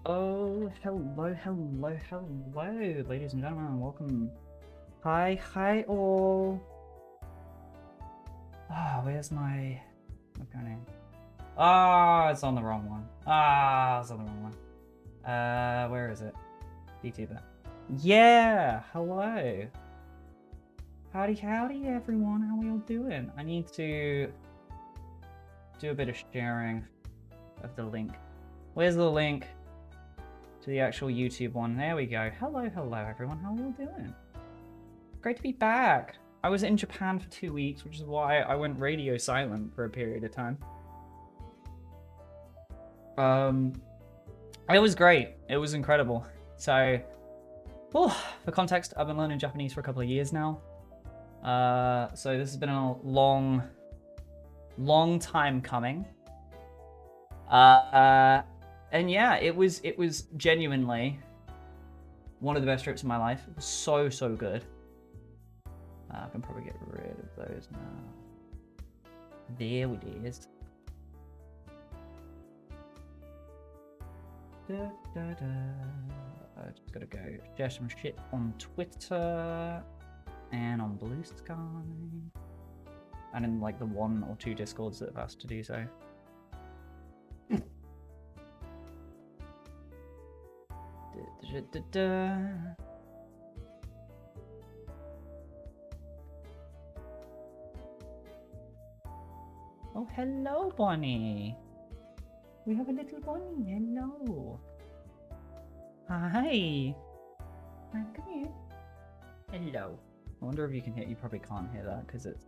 Oh, hello, ladies and gentlemen, welcome. Hi, all. Ah, where's my name? Ah, it's on the wrong one. It's on the wrong one. Where is it? VTuber. Yeah, hello. Howdy, everyone. How are we all doing? I need to do a bit of sharing of the link. Where's the link to the actual YouTube one? There we go. Hello, everyone. How are we all doing? Great to be back. I was in Japan for 2 weeks, which is why I went radio silent for a period of time. It was great. It was incredible. So, for context, I've been learning Japanese for a couple of years now. So this has been a long time coming. And yeah, it was genuinely one of the best trips of my life. It was so good. I can probably get rid of those now. There it is. I just gotta go share some shit on Twitter and on Blue Sky, and in like the 1 or 2 Discords that have asked to do so. Oh, hello, Bonnie. We have a little Bonnie. Hello. Hi. Come here. Hello. I wonder if you can hear. You probably can't hear that because it's.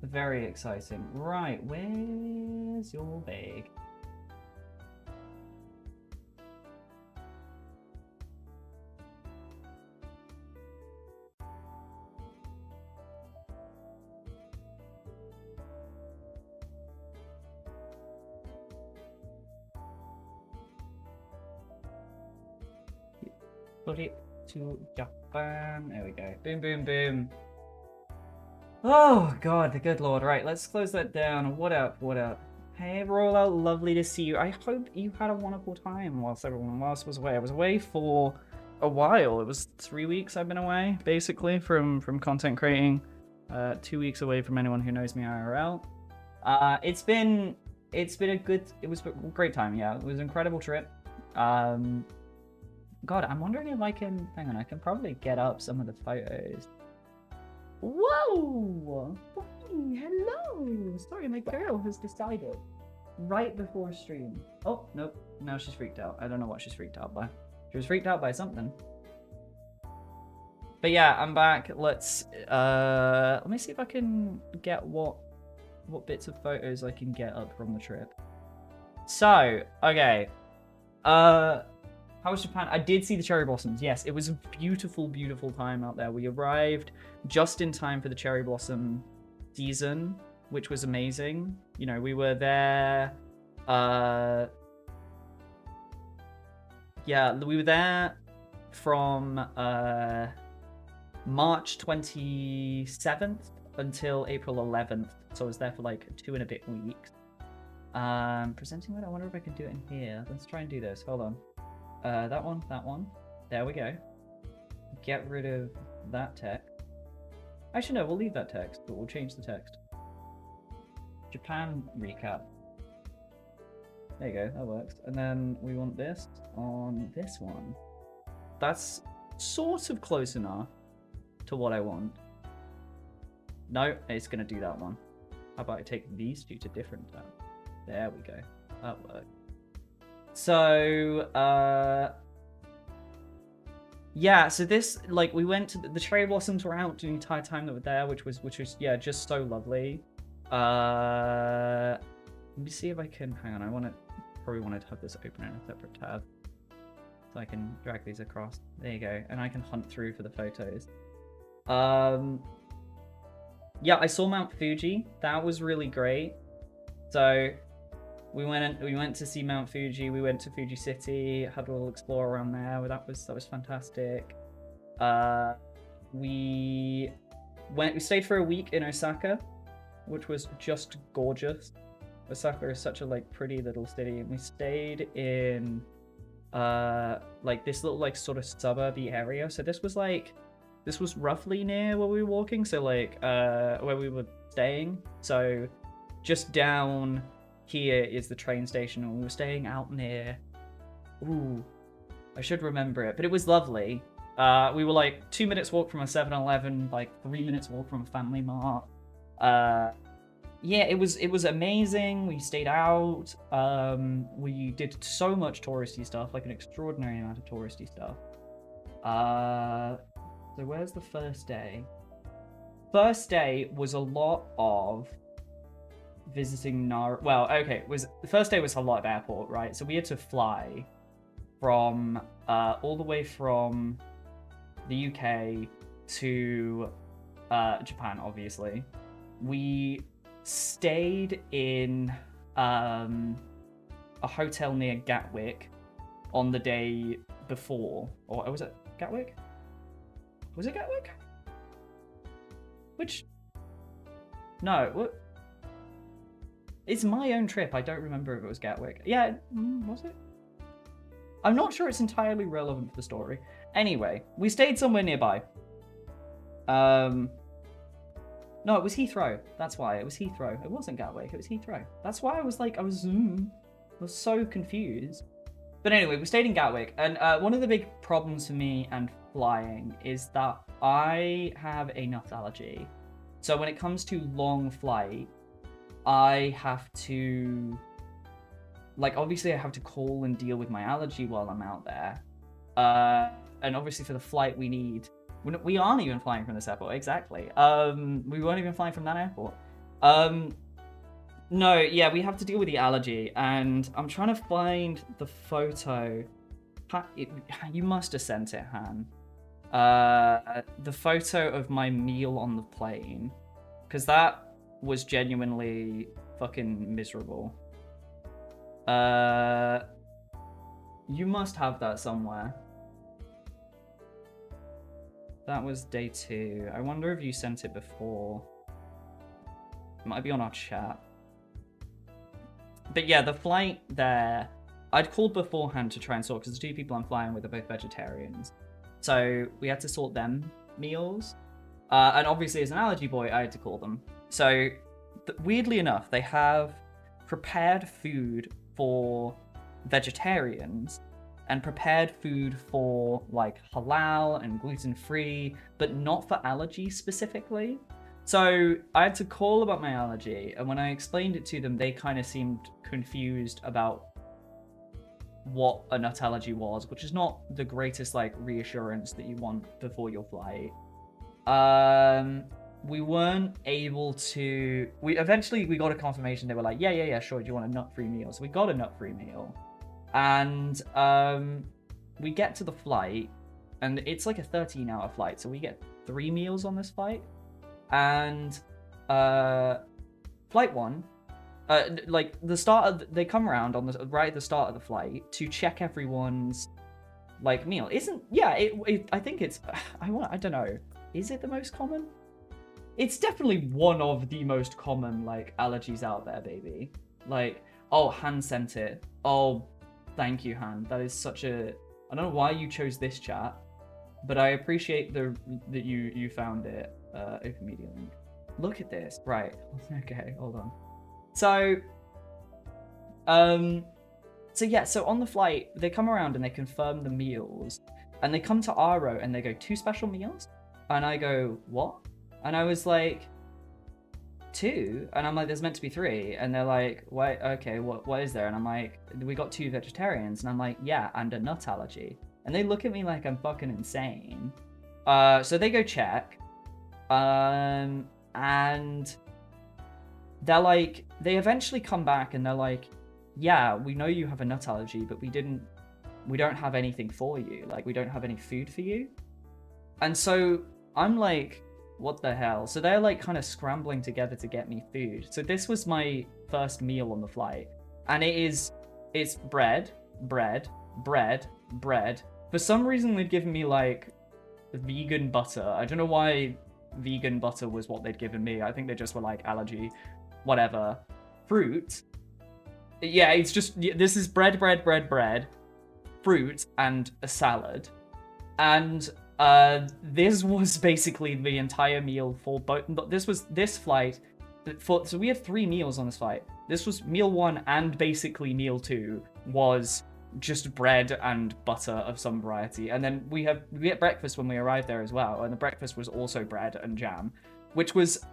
Very exciting. Right, where's your bag? Put it to Japan. There we go. Boom, boom, boom. Oh god, the good lord. Right, let's close that down. What up? Hey Rollout, lovely to see you. I hope you had a wonderful time whilst everyone else was away. I was away for a while. It was 3 weeks I've been away, basically, from content creating. 2 weeks away from anyone who knows me IRL. It was a great time, yeah. It was an incredible trip. God, I'm wondering if I can, hang on, I can probably get up some of the photos. Whoa! Hello! Sorry, my girl has decided right before stream. Oh, nope. Now she's freaked out. I don't know what she's freaked out by. She was freaked out by something. But yeah, I'm back. Let me see if I can get what bits of photos I can get up from the trip. So, okay. How was Japan? I did see the cherry blossoms. Yes, it was a beautiful time out there. We arrived just in time for the cherry blossom season, which was amazing. You know, we were there. Yeah, we were there from March 27th until April 11th. So I was there for like 2 and a bit weeks. Presenting it. I wonder if I can do it in here. Let's try and do this. Hold on. That one. There we go. Get rid of that text. Actually, no, we'll leave that text, but we'll change the text. Japan recap. There you go, that works. And then we want this on this one. That's sort of close enough to what I want. No, it's going to do that one. How about I take these 2 to different tabs? There we go. That works. So, yeah, so this, like, we went to the cherry blossoms were out the entire time that we're there, which was, yeah, just so lovely. Let me see if I can, hang on, probably wanted to have this open in a separate tab. So I can drag these across. There you go, and I can hunt through for the photos. Yeah, I saw Mount Fuji. That was really great. So, We went to see Mount Fuji. We went to Fuji City. Had a little explore around there. That was fantastic. We stayed for a week in Osaka, which was just gorgeous. Osaka is such a like pretty little city, and we stayed in like this little like sort of suburby area. So this was roughly near where we were walking, so like where we were staying. So just down here is the train station, and we were staying out near, ooh, I should remember it, but it was lovely. We were like 2 minutes walk from a 7-Eleven, like 3 minutes walk from a Family Mart. Yeah, it was amazing. We stayed out. We did so much touristy stuff, like an extraordinary amount of touristy stuff. So where's the first day? First day was a lot of visiting well, okay, the first day was a lot of airport, right? So we had to fly from all the way from the UK to Japan, obviously. We stayed in a hotel near Gatwick on the day before, or was it Gatwick? Was it Gatwick? Which? No, what? It's my own trip. I don't remember if it was Gatwick. Yeah, was it? I'm not sure it's entirely relevant to the story. Anyway, we stayed somewhere nearby. No, it was Heathrow. That's why. It was Heathrow. It wasn't Gatwick. It was Heathrow. That's why I was like, I was so confused. But anyway, we stayed in Gatwick, and one of the big problems for me and flying is that I have a nut allergy. So when it comes to long flight, I have to, like, obviously I have to call and deal with my allergy while I'm out there. And obviously for the flight we aren't even flying from this airport, exactly. We weren't even flying from that airport. No, yeah, we have to deal with the allergy, and I'm trying to find the photo. You must have sent it, Han. The photo of my meal on the plane, because that was genuinely fucking miserable. You must have that somewhere. That was day 2. I wonder if you sent it before. It might be on our chat. But yeah, the flight there, I'd called beforehand to try and sort, because the 2 people I'm flying with are both vegetarians. So we had to sort them meals. And obviously as an allergy boy, I had to call them. So weirdly enough, they have prepared food for vegetarians and prepared food for like halal and gluten-free, but not for allergies specifically. So I had to call about my allergy, and when I explained it to them, they kind of seemed confused about what a nut allergy was, which is not the greatest like reassurance that you want before your flight. We weren't able to. We got a confirmation. They were like, yeah, sure. Do you want a nut-free meal? So we got a nut-free meal, and we get to the flight, and it's like a 13-hour flight, so we get 3 meals on this flight. And flight 1, like the start of they come around on the right at the start of the flight to check everyone's like meal. I think it's I don't know. Is it the most common? It's definitely one of the most common like allergies out there, baby. Like, oh, Han sent it. Oh, thank you, Han. That is such a. I don't know why you chose this chat, but I appreciate that you found it. Open media link. Look at this. Right. Okay, hold on. So so on the flight, they come around and they confirm the meals, and they come to our row and they go, 2 special meals? And I go, what? And I was like, 2? And I'm like, there's meant to be 3. And they're like, wait, okay, what is there? And I'm like, we got 2 vegetarians. And I'm like, yeah, and a nut allergy. And they look at me like I'm fucking insane. So they go check. And they're like, they eventually come back and they're like, yeah, we know you have a nut allergy, but we don't have anything for you. Like, we don't have any food for you. And so I'm like, what the hell? So they're like kind of scrambling together to get me food. So this was my first meal on the flight. and it's bread, bread, bread, bread. For some reason, they'd given me like vegan butter. I don't know why vegan butter was what they'd given me. I think they just were like allergy, whatever. Fruit. Yeah, it's just, this is bread, bread, bread, bread, fruit, and a salad. And this was basically the entire meal for both. This flight. So we had 3 meals on this flight. This was meal 1 and basically meal 2 was just bread and butter of some variety. And then we get breakfast when we arrived there as well. And the breakfast was also bread and jam, which was,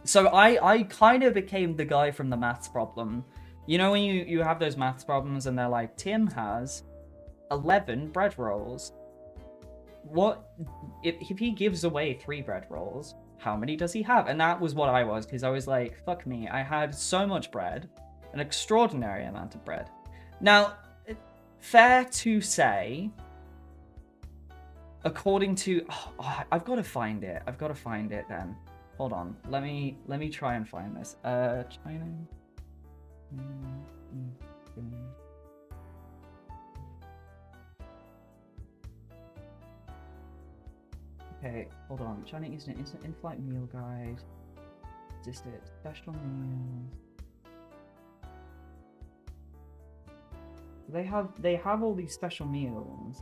so I kind of became the guy from the maths problem. You know when you have those maths problems and they're like, Tim has 11 bread rolls. What if he gives away 3 bread rolls? How many does he have? And that was what I was, because I was like, fuck me, I had so much bread, an extraordinary amount of bread. Now, fair to say, according to, I've got to find it. I've got to find it then. Hold on. Let me try and find this. China. Okay, hold on. China Eastern Instant in-flight meal guide. Just it. Special meals. They have all these special meals.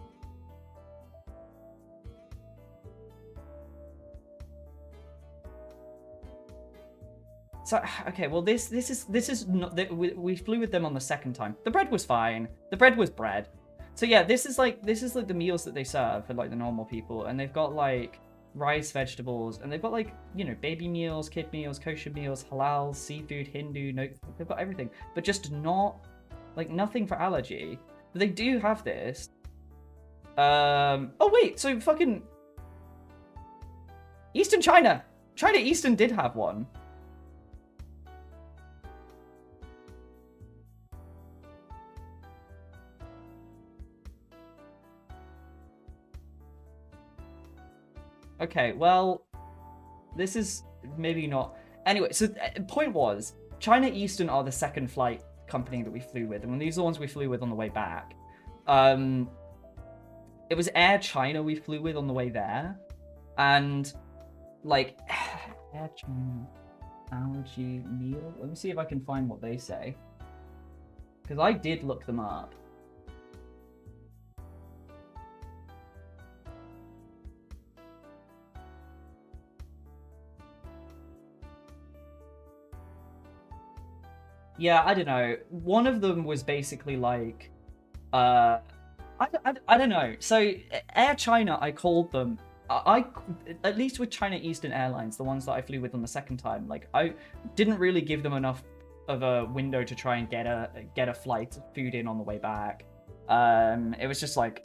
So okay, well this is not, we flew with them on the second time. The bread was fine. The bread was bread. So yeah, this is like the meals that they serve for like the normal people, and they've got like rice, vegetables, and they've got like, you know, baby meals, kid meals, kosher meals, halal, seafood, Hindu, no, they've got everything, but just not like nothing for allergy. But they do have this. Oh wait, so fucking Eastern China Eastern did have one. Okay, well, this is maybe not... Anyway, so point was, China Eastern are the second flight company that we flew with, and these are the ones we flew with on the way back. It was Air China we flew with on the way there, and, like, Air China allergy meal? Let me see if I can find what they say, because I did look them up. Yeah, I don't know. One of them was basically like, I don't know. So Air China, I called them. I at least with China Eastern Airlines, the ones that I flew with on the second time, like I didn't really give them enough of a window to try and get a flight food in on the way back. It was just like,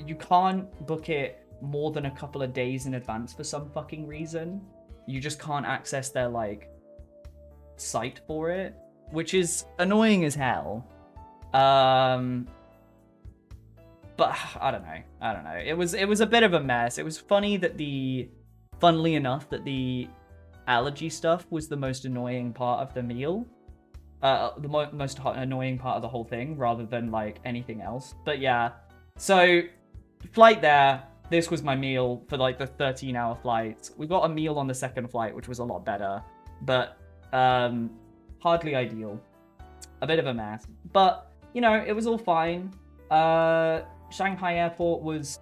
you can't book it more than a couple of days in advance for some fucking reason. You just can't access their like site for it, which is annoying as hell. But I don't know. It was a bit of a mess. It was funny that funnily enough, that the allergy stuff was the most annoying part of the meal. The most annoying part of the whole thing, rather than like anything else. But yeah, so flight there. This was my meal for like the 13-hour flight. We got a meal on the second flight, which was a lot better, but hardly ideal. A bit of a mess, but you know, it was all fine. Shanghai airport is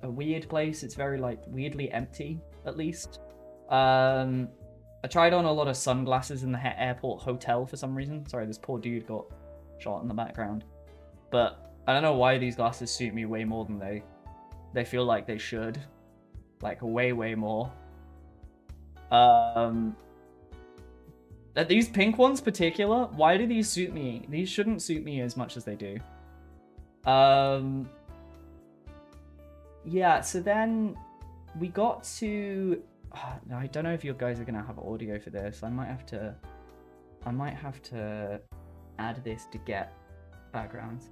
a weird place. It's very like weirdly empty, at least. I tried on a lot of sunglasses in the airport hotel for some reason. Sorry, this poor dude got shot in the background, but I don't know why these glasses suit me way more than they feel like they should, like way more. These pink ones particular, why do these suit me? These shouldn't suit me as much as they do. Yeah, so then we got to... I don't know if you guys are going to have audio for this. I might have to add this to get backgrounds.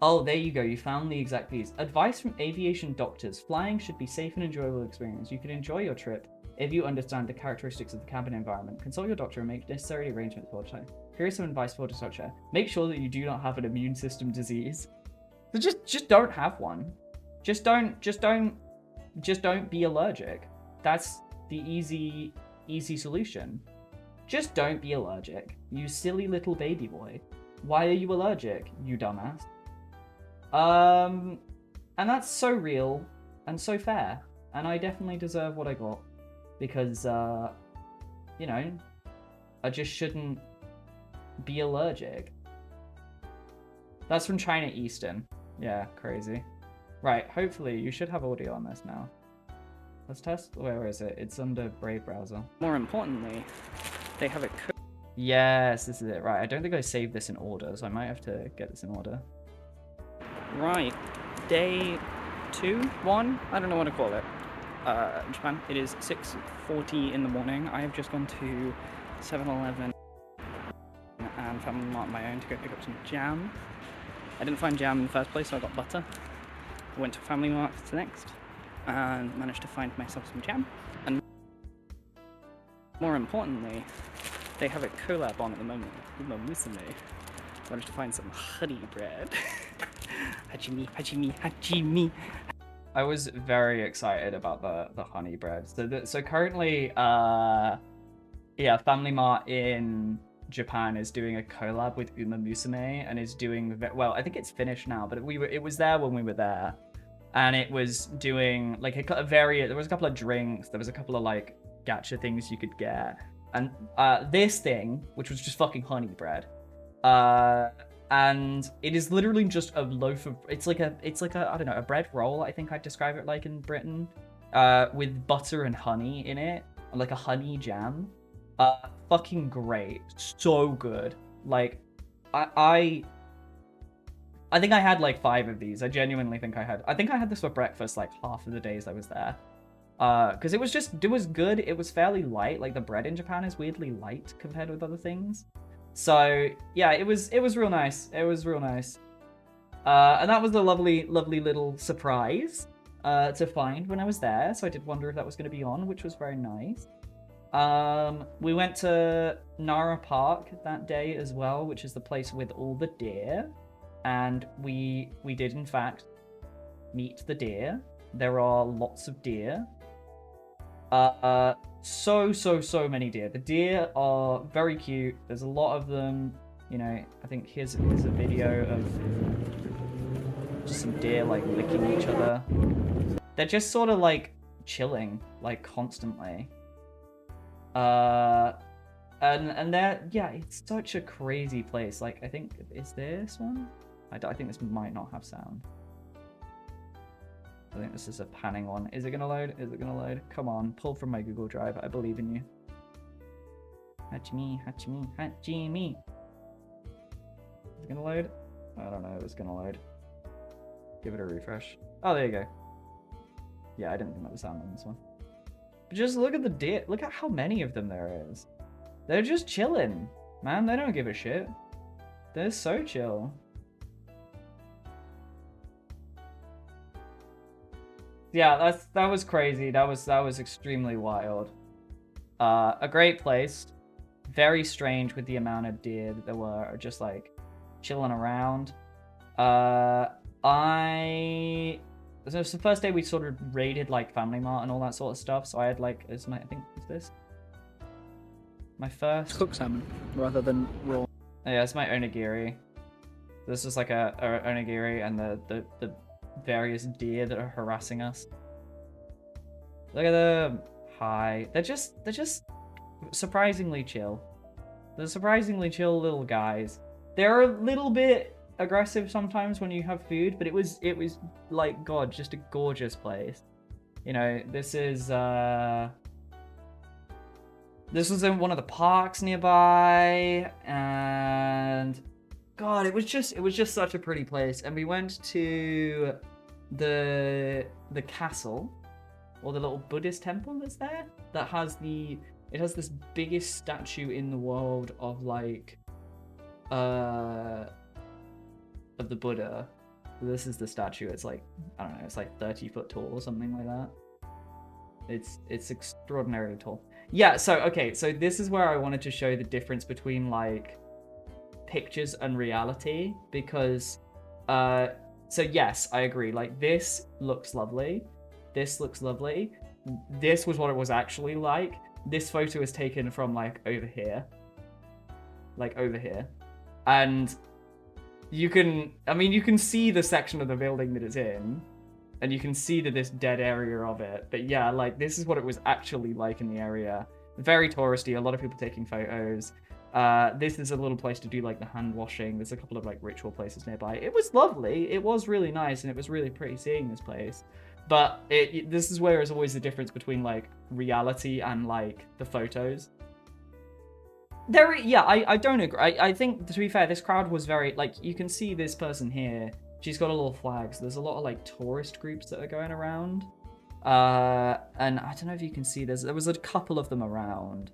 Oh, there you go. You found the exact piece. Advice from aviation doctors. Flying should be safe and enjoyable experience. You can enjoy your trip if you understand the characteristics of the cabin environment. Consult your doctor and make necessary arrangements for time. Here is some advice for destructure. Make sure that you do not have an immune system disease. So just don't have one. Just don't be allergic. That's the easy solution. Just don't be allergic. You silly little baby boy. Why are you allergic, you dumbass? And that's so real and so fair. And I definitely deserve what I got. Because, you know, I just shouldn't be allergic. That's from China Eastern. Yeah, crazy. Right, hopefully you should have audio on this now. Let's test. Where is it? It's under Brave browser. More importantly, they have it. Yes, this is it. Right, I don't think I saved this in order, so I might have to get this in order. Right, day 2, 1, I don't know what to call it. Japan. It is 6:40 in the morning. I have just gone to 7-Eleven and Family Mart on my own to go pick up some jam. I didn't find jam in the first place, so I got butter. I went to Family Mart next and managed to find myself some jam. And more importantly, they have a collab on at the moment with Nuzlocke. Managed to find some honey bread. Hajime, hajime, hajime. I was very excited about the honey bread. So currently, yeah, Family Mart in Japan is doing a collab with Uma Musume and is doing, well, I think it's finished now, but it was there when we were there, and it was doing like there was a couple of drinks, there was a couple of like gacha things you could get, and this thing, which was just fucking honey bread, and it is literally just a loaf of, it's like a I don't know, a bread roll, I think I'd describe it like in Britain, with butter and honey in it, like a honey jam. Fucking great. So good. Like, I think I had like 5 of these. I genuinely think I had this for breakfast like half of the days I was there. Because it was good. It was fairly light. Like, the bread in Japan is weirdly light compared with other things. So, yeah, it was real nice. It was real nice. And that was a lovely little surprise to find when I was there. So I did wonder if that was going to be on, which was very nice. We went to Nara Park that day as well, which is the place with all the deer, and we did in fact meet the deer. There are lots of deer. So many deer. The deer are very cute. There's a lot of them. You know, I think here's a video of just some deer like licking each other. They're just sort of like chilling, like constantly. And they're, yeah, it's such a crazy place. Like, I think, is this one? I think this might not have sound. I think this is a panning one. Is it gonna load? Is it gonna load? Come on, pull from my Google Drive. I believe in you. Hachimi, hachimi, hachimi. Is it gonna load? I don't know if it's gonna load. Give it a refresh. Oh, there you go. Yeah, I didn't think that was sound on this one. But just look at the deer. Look at how many of them there is. They're just chilling, man. They don't give a shit. They're so chill. Yeah, that was crazy. That was extremely wild. A great place. Very strange with the amount of deer that there were just like chilling around. So it's the first day we sort of raided like Family Mart and all that sort of stuff. So I had like, I think is this my first Cooked salmon rather than raw. Yeah, it's my onigiri. This is like a onigiri and the various deer that are harassing us. Look at them. Hi. They're just surprisingly chill. They're surprisingly chill little guys. They're a little bit aggressive sometimes when you have food, but it was like, God, just a gorgeous place. You know, this was in one of the parks nearby, and God, it was just such a pretty place. And we went to the castle, or the little Buddhist temple that's there, that has this biggest statue in the world of like of the Buddha, This is the statue. It's like, I don't know, it's like 30 foot tall or something like that. It's extraordinarily tall. Yeah, so okay, so this is where I wanted to show the difference between like pictures and reality, because so yes, I agree. Like, this looks lovely. This looks lovely. This was what it was actually like. This photo is taken from like over here. Like over here. And you can, I mean, you can see the section of the building that it's in, and you can see this dead area of it. But yeah, like, this is what it was actually like in the area. Very touristy, a lot of people taking photos. This is a little place to do like the hand washing. There's a couple of like ritual places nearby. It was lovely. It was really nice, and it was really pretty seeing this place. But this is where there's always the difference between like reality and like the photos. Yeah, I don't agree. I think, to be fair, this crowd was very, like, you can see this person here. She's got a little flag, so there's a lot of like tourist groups that are going around. And I don't know if you can see, there was a couple of them around.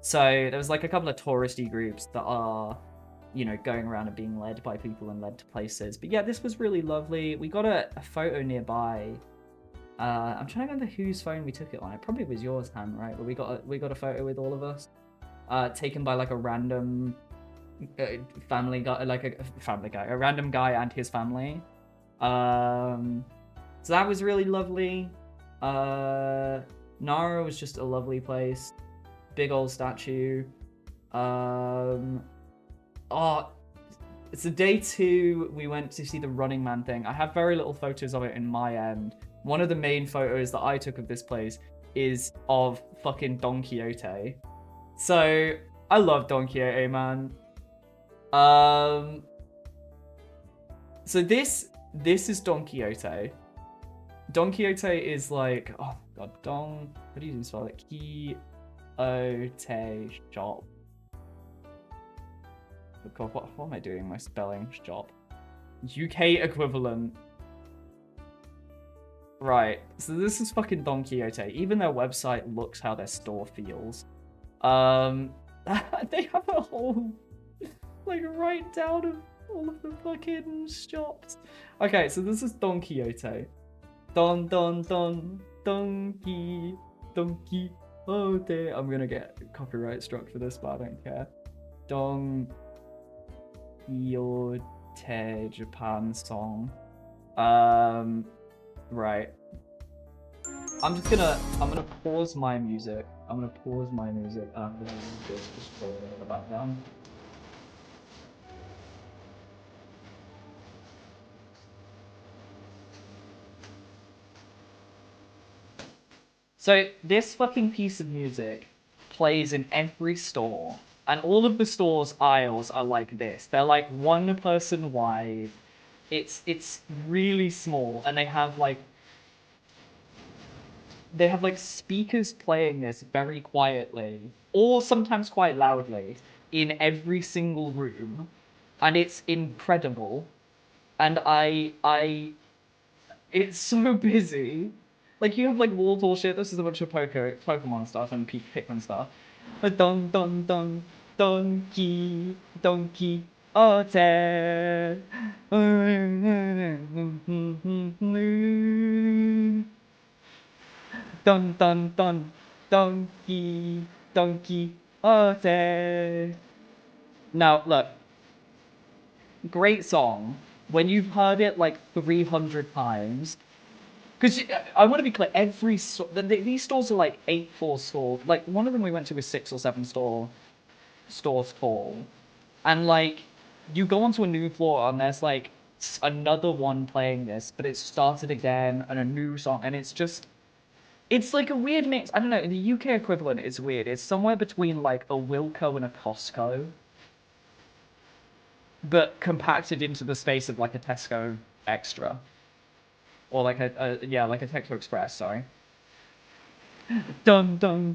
So there was like a couple of touristy groups that are, you know, going around and being led by people and led to places. But yeah, this was really lovely. We got a photo nearby. I'm trying to remember whose phone we took it on. It probably was yours, Han, right? But we got a photo with all of us, taken by like a random family guy, like a random guy and his family. So that was really lovely. Nara was just a lovely place. Big old statue. Oh, it's a day 2. We went to see the Running Man thing. I have very little photos of it in my end. One of the main photos that I took of this place is of fucking Don Quixote. So I love Don Quixote, man. So this is Don Quixote. Don Quixote is like, oh god, Don. What do you spell it? Quixote shop. Oh god, what am I doing? My spelling shop. UK equivalent. Right, so this is fucking Don Quixote. Even their website looks how their store feels. They have a whole, like, write down of all of the fucking shops. Okay, so this is Don Quixote. Don Quixote. I'm gonna get copyright struck for this, but I don't care. Don Quixote Japan song. Right. I'm gonna pause my music. I'm gonna pause my music. I'm gonna just play it in the background. So this fucking piece of music plays in every store, and all of the store's aisles are like this. They're like one person wide. It's really small, and they have like speakers playing this very quietly, or sometimes quite loudly, in every single room, and it's incredible. And it's so busy. Like, you have like wall shit. This is a bunch of Pokemon stuff and Pikmin stuff. But donkey, ote. Donkey, ote. Now, look, great song. When you've heard it like 300 times, because I want to be clear, every store, these stores are like 8 floor stores. Like, one of them we went to was 6 or 7 stores tall, and like, you go onto a new floor and there's like another one playing this, but it started again and a new song, and it's like a weird mix. I don't know. The UK equivalent is weird. It's somewhere between like a Wilco and a Costco, but compacted into the space of like a Tesco Extra. Or like like a Texo Express, sorry. Donkey,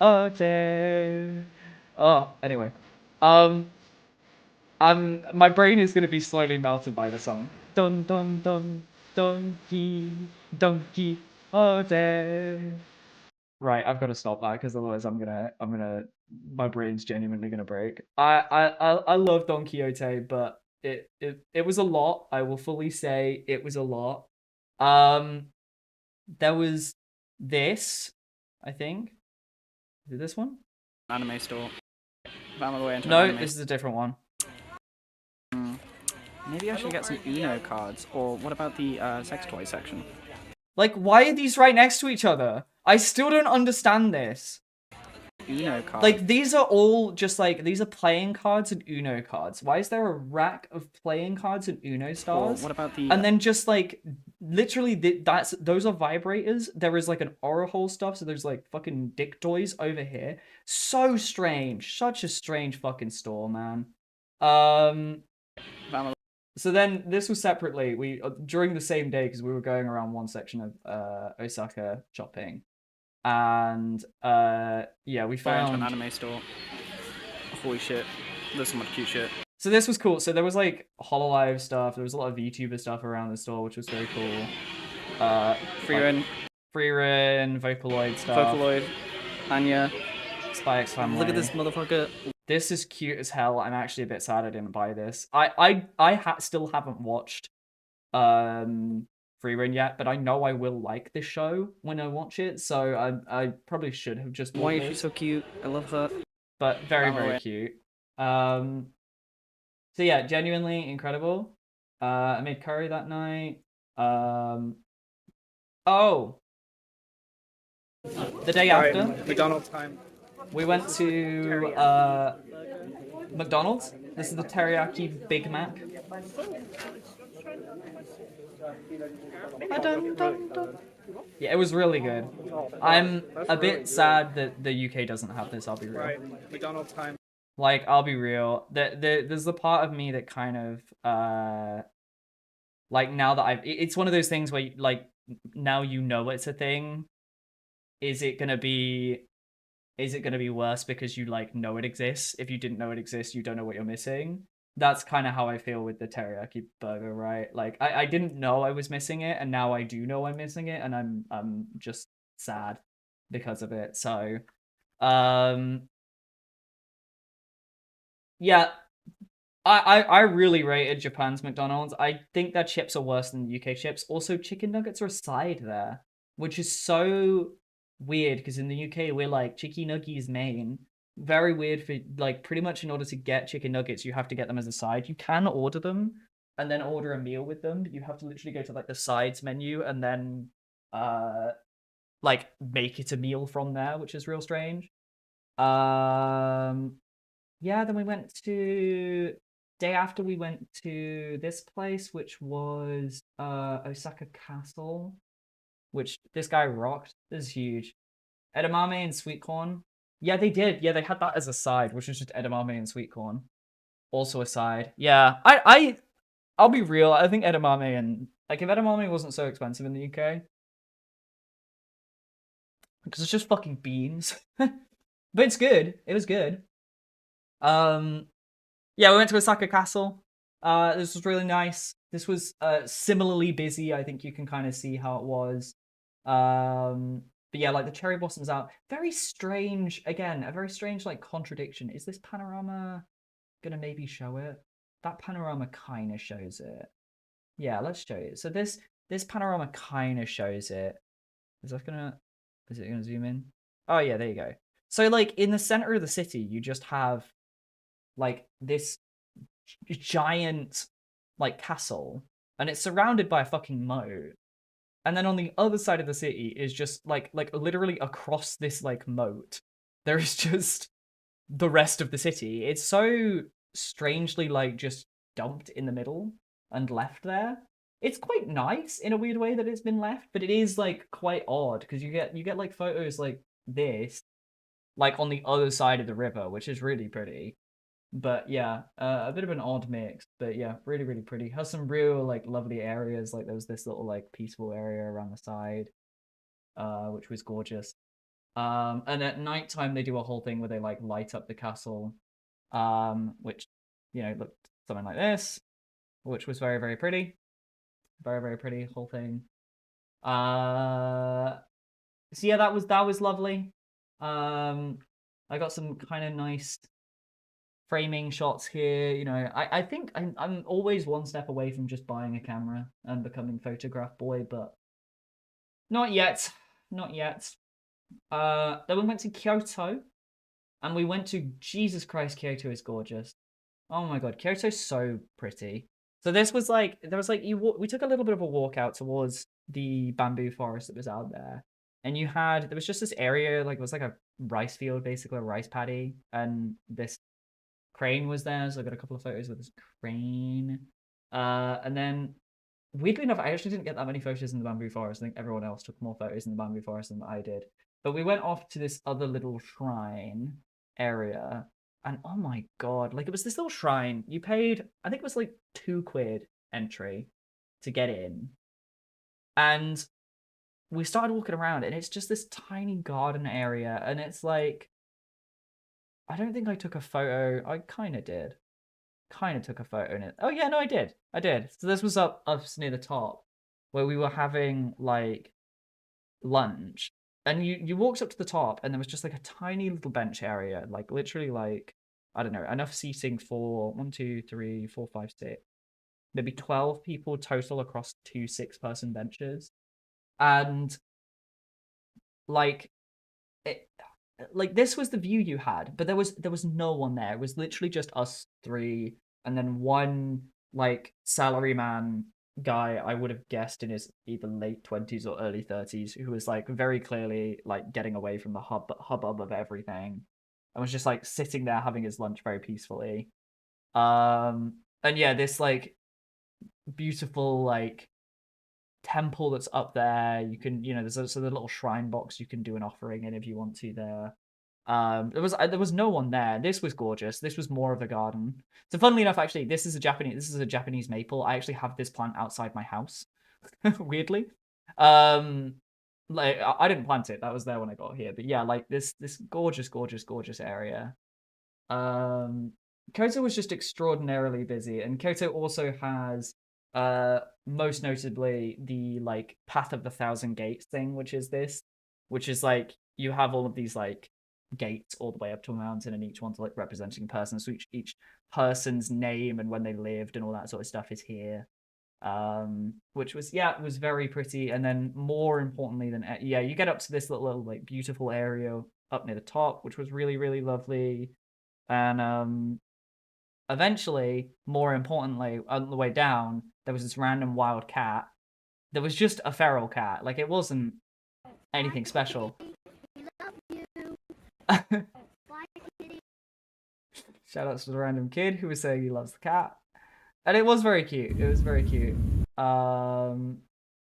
ote. Oh, anyway. Um, my brain is gonna be slowly melted by the song. Donkey, ote. Right, I've got to stop that because otherwise my brain's genuinely gonna break. I love Don Quixote, but it was a lot. I will fully say it was a lot. There was this, I think. Is it this one? Anime store. Found my way into an No, anime. this is a different one. Maybe I should get some Uno cards. Or what about the sex toy section? Like, why are these right next to each other? I still don't understand this. Uno cards. Like, these are all just like, these are playing cards and Uno cards. Why is there a rack of playing cards and Uno stars? Or what about the... And then just like, literally, those are vibrators. There is like an aura hole stuff, so there's like fucking dick toys over here. So strange. Such a strange fucking store, man. So then this was separately. We during the same day, because we were going around one section of Osaka shopping, and yeah, we found an anime store. Holy shit, there's so much cute shit. So this was cool. So there was like Hololive stuff. There was a lot of VTuber stuff around the store, which was very cool. Freerin, Vocaloid stuff. Vocaloid, Anya, Spy X Family. Look at this motherfucker. This is cute as hell. I'm actually a bit sad I didn't buy this. I still haven't watched Freerin yet, but I know I will like this show when I watch it. So I probably should have just bought Why is this. she so cute? I love her. But very cute. So yeah, genuinely incredible. I made curry that night. Oh, the day after, McDonald's time. we went to McDonald's. This is the teriyaki Big Mac. Yeah, it was really good. I'm a bit sad that the UK doesn't have this, I'll be real. Right, McDonald's time. Like, I'll be real. There's the part of me that kind of, like, now that it's one of those things where, like, now you know it's a thing. Is it gonna be worse because you, like, know it exists? If you didn't know it exists, you don't know what you're missing. That's kind of how I feel with the teriyaki burger, right? Like, I didn't know I was missing it, and now I do know I'm missing it, and I'm just sad because of it. So, yeah, I really rated Japan's McDonald's. I think their chips are worse than the UK chips. Also, chicken nuggets are a side there, which is so weird because in the UK we're like chicken nuggies main. Very weird for like pretty much in order to get chicken nuggets you have to get them as a side. You can order them and then order a meal with them, but you have to literally go to like the sides menu and then like make it a meal from there, which is real strange. Yeah, then we went to day after we went to this place, which was Osaka Castle, which this guy rocked. This is huge. Edamame and sweet corn. Yeah, they did. Yeah, they had that as a side, which was just edamame and sweet corn. Also a side. Yeah, I'll be real. I think edamame and like if edamame wasn't so expensive in the UK, because it's just fucking beans. But it's good. It was good. Yeah, we went to Osaka Castle. This was really nice. This was similarly busy. I think you can kind of see how it was. But yeah, like the cherry blossoms out. Very strange. Again, a very strange like contradiction. Is this panorama gonna maybe show it? That panorama kind of shows it. Yeah, let's show you. So this panorama kind of shows it. Is it gonna zoom in? Oh yeah, there you go. So like in the center of the city, you just have like this giant like castle, and it's surrounded by a fucking moat. And then on the other side of the city is just like literally across this like moat, there is just the rest of the city. It's so strangely like just dumped in the middle and left there. It's quite nice in a weird way that it's been left, but it is like quite odd because you get like photos like this, like on the other side of the river, which is really pretty. But yeah, a bit of an odd mix, but yeah, really, really pretty. Has some real like lovely areas. Like there was this little like peaceful area around the side, which was gorgeous. And at nighttime they do a whole thing where they like light up the castle, which looked something like this, which was very, very pretty, very, very pretty whole thing. So yeah, that was lovely. I got some kind of nice framing shots here. You know, I think I'm always one step away from just buying a camera and becoming photograph boy, but not yet. Not yet. Then we went to Kyoto, and we went to, Jesus Christ, Kyoto is gorgeous. Oh my god, Kyoto's so pretty. So this was like, there was like, we took a little bit of a walk out towards the bamboo forest that was out there. And there was just this area, like it was like a rice field, basically a rice paddy. And this crane was there, so I got a couple of photos with this crane. And then, weirdly enough, I actually didn't get that many photos in the bamboo forest. I think everyone else took more photos in the bamboo forest than I did. But we went off to this other little shrine area, and oh my god, like it was this little shrine. You paid, I think it was like £2 entry to get in. And we started walking around, and it's just this tiny garden area, and it's like, I don't think I took a photo. I kind of did. Kind of took a photo in it. Oh yeah, no, I did. So this was up near the top, where we were having like lunch, and you walked up to the top, and there was just like a tiny little bench area, like literally like, I don't know, enough seating for 1, 2, 3, 4, 5, 6, maybe 12 people total across 2 6-person benches, and like it, like this was the view you had, but there was no one there. It was literally just us three, and then one like salaryman guy, I would have guessed in his either late 20s or early 30s, who was like very clearly like getting away from the hubbub of everything, and was just like sitting there having his lunch very peacefully. And yeah, this like beautiful like temple that's up there. You can, there's also the little shrine box you can do an offering in if you want to there. There was no one there. This was gorgeous. This was more of a garden. So funnily enough, actually, this is a Japanese maple. I actually have this plant outside my house. Weirdly. Like I didn't plant it. That was there when I got here. But yeah, like this gorgeous, gorgeous, gorgeous area. Kyoto was just extraordinarily busy, and Kyoto also has most notably the like Path of the Thousand Gates thing, which is like you have all of these like gates all the way up to a mountain, and each one's like representing a person, so each person's name and when they lived and all that sort of stuff is here. Which was, yeah, it was very pretty. And then more importantly than, yeah, you get up to this little like beautiful area up near the top, which was really, really lovely. And eventually, more importantly, on the way down, there was this random wild cat. There was just a feral cat. Like, it wasn't anything special. Shout out to the random kid who was saying he loves the cat. And it was very cute. It was very cute. Do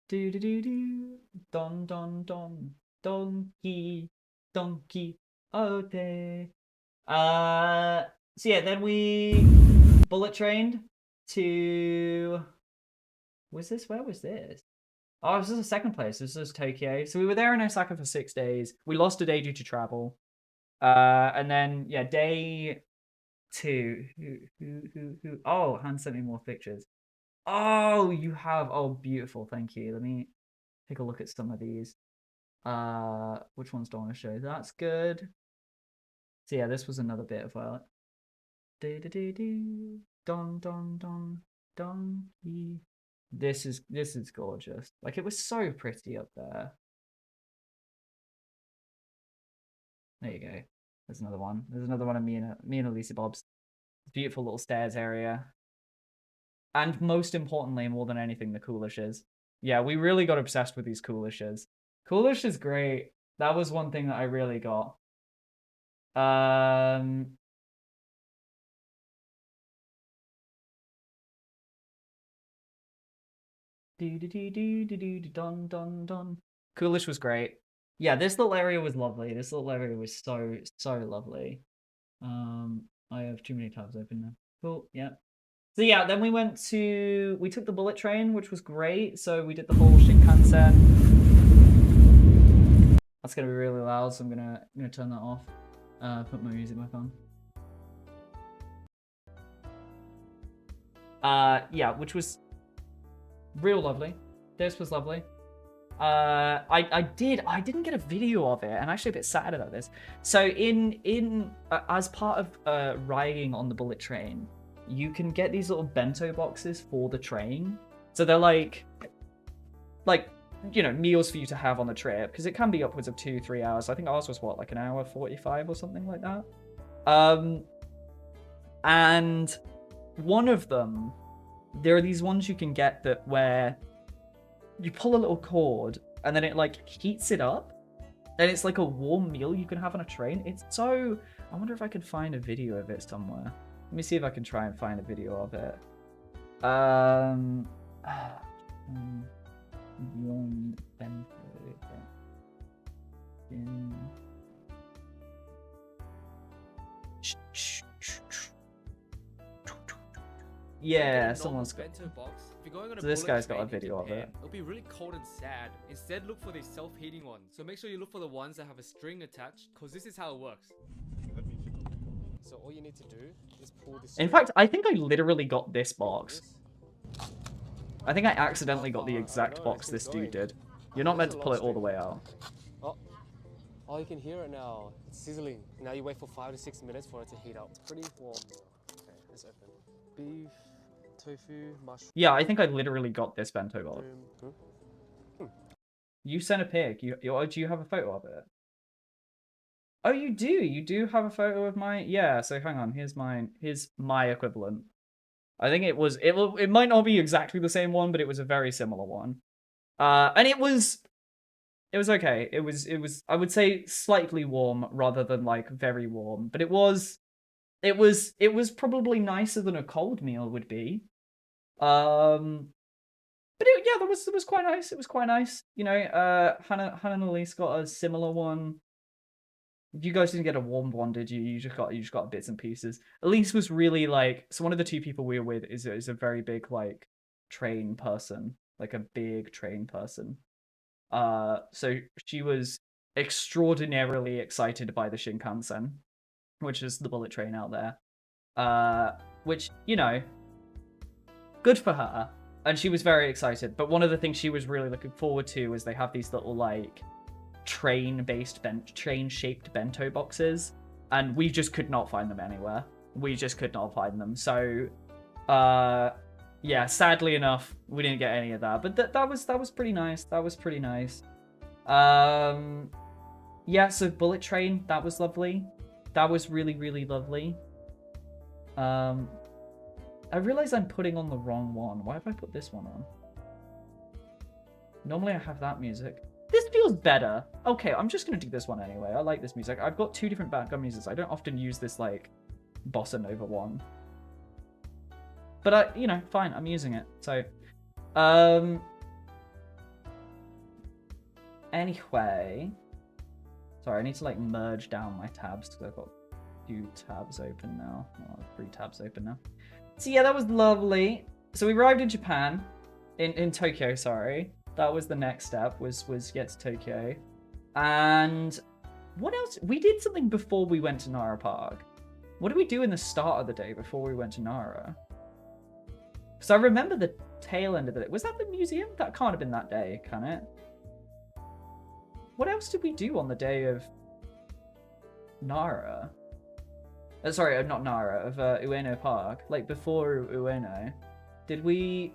do do do. Don don don. Donkey. Donkey. Ote. So yeah, then we bullet trained to. Where was this? Oh, this is the second place. This is Tokyo. So we were there in Osaka for 6 days. We lost a day due to travel. And then yeah, day 2. Who? Oh, Han sent me more pictures. Oh, you have. Oh, beautiful. Thank you. Let me take a look at some of these. Which ones do I want to show? That's good. So yeah, this was another bit of well. Don don don don. This is gorgeous. Like, it was so pretty up there. There you go. There's another one. There's another one of me and Elisa Bob's beautiful little stairs area. And most importantly, more than anything, the coolishes. Yeah, we really got obsessed with these coolishes. Coolish is great. That was one thing that I really got. Don don don. Coolish was great. Yeah, this little area was lovely. This little area was so lovely. I have too many tabs open now. Cool. Yeah. So yeah, then we took the bullet train, which was great. So we did the whole Shinkansen. That's gonna be really loud, so I'm gonna turn that off. Put my music back on. Yeah, which was real lovely. This was lovely. I didn't get a video of it. I'm actually a bit sad about this. So as part of riding on the bullet train, you can get these little bento boxes for the train. So they're like you know, meals for you to have on the trip, because it can be upwards of 2-3 hours. I think ours was what, like an hour 45 or something like that. And one of them, there are these ones you can get that where you pull a little cord and then it like heats it up, and it's like a warm meal you can have on a train. It's so, I wonder if I can find a video of it somewhere. Let me see if I can try and find a video of it. Warm bento. Yeah, someone's got. Bento box. If you're going on a So this bullet guy's got a train in video of Japan, it. It'll be really cold and sad. Instead, look for the self-heating ones. So make sure you look for the ones that have a string attached, because this is how it works. So all you need to do is pull this. In fact, I think I literally got this box. I think I accidentally got the exact box this dude did. You're not meant to pull it all the way out. Oh, you can hear it now. It's sizzling. Now you wait for 5 to 6 minutes for it to heat up. It's pretty warm. Okay, it's open. Beef, tofu, mushroom. Yeah, I think I literally got this bento box. You sent a pic. Do you have a photo of it? Oh, you do. You do have a photo of mine. Yeah. So hang on. Here's mine. Here's my equivalent. I think it was. It might not be exactly the same one, but it was a very similar one. And it was okay. It was. I would say slightly warm rather than like very warm, but it was probably nicer than a cold meal would be. But yeah, that was quite nice. It was quite nice. You know, Hannah and Elise got a similar one. You guys didn't get a warm one, did you? You just got bits and pieces. Elise was really like, so one of the two people we were with is a very big like train person, like a big train person. So she was extraordinarily excited by the Shinkansen, which is the bullet train out there. Which, you know, good for her. And she was very excited. But one of the things she was really looking forward to was they have these little like train-shaped bento boxes, and we just could not find them anywhere. We just could not find them. So, yeah, sadly enough, we didn't get any of that. But that was pretty nice. That was pretty nice. Yeah, so bullet train, that was lovely. That was really, really lovely. I realize I'm putting on the wrong one. Why have I put this one on? Normally I have that music. This feels better. Okay, I'm just going to do this one anyway. I like this music. I've got two different background musics. I don't often use this, like, bossa nova one. But, you know, fine. I'm using it. So, anyway. Sorry, I need to, like, merge down my tabs because I've got 2 tabs open now. Oh, 3 tabs open now. So, yeah, that was lovely. So, we arrived in Japan. In Tokyo, sorry. That was the next step, was get to Tokyo. And what else? We did something before we went to Nara Park. What did we do in the start of the day before we went to Nara? Because I remember the tail end of it. Was that the museum? That can't have been that day, can it? What else did we do on the day of Nara? Sorry, not Nara, of Ueno Park. Like, before Ueno. Did we...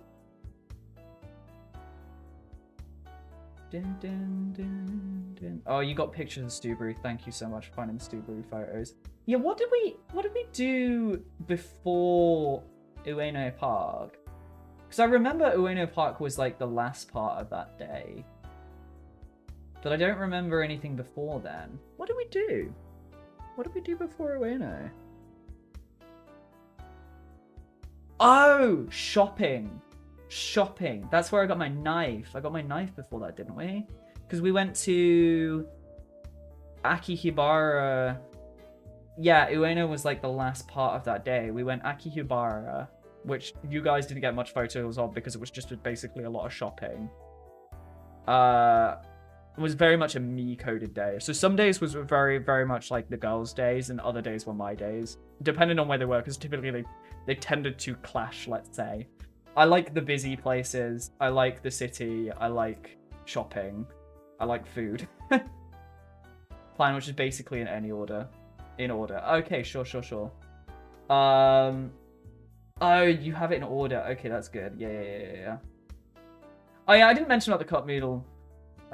Dun, dun, dun, dun. Oh, you got pictures of Stewbury. Thank you so much for finding the Stewbury photos. Yeah, what did we do before Ueno Park? Because I remember Ueno Park was like the last part of that day. But I don't remember anything before then. What did we do? What did we do before Ueno? Oh, shopping. Shopping. That's where I got my knife. I got my knife before that, didn't we? Because we went to Akihabara. Yeah, Ueno was like the last part of that day. We went Akihabara, which you guys didn't get much photos of because it was just basically a lot of shopping. It was very much a me-coded day. So some days was very, very much like the girls' days, and other days were my days, depending on where they were, because typically they tended to clash, let's say. I like the busy places. I like the city. I like shopping. I like food. Plan, which is basically in any order. In order. Okay, sure. Oh, you have it in order. Okay, that's good. Yeah. Oh yeah, I didn't mention about the Cup Noodle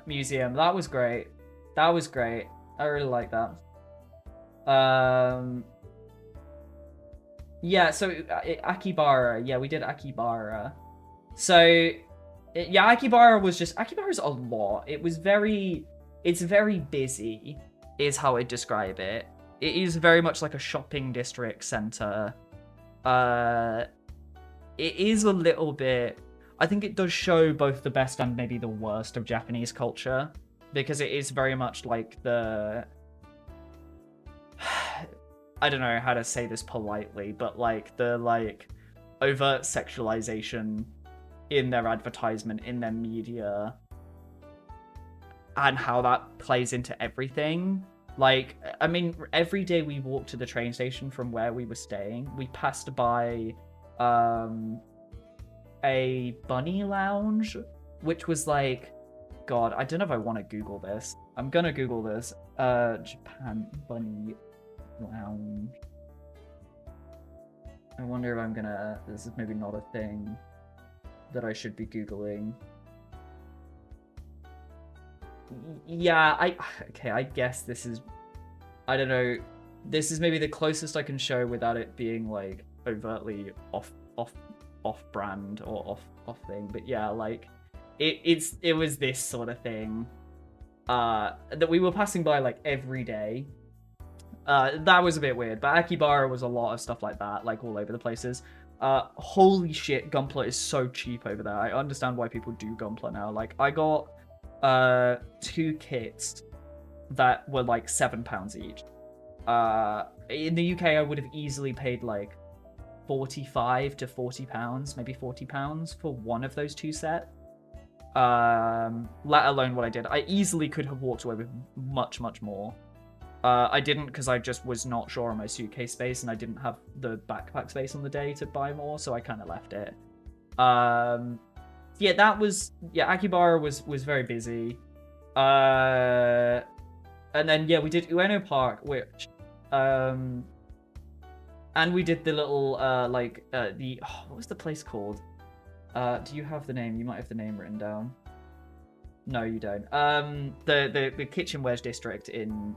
Museum. That was great. I really like that. Yeah, so Akibara. Yeah, we did Akibara. So, yeah, Akibara's a lot. It's very busy, is how I'd describe it. It is very much like a shopping district center. It is a little bit... I think it does show both the best and maybe the worst of Japanese culture, because it is very much like the... I don't know how to say this politely, but like the overt sexualization in their advertisement, in their media, and how that plays into everything. Like, I mean, every day we walked to the train station from where we were staying, we passed by a bunny lounge, which was like, God, I don't know if I want to Google this. I'm gonna Google this. Japan bunny lounge. I wonder if I'm gonna... This is maybe not a thing that I should be Googling. Yeah, I guess this is... I don't know. This is maybe the closest I can show without it being, like, overtly off-brand or off thing. But yeah, like, it was this sort of thing that we were passing by, like, every day. That was a bit weird, but Akibara was a lot of stuff like that, like all over the places. Holy shit, Gunpla is so cheap over there. I understand why people do Gunpla now. Like, I got 2 kits that were like £7 each. In the UK, I would have easily paid like £45 to £40, maybe £40 for one of those 2 sets. Let alone what I did. I easily could have walked away with much more. I didn't, because I just was not sure on my suitcase space, and I didn't have the backpack space on the day to buy more, so I kind of left it. Yeah, Akibara was very busy. And then, yeah, we did Ueno Park, which, and we did the little, what was the place called? Do you have the name? You might have the name written down. No, you don't. The kitchenwares district in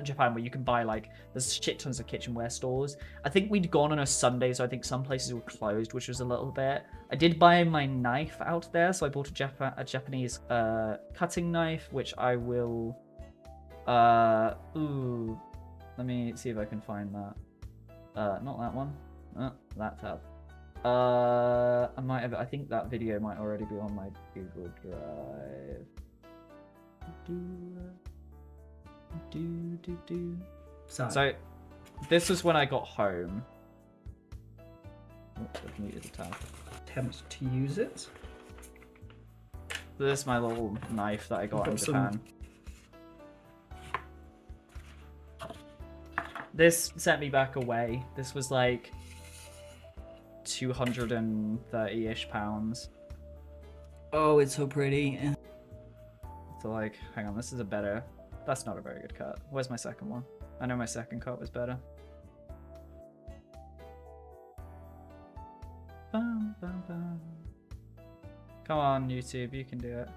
Japan, where you can buy, like, there's shit tons of kitchenware stores. I think we'd gone on a Sunday, so I think some places were closed, which was a little bit. I did buy my knife out there, so I bought a Japanese cutting knife, which I will... let me see if I can find that. Not that one. That tab. I think that video might already be on my Google Drive. So, this was when I got home. Oops, I've muted the tab. Attempt to use it. This is my little knife that I got in Japan. This sent me back away. This was like 230-ish pounds. Oh, it's so pretty. So like, hang on, this is a better... That's not a very good cut. Where's my second one? I know my second cut was better. Bum, bum, bum. Come on, YouTube, you can do it.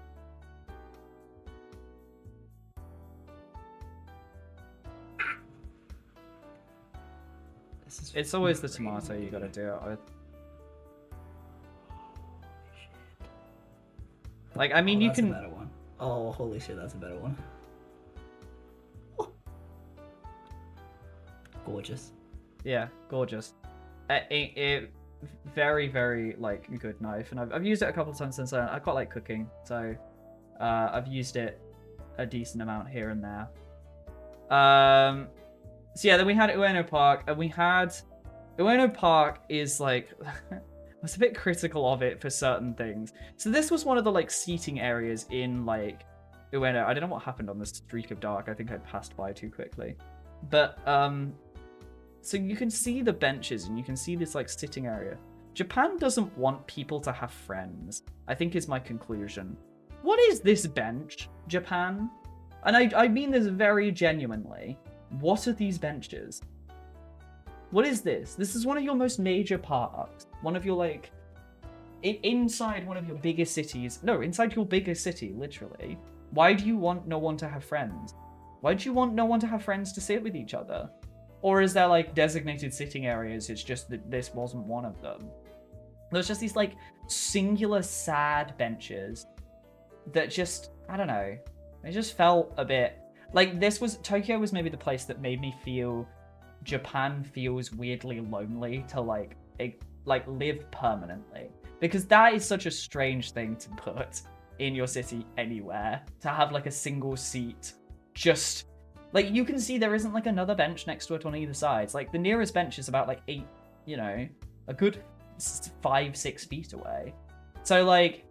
It's always the tomato you gotta do it with. Like, I mean, you can... That's a better one. Oh, holy shit, that's a better one. Gorgeous. Yeah, gorgeous. Very, very, like, good knife. And I've used it a couple of times since then. I quite like cooking, so I've used it a decent amount here and there. So yeah, then we had Ueno Park, and Ueno Park is like... I was a bit critical of it for certain things. So this was one of the, like, seating areas in, like, Ueno. I don't know what happened on the streak of dark. I think I passed by too quickly. But, so you can see the benches, and you can see this, like, sitting area. Japan doesn't want people to have friends, I think is my conclusion. What is this bench, Japan? And I mean this very genuinely. What are these benches? What is this? This is one of your most major parks. One of your, like... inside one of your biggest cities. No, inside your biggest city, literally. Why do you want no one to have friends? Why do you want no one to have friends to sit with each other? Or is there, like, designated sitting areas? It's just that this wasn't one of them. There's just these, like, singular sad benches that just, I don't know. It just felt a bit... Like, Tokyo was maybe the place that made me feel Japan feels weirdly lonely to, like live permanently. Because that is such a strange thing to put in your city anywhere. To have, like, a single seat just... Like, you can see there isn't, like, another bench next to it on either side. Like, the nearest bench is about, like, 8, you know, a good 5-6 feet away. So, like,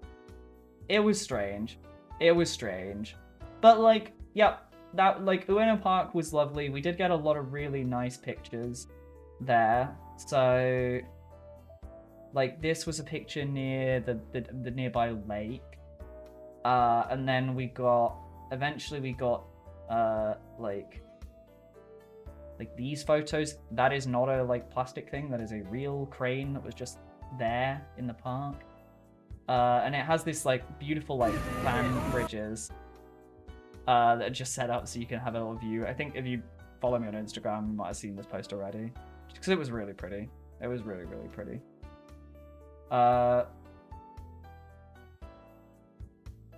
it was strange. It was strange. But, like, yeah, that, like, Ueno Park was lovely. We did get a lot of really nice pictures there. So, like, this was a picture near the nearby lake. And then eventually we got, like these photos. That is not a, like, plastic thing. That is a real crane that was just there in the park. And it has this, like, beautiful, like, fan bridges that are just set up so you can have a little view. I think if you follow me on Instagram, you might have seen this post already. Because it was really pretty. It was really, really pretty.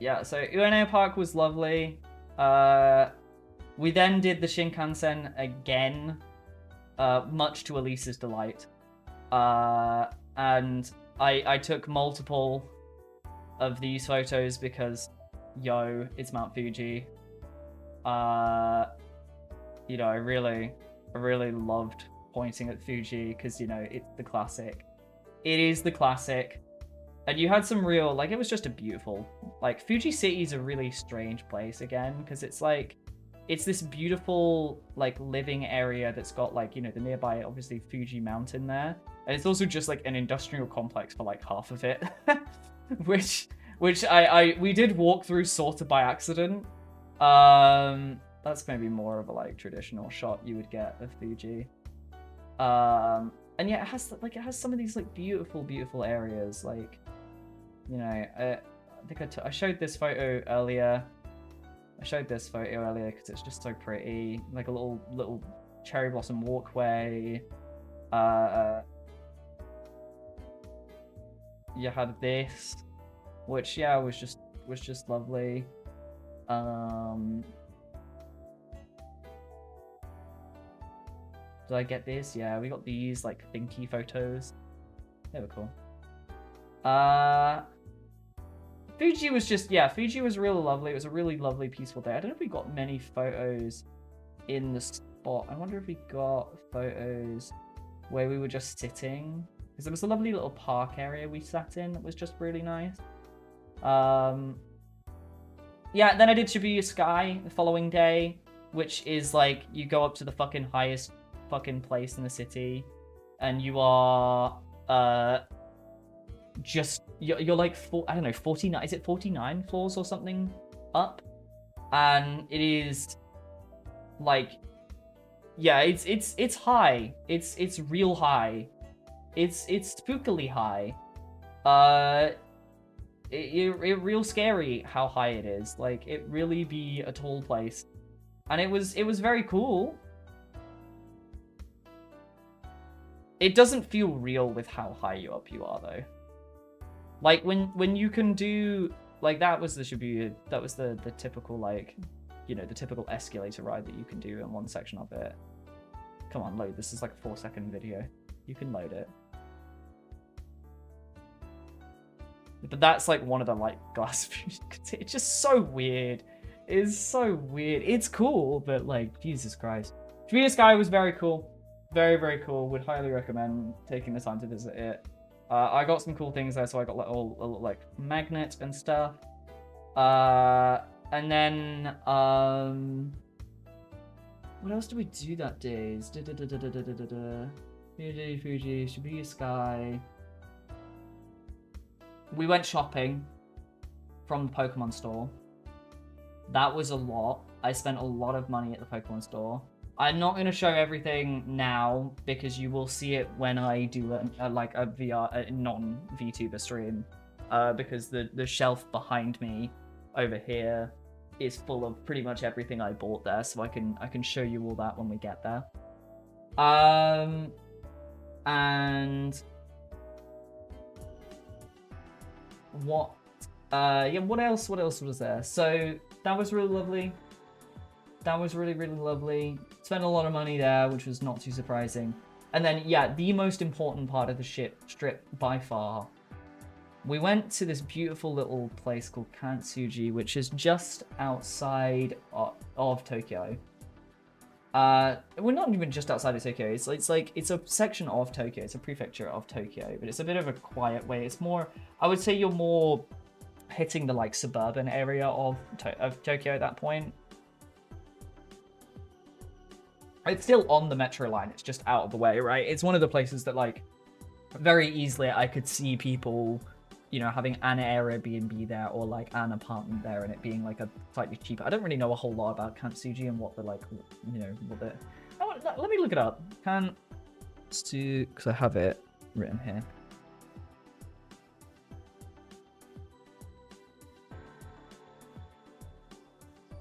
Yeah, so Ueno Park was lovely. We then did the Shinkansen again, much to Elisa's delight. And I took multiple of these photos because, yo, it's Mount Fuji. You know, I really loved pointing at Fuji because, you know, it's the classic. It is the classic. And you had some real, like, it was just a beautiful, like, Fuji City is a really strange place again, because it's like, it's this beautiful, like, living area that's got, like, you know, the nearby, obviously, Fuji Mountain there. And it's also just, like, an industrial complex for, like, half of it. which we did walk through sort of by accident. That's maybe more of a, like, traditional shot you would get of Fuji. And yeah, it has some of these, like, beautiful, beautiful areas, like, you know, I think I showed this photo earlier. I showed this photo earlier because it's just so pretty. Like a little cherry blossom walkway. You had this, which, yeah, was just lovely. Did I get this? Yeah, we got these, like, thinky photos. They were cool. Fuji was just, yeah, Fuji was really lovely. It was a really lovely, peaceful day. I don't know if we got many photos in the spot. I wonder if we got photos where we were just sitting. Because there was a lovely little park area we sat in that was just really nice. Yeah, then I did Shibuya Sky the following day, which is, like, you go up to the fucking highest fucking place in the city, and you are, you're like, I don't know, 49, is it 49 floors or something up? And it is, like, yeah, it's high. It's real high. It's spookily high. It real scary how high it is. Like, it really be a tall place. And it was very cool. It doesn't feel real with how high up you are, though. Like, when you can do, like, that was the Shibuya, that was the typical, like, you know, the typical escalator ride that you can do in one section of it. Come on, load. This is like a 4-second video. You can load it. But that's, like, one of the, like, glass views. It's just so weird. It's so weird. It's cool, but, like, Jesus Christ. Shibuya Sky was very cool. Very, very cool. Would highly recommend taking the time to visit it. I got some cool things there, so I got, like, a little, like, magnet and stuff. And then, what else did we do that day? Fuji, Shibuya Sky. we went shopping from the Pokemon store. That was a lot. I spent a lot of money at the Pokemon store. I'm not going to show everything now because you will see it when I do a non-VTuber stream. Because the shelf behind me over here is full of pretty much everything I bought there, so I can show you all that when we get there. And what else was there? So that was really lovely. That was really, really lovely. Spent a lot of money there, which was not too surprising. And then, yeah, the most important part of the strip by far. We went to this beautiful little place called Kantsuji, which is just outside of Tokyo. We're not even just outside of Tokyo. It's a section of Tokyo. It's a prefecture of Tokyo, but it's a bit of a quiet way. It's more, I would say, you're more hitting the like suburban area of Tokyo at that point. It's still on the metro line. It's just out of the way, right? It's one of the places that like very easily I could see people, you know, having an Airbnb there or like an apartment there and it being like a slightly cheaper. I don't really know a whole lot about Kantsuji and what the like, you know, what the... Oh, let me look it up. Kantsuji, because I have it written here.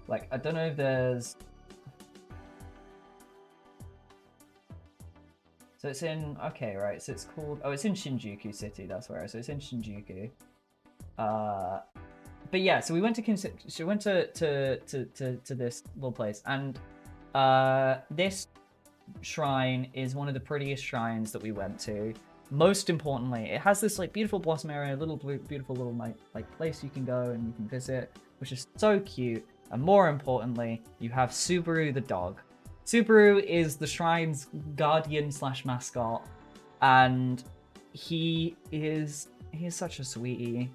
Like, I don't know if there's... So it's in, okay, right, so it's called, oh, it's in Shinjuku City, that's where, so it's in Shinjuku. But yeah, so we went to this little place, and this shrine is one of the prettiest shrines that we went to. Most importantly, it has this like beautiful blossom area, beautiful little like place you can go and you can visit, which is so cute. And more importantly, you have Subaru the dog. Subaru is the shrine's guardian / mascot, and he is such a sweetie.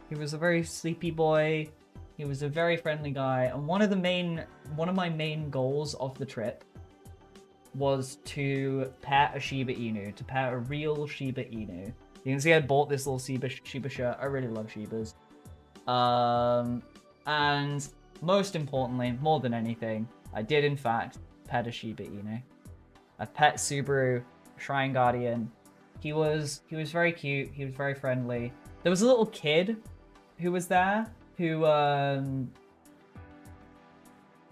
He was a very sleepy boy. He was a very friendly guy, and one of my main goals of the trip was to pet a Shiba Inu, to pet a real Shiba Inu. You can see I bought this little Shiba shirt. I really love Shibas. And most importantly, more than anything, I did in fact pet a Shiba Inu. I pet Subaru, Shrine Guardian. He was very cute. He was very friendly. There was a little kid who was there who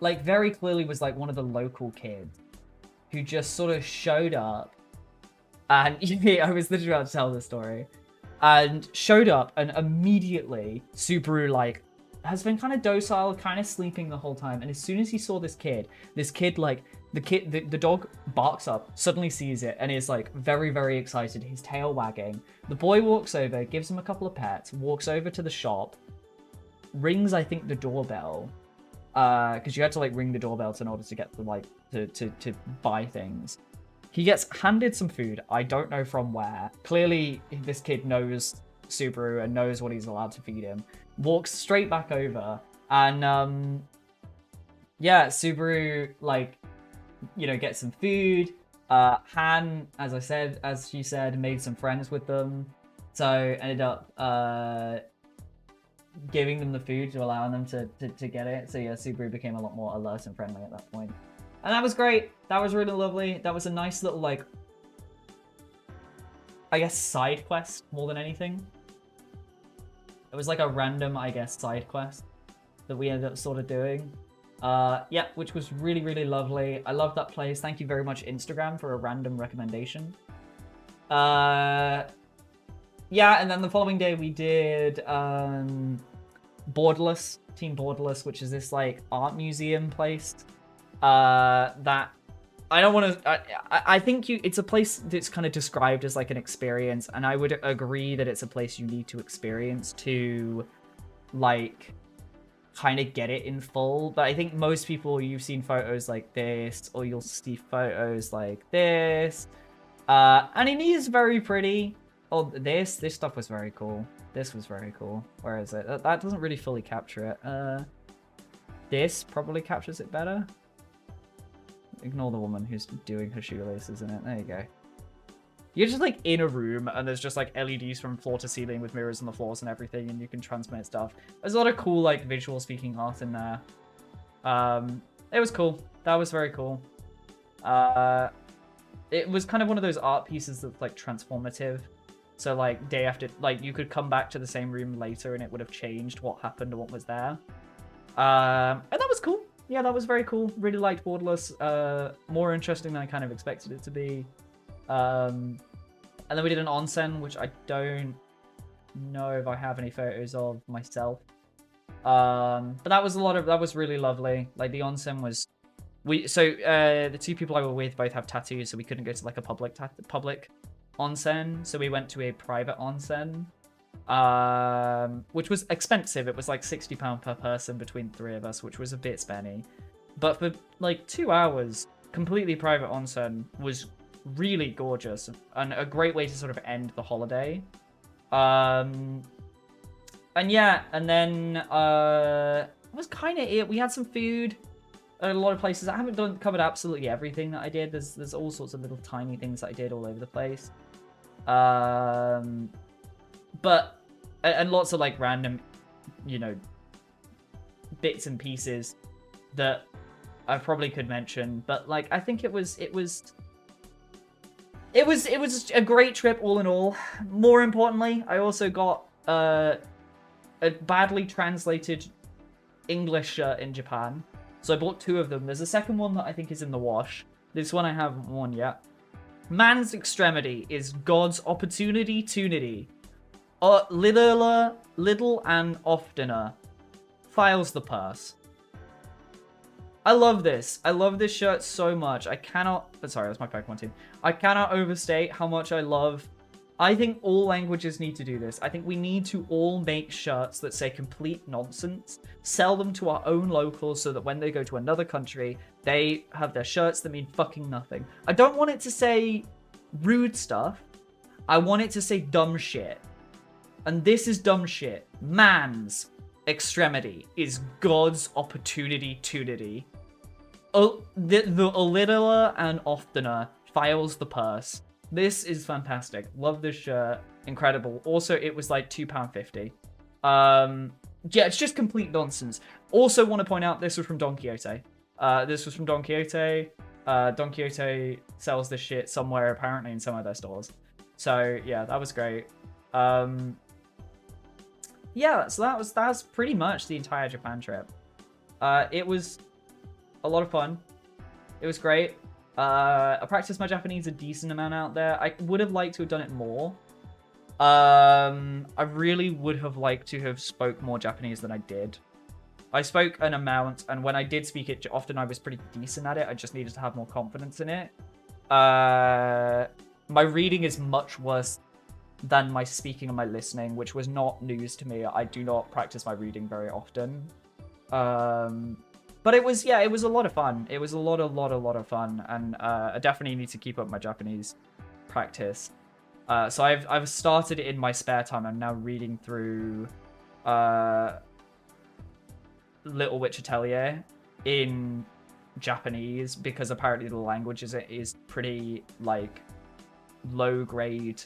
like very clearly was like one of the local kids who just sort of showed up, and I was literally about to tell the story, and showed up, and immediately Subaru like has been kind of docile, kind of sleeping the whole time. And as soon as he saw this kid like the dog barks up, suddenly sees it, and is like very, very excited, his tail wagging. The boy walks over, gives him a couple of pets, walks over to the shop, rings, I think, the doorbell, because you had to like ring the doorbell in order to get the like to buy things. He gets handed some food, I don't know from where. Clearly this kid knows Subaru and knows what he's allowed to feed him. Walks straight back over, and yeah, Subaru like, you know, gets some food. Han, as she said, made some friends with them, so ended up giving them the food to allow them to get it. So yeah, Subaru became a lot more alert and friendly at that point. And that was great. That was really lovely. That was a nice little, like, I guess, side quest more than anything. It was like a random, I guess, side quest that we ended up sort of doing. Yeah, which was really, really lovely. I love that place. Thank you very much, Instagram, for a random recommendation. Yeah, and then the following day we did Borderless, Team Borderless, which is this like art museum place. That I don't want to. I think it's a place that's kind of described as like an experience, and I would agree that it's a place you need to experience to, like, kind of get it in full. But I think most people, you've seen photos like this, or you'll see photos like this, and it is very pretty. Oh, this stuff was very cool. This was very cool. Where is it? That doesn't really fully capture it. This probably captures it better. Ignore the woman who's doing her shoelaces in it. There you go. You're just like in a room and there's just like LEDs from floor to ceiling with mirrors on the floors and everything, and you can transmit stuff. There's a lot of cool like visual speaking art in there. It was cool. That was very cool. It was kind of one of those art pieces that's like transformative. So like day after, like you could come back to the same room later and it would have changed what happened and what was there. And that was cool. Yeah, that was very cool. Really liked Borderless. More interesting than I kind of expected it to be. And then we did an onsen, which I don't know if I have any photos of myself. But that was really lovely. Like the onsen was, the two people I were with both have tattoos, so we couldn't go to like a public onsen. So we went to a private onsen, which was expensive. It was like £60 per person between 3 of us, which was a bit spenny. But for like 2 hours, completely private onsen was really gorgeous and a great way to sort of end the holiday. And yeah, and then that was kind of it. We had some food at a lot of places. I haven't covered absolutely everything that I did. There's all sorts of little tiny things that I did all over the place. But and lots of like random, bits and pieces that I probably could mention. But like I think it was a great trip all in all. More importantly, I also got a badly translated English shirt in Japan. So I bought 2 of them. There's a second one that I think is in the wash. This one I haven't worn yet. Man's extremity is God's opportunity tunity. Little and oftener. Files the purse. I love this. I love this shirt so much. I cannot... Sorry, that's my Pokemon team. I cannot overstate how much I love... I think all languages need to do this. I think we need to all make shirts that say complete nonsense, sell them to our own locals so that when they go to another country, they have their shirts that mean fucking nothing. I don't want it to say rude stuff. I want it to say dumb shit. And this is dumb shit. Man's extremity is God's opportunity tunity. The littler and oftener files the purse. This is fantastic. Love this shirt. Incredible. Also, it was like £2.50. Yeah, it's just complete nonsense. Also want to point out, this was from Don Quixote. This was from Don Quixote. Don Quixote sells this shit somewhere, apparently, in some of their stores. So, yeah, that was great. Yeah, so that's pretty much the entire Japan trip. It was a lot of fun. It was great. I practiced my Japanese a decent amount out there. I would have liked to have done it more. I really would have liked to have spoke more Japanese than I did. I spoke an amount, and when I did speak it, often I was pretty decent at it. I just needed to have more confidence in it. My reading is much worse than my speaking and my listening, which was not news to me. I do not practice my reading very often. But it was a lot of fun. It was a lot of fun, and I definitely need to keep up my Japanese practice. So I've started it in my spare time. I'm now reading through Little Witch Atelier in Japanese, because apparently the language is pretty like low grade.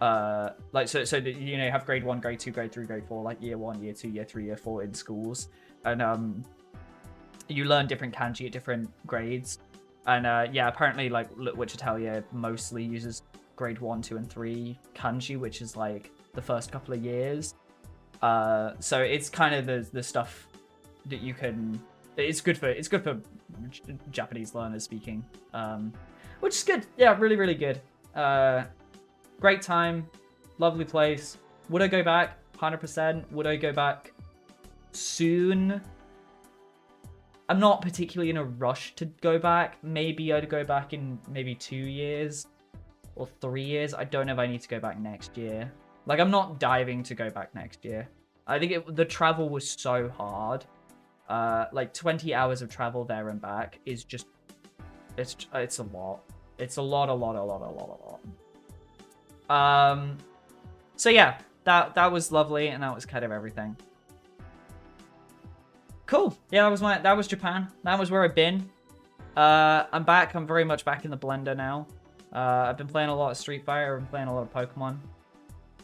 Like so that you have grade 1, grade 2, grade 3, grade 4, like year 1, year 2, year 3, year 4 in schools, and you learn different kanji at different grades. And yeah, apparently like Little Witch Atelier mostly uses grade 1, 2, and 3 kanji, which is like the first couple of years. So it's kind of the stuff that you can. It's good for Japanese learners speaking, which is good. Yeah, really good. Great time, lovely place. Would I go back? 100%. Would I go back soon? I'm not particularly in a rush to go back. Maybe I'd go back in maybe 2 years or 3 years. I don't know if I need to go back next year. Like, I'm not diving to go back next year. I think the travel was so hard. Like 20 hours of travel there and back is just, it's a lot. It's a lot. So yeah, that was lovely, and that was kind of everything. Cool. Yeah, that was Japan. That was where I've been. I'm back. I'm very much back in the blender now. I've been playing a lot of Street Fighter. I've been playing a lot of Pokemon.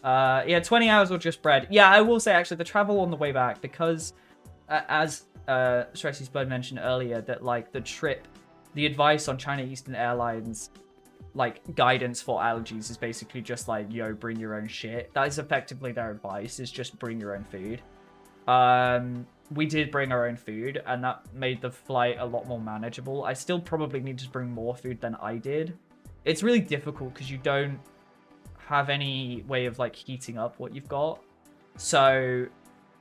Yeah, 20 hours or just bread. Yeah, I will say, actually, the travel on the way back, because as Stressy Spud mentioned earlier, that, like, the trip, the advice on China Eastern Airlines, like, guidance for allergies is basically just like, yo, bring your own shit. That is effectively their advice, is just bring your own food. We did bring our own food, and that made the flight a lot more manageable. I still probably need to bring more food than I did. It's really difficult because you don't have any way of, like, heating up what you've got. So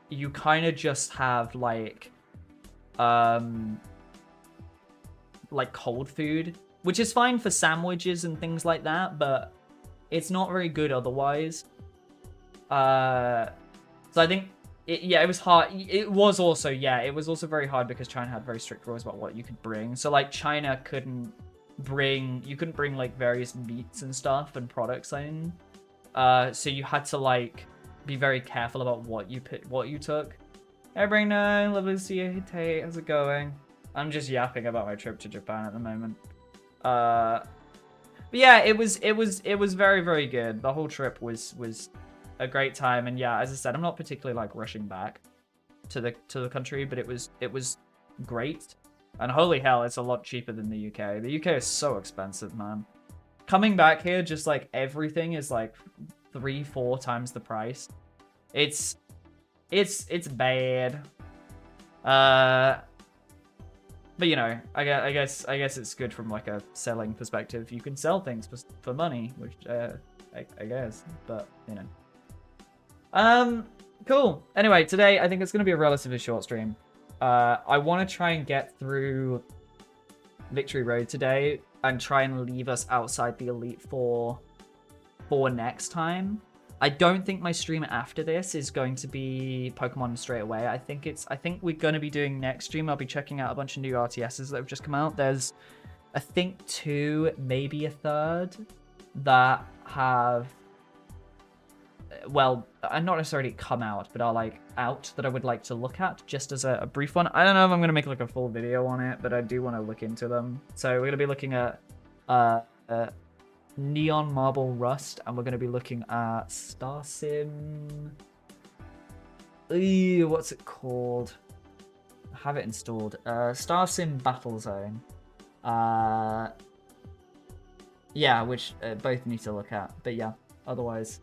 you kind of just have, like cold food, which is fine for sandwiches and things like that, but it's not very good otherwise. So I think, it was hard. It was also very hard because China had very strict rules about what you could bring. So, like, China couldn't bring like, various meats and stuff and products in. So you had to, like, be very careful about what you took. Hey, Brino, lovely to see you. Hey, how's it going? I'm just yapping about my trip to Japan at the moment. But yeah, it was very, very good. The whole trip was a great time, and yeah, as I said, I'm not particularly, like, rushing back to the country, but it was great. And holy hell, it's a lot cheaper than the UK. The UK is so expensive, man. Coming back here, just, like, everything is, like, 3-4 times the price. It's bad. But, you know, I guess it's good from, like, a selling perspective. You can sell things for money, which I guess, but, you know. Cool. Anyway, today I think it's going to be a relatively short stream. I want to try and get through Victory Road today and try and leave us outside the Elite Four for next time. I don't think my stream after this is going to be Pokemon straight away. I think we're going to be doing next stream. I'll be checking out a bunch of new RTSs that have just come out. There's, I think, 2, maybe a third that have, well, not necessarily come out, but are, like, out that I would like to look at just as a brief one. I don't know if I'm going to make, like, a full video on it, but I do want to look into them. So we're going to be looking at Neon Marble Rust, and we're going to be looking at Star Sim. Ew, what's it called? I have it installed. Star Sim Battle Zone. Yeah, which both need to look at. But yeah, otherwise,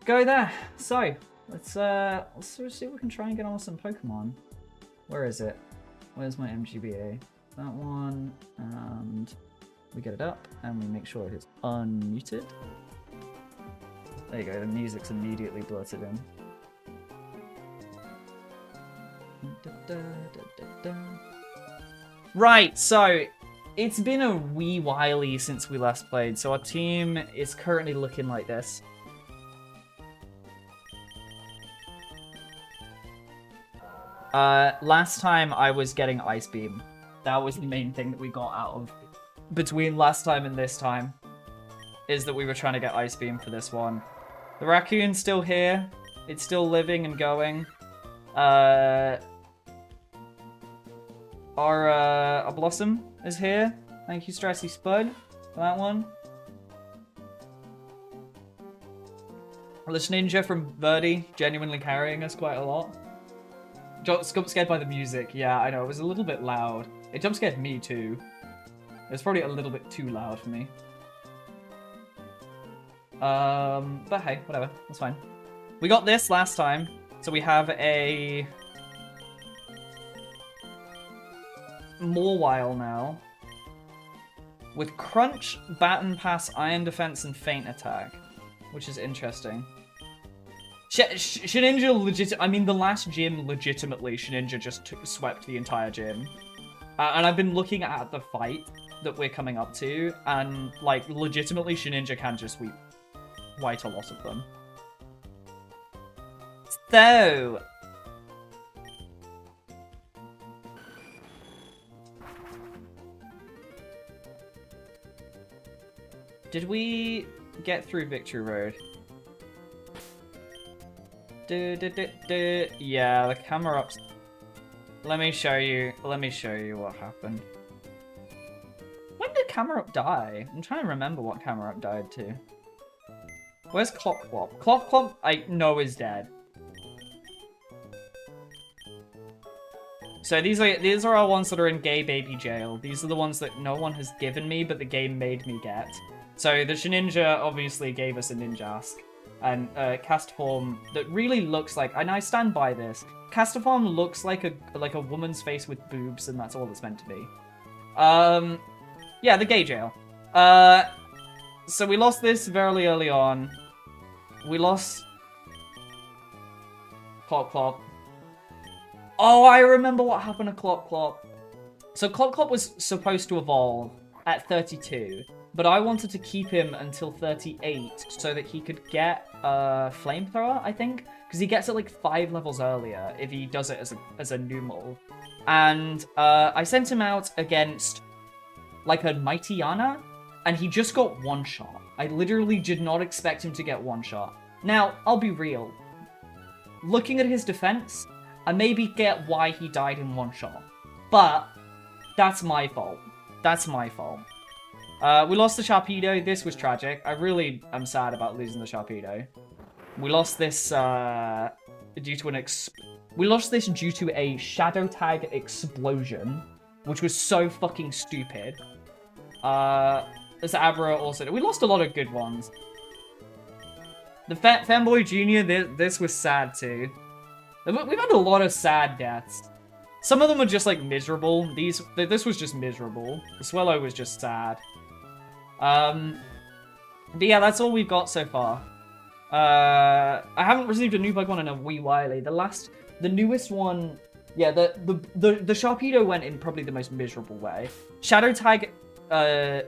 go there. So let's sort of see if we can try and get on with some Pokemon. Where is it? Where's my MGBA? That one, and we get it up, and we make sure it is unmuted. There you go, the music's immediately blurted in. Right, so it's been a wee while since we last played, so our team is currently looking like this. Last time I was getting Ice Beam. That was the main thing that we got out of between last time and this time, is that we were trying to get Ice Beam for this one. The raccoon's still here. It's still living and going. Our Blossom is here. Thank you, Stressy Spud, for that one. Lish Ninja from Verdi, genuinely carrying us quite a lot. Jump scared by the music. Yeah, I know, it was a little bit loud. It jump scared me too. It was probably a little bit too loud for me. But hey, whatever, that's fine. We got this last time, so we have a Mawile now. With Crunch, Baton Pass, Iron Defense, and Feint Attack. Which is interesting. Shedinja I mean, the last gym, legitimately, Shedinja just swept the entire gym. And I've been looking at the fight that we're coming up to, and, like, legitimately, Shedinja can just sweep quite a lot of them. So... did we get through Victory Road? Yeah, the camera ups. Let me show you what happened. When did Camerup die? I'm trying to remember what Camerup died to. Where's Clop Clop? Clop Clop, I know is dead. So these are our ones that are in gay baby jail. These are the ones that no one has given me, but the game made me get. So the Shninja obviously gave us a Ninjask. And Castiform that really looks like, and I stand by this, Castiform looks like a woman's face with boobs, and that's all it's meant to be. Yeah, the gay jail. So we lost this very early on. We lost Clop Clop. Oh, I remember what happened to Clop Clop. So Clop Clop was supposed to evolve at 32, but I wanted to keep him until 38 so that he could get a Flamethrower, I think, because he gets it like 5 levels earlier if he does it as a numal. And I sent him out against like a Mighty Yana, and he just got one shot. I literally did not expect him to get one shot. Now, I'll be real. Looking at his defense, I maybe get why he died in one shot. But that's my fault. That's my fault. We lost the Sharpedo. This was tragic. I really am sad about losing the Sharpedo. We lost this due to a Shadow Tag explosion, which was so fucking stupid. This Abra also. We lost a lot of good ones. The Fanboy Jr. This was sad too. We've had a lot of sad deaths. Some of them are just like miserable. This was just miserable. The Swellow was just sad. But yeah, that's all we've got so far. I haven't received a new Pokemon in a wee while. The newest one, yeah, the Sharpedo went in probably the most miserable way. Shadow Tag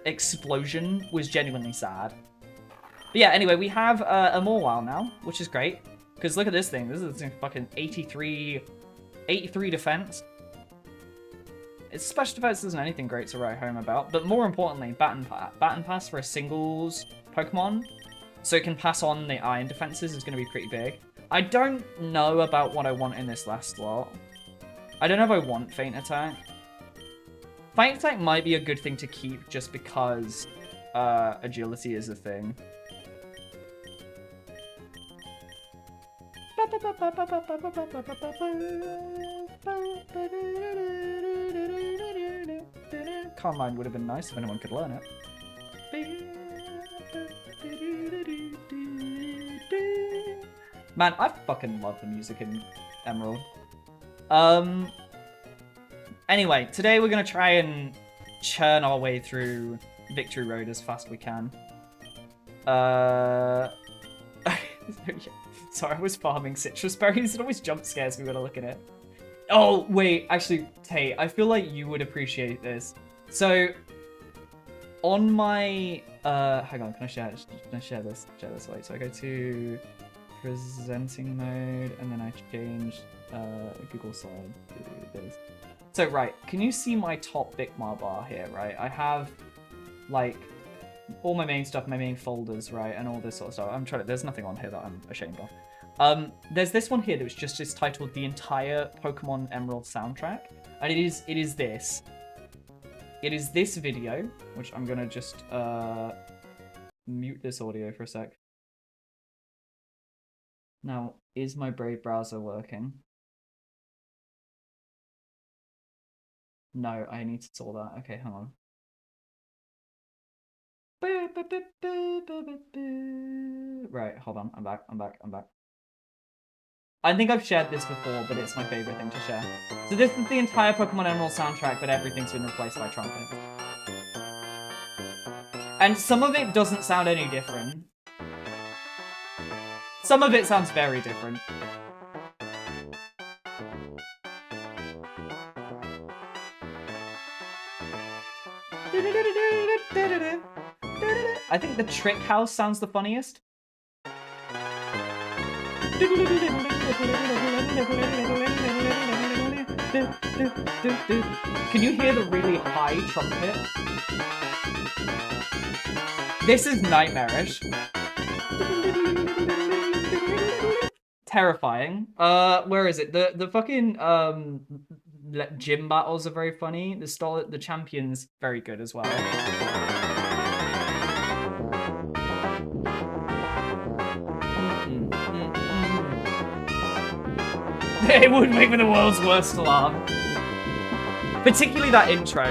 explosion was genuinely sad. But yeah, anyway, we have a Mawile now, which is great. Because look at this thing. This is a fucking 83 defense. Its special defense isn't anything great to write home about. But more importantly, Baton Pass for a singles Pokemon, so it can pass on the iron defenses, is going to be pretty big. I don't know about what I want in this last slot. I don't know if I want Feint Attack. Feint Attack might be a good thing to keep just because agility is a thing. Calm Mind would have been nice if anyone could learn it. Man, I fucking love the music in Emerald. Anyway, today we're gonna try and churn our way through Victory Road as fast as we can. Sorry, I was farming citrus berries. It always jump scares me when I look at it. Oh, wait, actually, Tate, I feel like you would appreciate this. So, on my, hang on, can I share this? Wait, so I go to presenting mode, and then I change, Google Slide to this. So, right, can you see my top Bigmar bar here, right? I have, like, all my main stuff, my main folders, right, and all this sort of stuff. There's nothing on here that I'm ashamed of. There's this one here that was just titled The Entire Pokemon Emerald Soundtrack, and it is this. It is this video, which I'm gonna just, mute this audio for a sec. Now, is my Brave browser working? No, I need to sort that. Okay, hang on. Right, hold on. I'm back. I think I've shared this before, but it's my favorite thing to share. So this is the entire Pokemon Emerald soundtrack, but everything's been replaced by trumpet. And some of it doesn't sound any different. Some of it sounds very different. I think the Trick House sounds the funniest. Can you hear the really high trumpet? This is nightmarish. Terrifying. Where is it? The fucking gym battles are very funny. The champion's very good as well. It would make me the world's worst alarm. Particularly that intro.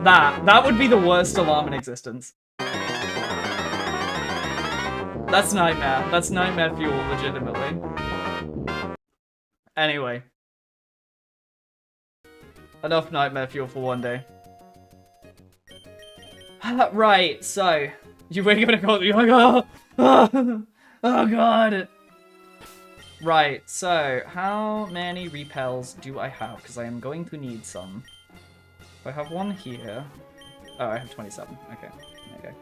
That would be the worst alarm in existence. That's nightmare. That's nightmare fuel, legitimately. Anyway. Enough nightmare fuel for one day. Right, so... You wake up in a cold, you're like, oh god! Right, so, how many repels do I have? Because I am going to need some. I have one here. Oh, I have 27. Okay, okay.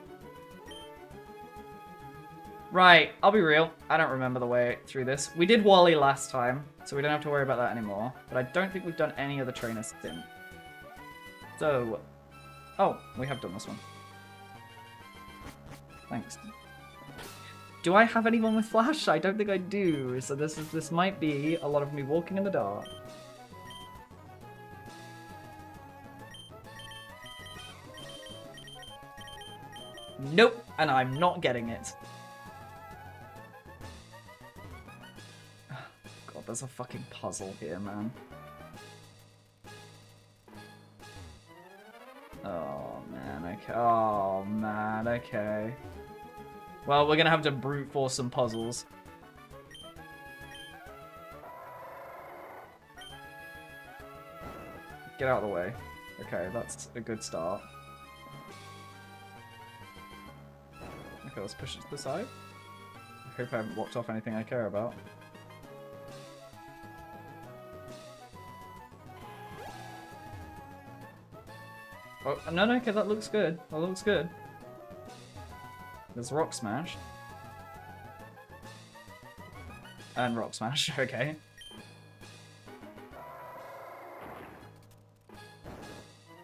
Right, I'll be real. I don't remember the way through this. We did Wally last time, so we don't have to worry about that anymore. But I don't think we've done any other trainers since. So... Oh, we have done this one. Thanks. Do I have anyone with flash? I don't think I do. So this might be a lot of me walking in the dark. Nope, and I'm not getting it. God, there's a fucking puzzle here, man. Oh man, okay. Oh man, okay. Well, we're gonna have to brute force some puzzles. Get out of the way. Okay, that's a good start. Okay, let's push it to the side. I hope I haven't blocked off anything I care about. Oh, no, okay, that looks good. That looks good. There's Rock Smash. And Rock Smash, okay.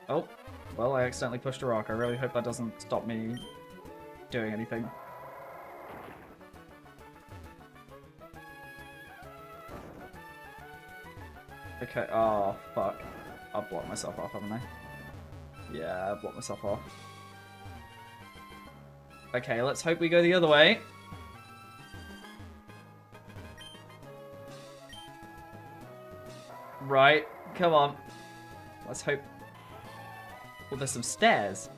Oh, well, I accidentally pushed a rock. I really hope that doesn't stop me doing anything. Okay, oh, fuck. I've blocked myself off, haven't I? Yeah, I blocked myself off. Okay, let's hope we go the other way. Right, come on. Let's hope. Well, there's some stairs.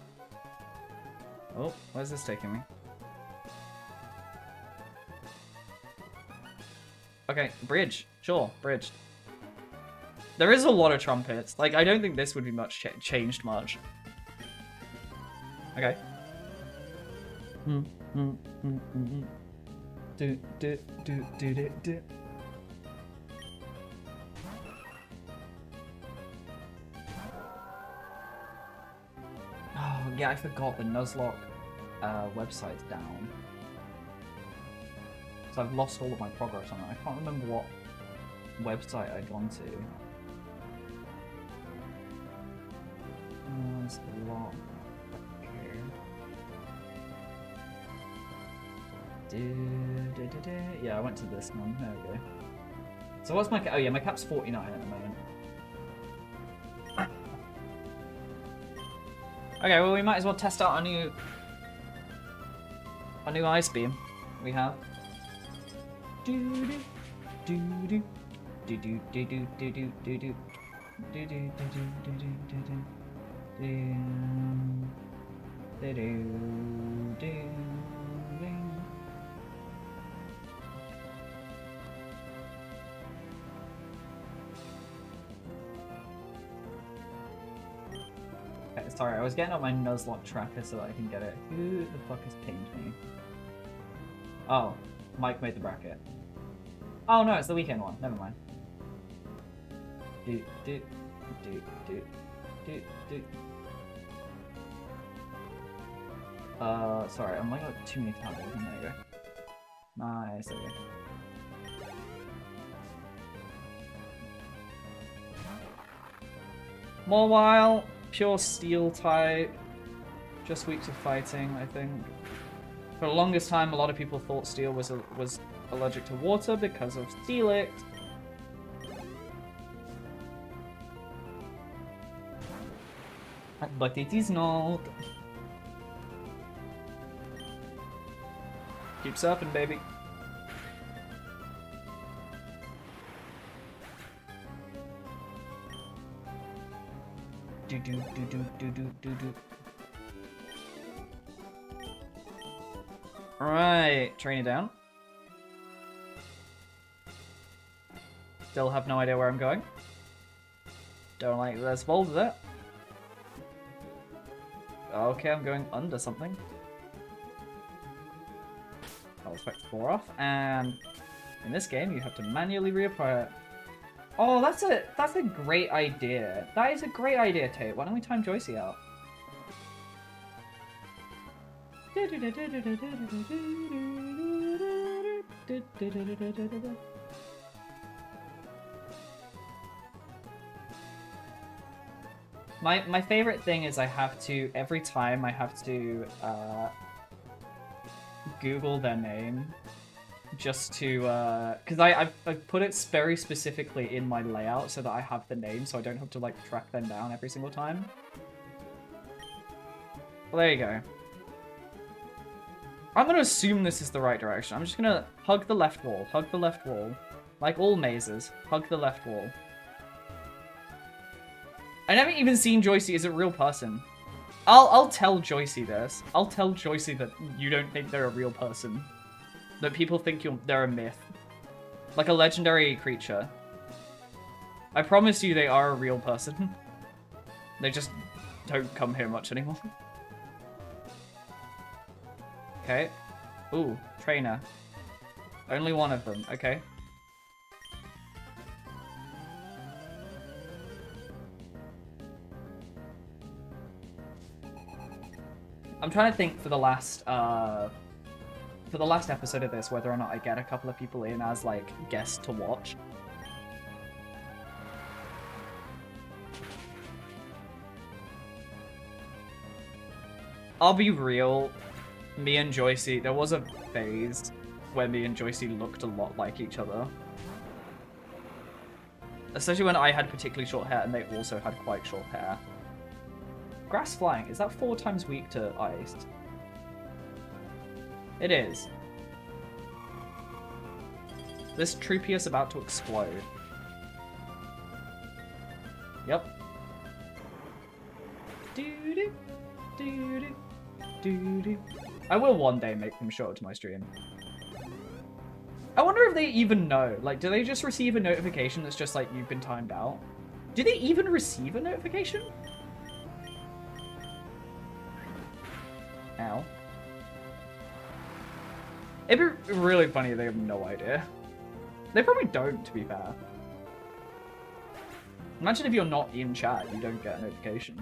Oh, where's this taking me? Okay, bridge. Sure, bridge. There is a lot of trumpets. Like, I don't think this would be much changed much. Okay. Do. Oh, yeah, I forgot the Nuzlocke website's down. So I've lost all of my progress on it. I can't remember what website I'd gone to. There's a lot. Yeah, I went to this one. There we go. So what's my cap? Oh yeah, my cap's 49 at the moment. Okay, well we might as well test out our new ice beam we have. Okay, sorry, I was getting up my Nuzlocke tracker so that I can get it. Who the fuck has pinged me? Oh, Mike made the bracket. Oh no, it's the weekend one. Never mind. Sorry, I'm like too many tabs. There you go. Nice, there you go. Mobile, pure steel type. Just weak to fighting, I think. For the longest time, a lot of people thought steel was allergic to water because of Steelix. But it is not. Keep surfing, baby. Do do do do do do do do. Alright, train it down. Still have no idea where I'm going. Don't like this bold, is it? Okay, I'm going under something. I'll expect 4 off, and in this game you have to manually reapply it. Oh, that's a great idea. That is a great idea, Tate. Why don't we time Joycey out? My favorite thing is I have to, every time I have to Google their name just to, because I've put it very specifically in my layout so that I have the name so I don't have to like track them down every single time. Well, there you go. I'm going to assume this is the right direction. I'm just going to hug the left wall. Hug the left wall. Like all mazes. Hug the left wall. I never even seen Joycey as a real person. I'll tell Joycey this. I'll tell Joycey that you don't think they're a real person. That people think they're a myth. Like a legendary creature. I promise you they are a real person. They just don't come here much anymore. Okay. Ooh, trainer. Only one of them. Okay. I'm trying to think for the last episode of this whether or not I get a couple of people in as like guests to watch. I'll be real. Me and Joycey, there was a phase where me and Joycey looked a lot like each other. Especially when I had particularly short hair and they also had quite short hair. Grass flying, is that 4 times weak to ice? It is. This Troopier's about to explode. Yep. Doo-doo, doo-doo, doo-doo. I will one day make them show up to my stream. I wonder if they even know. Like, do they just receive a notification that's just like, you've been timed out? Do they even receive a notification? Ow. It'd be really funny if they have no idea. They probably don't, to be fair. Imagine if you're not in chat, you don't get a notification.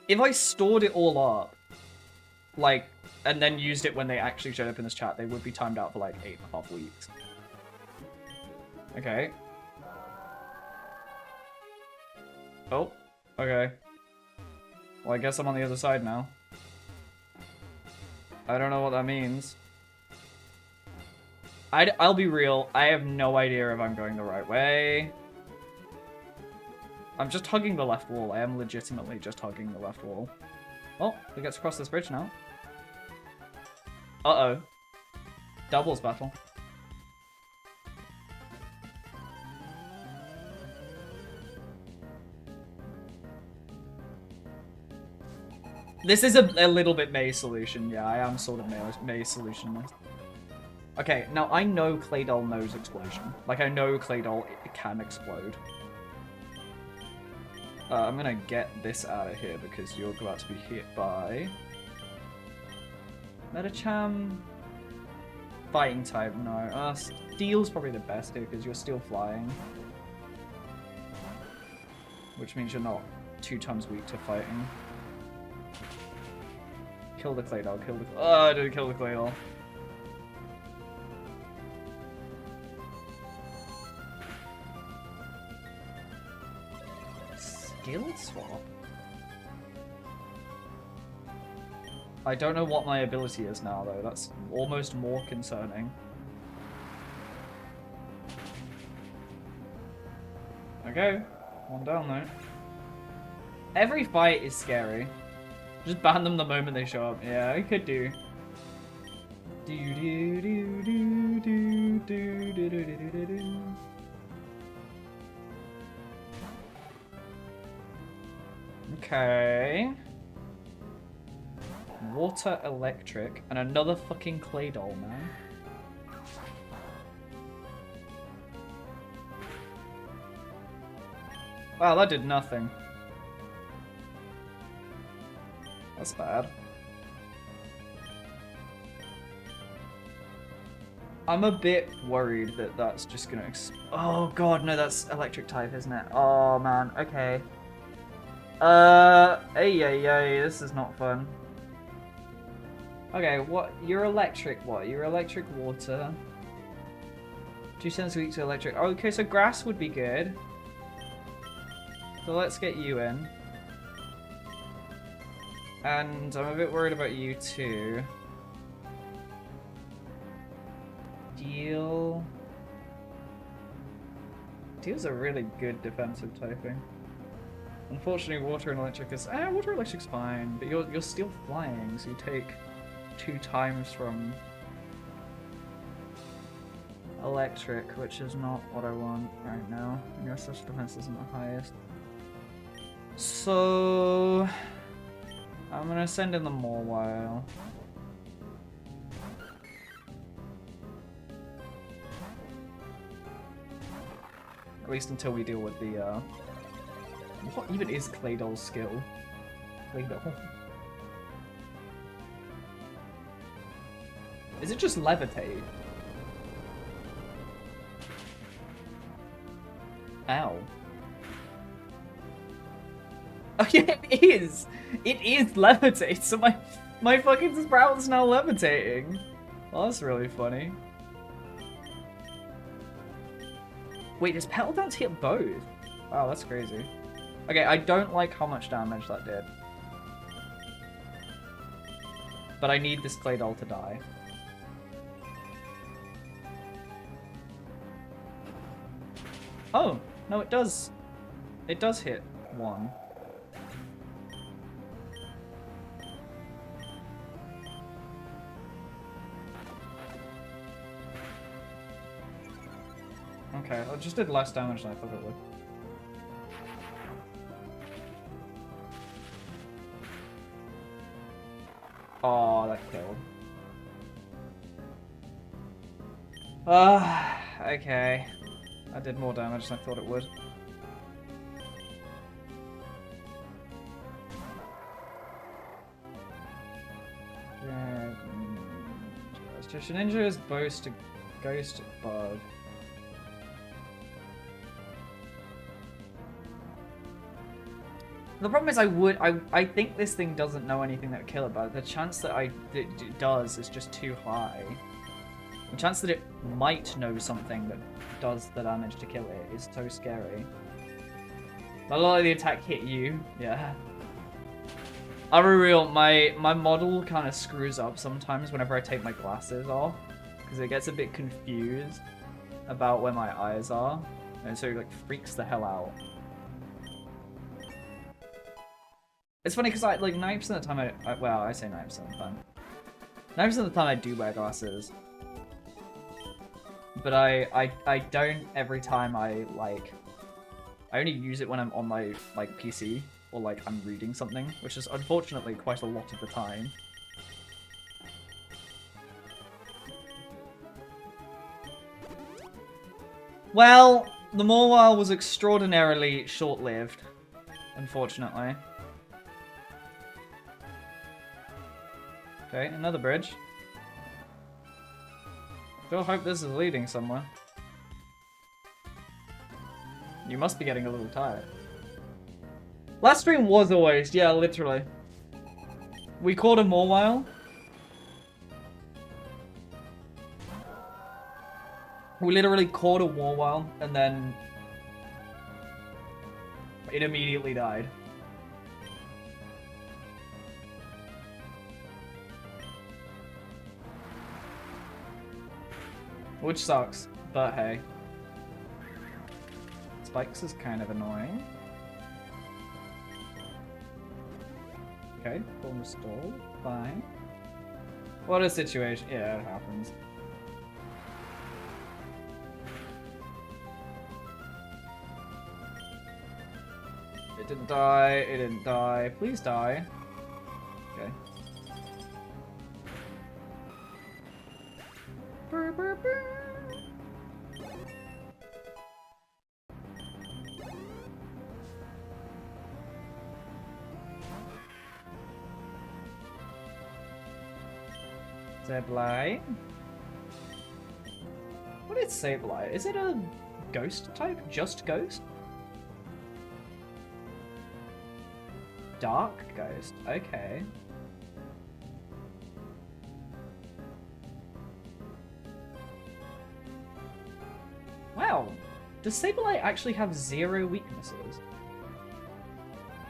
If I stored it all up, like, and then used it when they actually showed up in this chat, they would be timed out for like 8.5 weeks. Okay. Oh, okay. Well, I guess I'm on the other side now. I don't know what that means. I'll be real, I have no idea if I'm going the right way. I'm just hugging the left wall. I am legitimately just hugging the left wall. Oh, we get to cross this bridge now. Uh-oh. Doubles battle. This is a little bit maze solution. Yeah, I am sort of maze solutionist. Okay, now I know Claydol knows explosion. Like, I know Claydol can explode. I'm gonna get this out of here because you're about to be hit by... Metacham... Fighting type, no. Steel's probably the best here because you're still flying. Which means you're not 2 times weak to fighting. Kill the Claydol, kill the... Oh, I didn't kill the Claydol. Skill swap? I don't know what my ability is now, though. That's almost more concerning. Okay. One down, though. Every fight is scary. Just ban them the moment they show up. Yeah, I could do. Okay. Water, electric, and another fucking clay doll, man. Wow, that did nothing. That's bad. I'm a bit worried that that's just gonna oh god, no, that's electric type, isn't it? Oh man, okay. Ay, this is not fun. Okay, what? You're electric, what? You're electric water. 2 cents weak to electric. Oh, okay, so grass would be good. So let's get you in. And I'm a bit worried about you too. Steel. Steel's a really good defensive typing. Unfortunately, water and electric is... water and electric's fine, but you're still flying, so you take 2 times from electric, which is not what I want right now. And your special defense isn't the highest. So... I'm gonna send in the Morwile. At least until we deal with the, what even is Claydol's skill? Claydol. Is it just levitate? Ow. Oh yeah, it is! It is levitate, so my fucking Sprout's now levitating. Well, that's really funny. Wait, does Petal Dance hit both? Wow, that's crazy. Okay, I don't like how much damage that did. But I need this Claydol to die. Oh, no, it does. It does hit 1. Okay, I just did less damage than I thought it would. Oh, that killed. Okay. I did more damage than I thought it would. Yeah. Ninja is boast a ghost bug. The problem is I think this thing doesn't know anything that would kill it, but the chance that it does is just too high. The chance that it might know something that does the damage to kill it is so scary. A lot of the attack hit you, yeah. I'll be real, my model kind of screws up sometimes whenever I take my glasses off, because it gets a bit confused about where my eyes are, and so it like freaks the hell out. It's funny because like 90% of the time well, I say 90% of the time. 90% of the time I do wear glasses. But I don't every time I only use it when I'm on my PC or like I'm reading something, which is unfortunately quite a lot of the time. Well, the Morwile was extraordinarily short-lived, unfortunately. Okay, another bridge. Still hope this is leading somewhere. You must be getting a little tired. Last stream was a waste, yeah, literally. We caught a Morwile. We literally caught a Morwile, and then it immediately died. Which sucks, but hey. Spikes is kind of annoying. Okay, full restore, fine. What a situation. Yeah, it happens. It didn't die, it didn't die. Please die. Okay. Brr, brr, brr. Sableye. What is Sableye? Is it a ghost type? Just ghost? Dark ghost. Okay. Wow. Does Sableye actually have 0 weaknesses?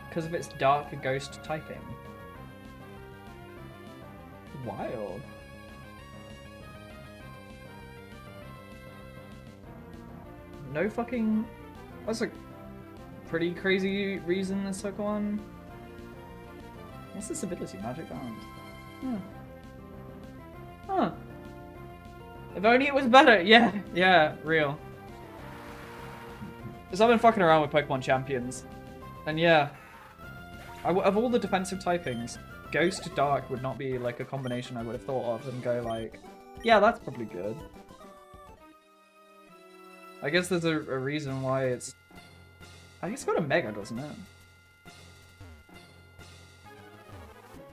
Because of its dark ghost typing. Wild. No fucking... That's a pretty crazy reason this took on. What's this ability? Magic Balance. Huh. Huh. If only it was better. Yeah, yeah, real. Because I've been fucking around with Pokemon Champions. And yeah. Of all the defensive typings, Ghost Dark would not be like a combination I would have thought of and go like, yeah, that's probably good. I guess there's a reason why it's... I guess it's got a Mega, doesn't it?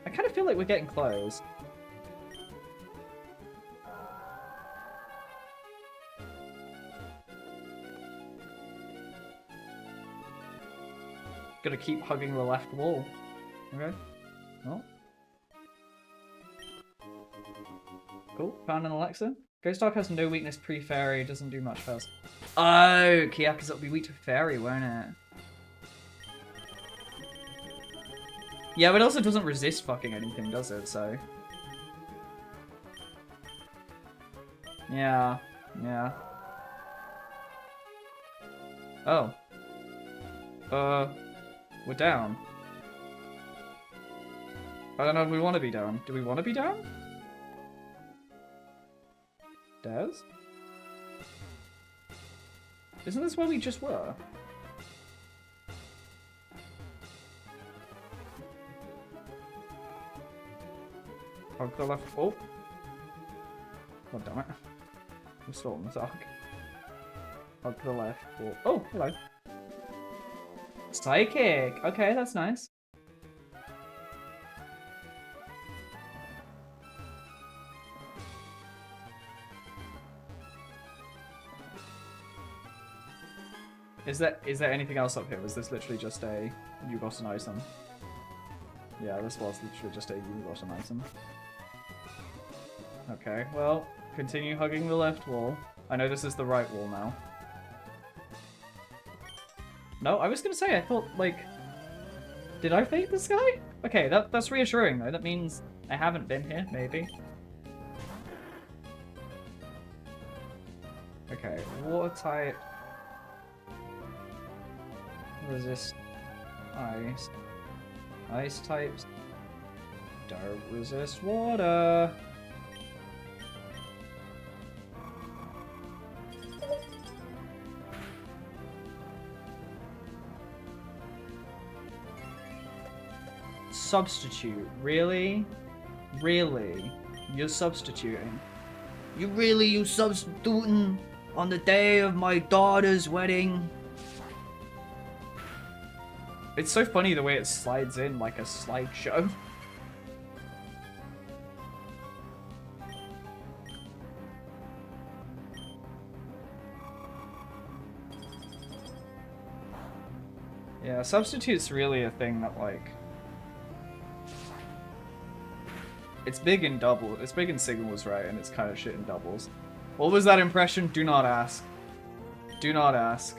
I kind of feel like we're getting close. Gonna keep hugging the left wall. Okay. Oh. Cool. Found an Alexa. Ghost Dark has no weakness pre-fairy, doesn't do much else. Oh, yeah, because it'll be weak to fairy, won't it? Yeah, but it also doesn't resist fucking anything, does it? So. Yeah. Yeah. Oh. We're down. I don't know if we want to be down. Do we want to be down? Des? Isn't this where we just were? Hug the left. Oh! God damn it. I'm still on the dark. Hug the left. Oh, hello. Psychic! Okay, that's nice. Is there anything else up here? Was this literally just a you got an item? Yeah, this was literally just a you got an item. Okay, well, continue hugging the left wall. I know this is the right wall now. No, I was gonna say, I thought, like... Did I fade this guy? Okay, that's reassuring though. That means I haven't been here, maybe. Okay, water type. Resist ice. Ice types. Don't resist water. Substitute. Really? Really? You're substituting? You substituting on the day of my daughter's wedding? It's so funny the way it slides in like a slideshow. Yeah, substitute's really a thing that like... It's big in double. It's big in singles, right? And it's kind of shit in doubles. What was that impression? Do not ask. Do not ask.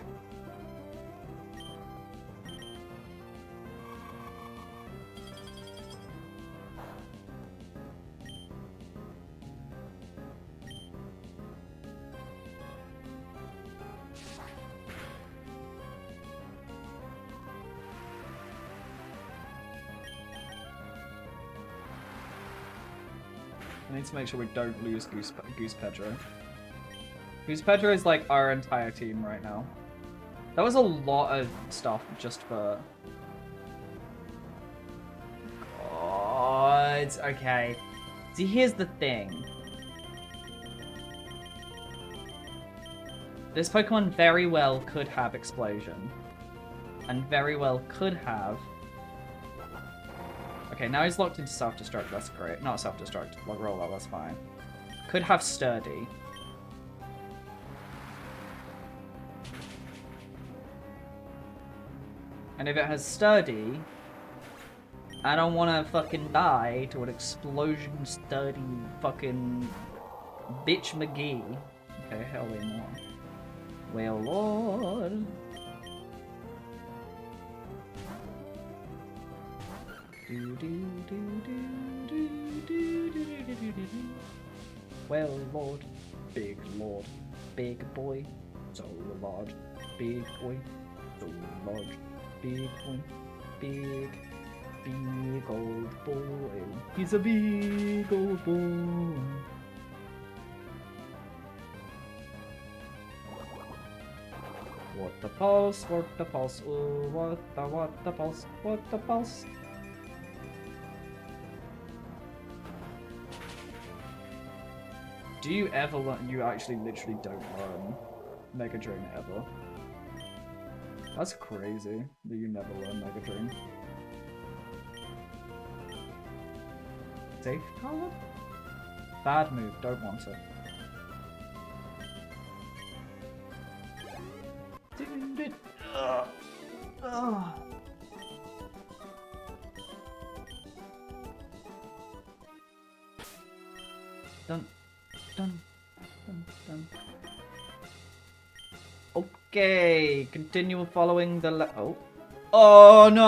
I need to make sure we don't lose Goose Pedro. Goose Pedro is like our entire team right now. That was a lot of stuff just for... God, okay. See, here's the thing. This Pokemon very well could have Explosion. And very well could have... Okay, now he's locked into Self-Destruct, that's great. Not Self-Destruct, like Rollout, that's fine. Could have Sturdy. And if it has Sturdy, I don't want to fucking die to an Explosion Sturdy fucking bitch McGee. Okay, hell way more. Well, Lord. Well, Lord, big Lord, big boy, so large, big boy, so large, big boy, big old boy. He's a big old boy. What the pulse, ooh, what the pulse, what the pulse. Do you ever learn? You actually literally don't learn Mega Drain ever. That's crazy that you never learn Mega Drain. Safe card? Bad move, don't want it. Dun, dun, dun, dun. Okay, continue following the Oh no!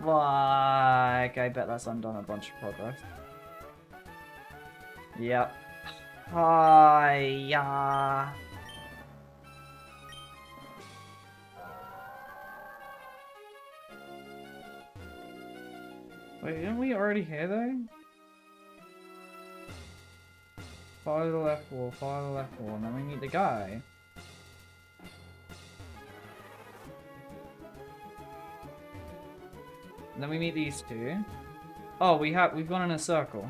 Fuck, I bet that's undone a bunch of progress. Yep. Hiya. Wait, didn't we already hear that? Follow the left wall, and then we meet the guy. And then we meet these two. Oh, we've gone in a circle.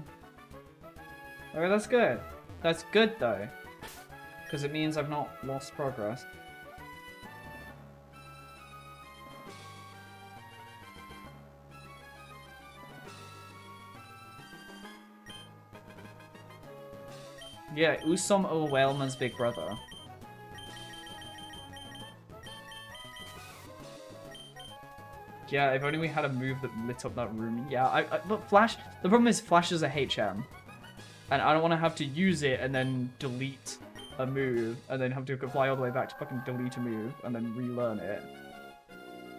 Okay, that's good. That's good though. Because it means I've not lost progress. Yeah, Usom Owelma's big brother. Yeah, if only we had a move that lit up that room. Yeah, but Flash, the problem is Flash is a HM. And I don't want to have to use it and then delete a move and then have to fly all the way back to fucking delete a move and then relearn it.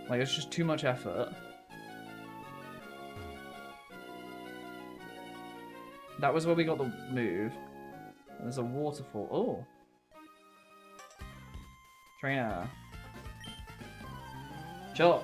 Like, it's just too much effort. That was where we got the move. There's a waterfall. Oh. Trainer. Sure.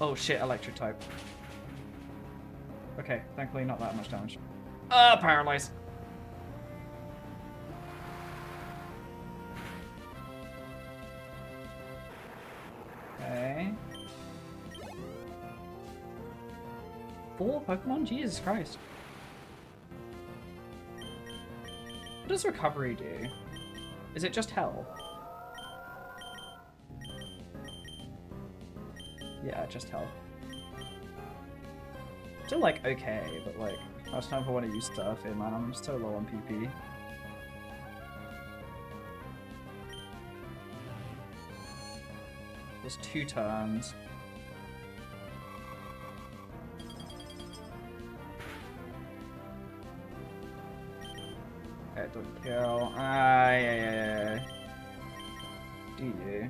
Oh shit, electric type. Okay, thankfully not that much damage. Paralyze. Okay. 4 Pokemon? Jesus Christ. What does recovery do? Is it just hell? Yeah, just hell. Still like okay, but like last time I want to use stuff here, man. I'm so low on PP. There's 2 turns. Okay, don't kill. Yeah. Do you?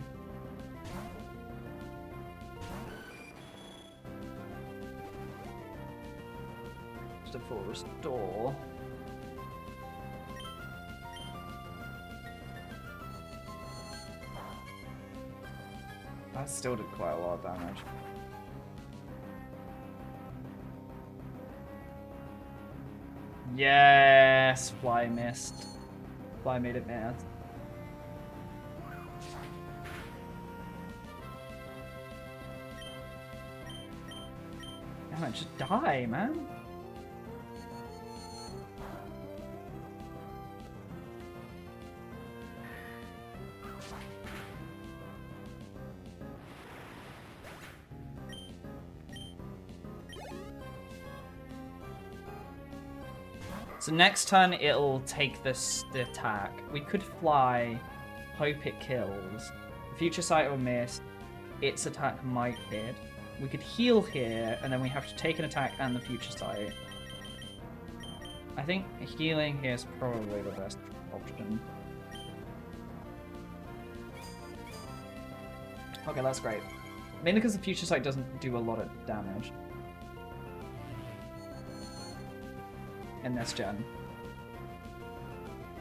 Just a full restore. That still did quite a lot of damage. Yes, fly missed. Fly made it mad. Damn it, just die, man. So next turn it'll take the attack. We could fly, hope it kills. The future sight will miss. Its attack might hit. We could heal here, and then we have to take an attack and the future sight. I think healing here is probably the best option. Okay, that's great. Mainly because the future sight doesn't do a lot of damage. In this gen.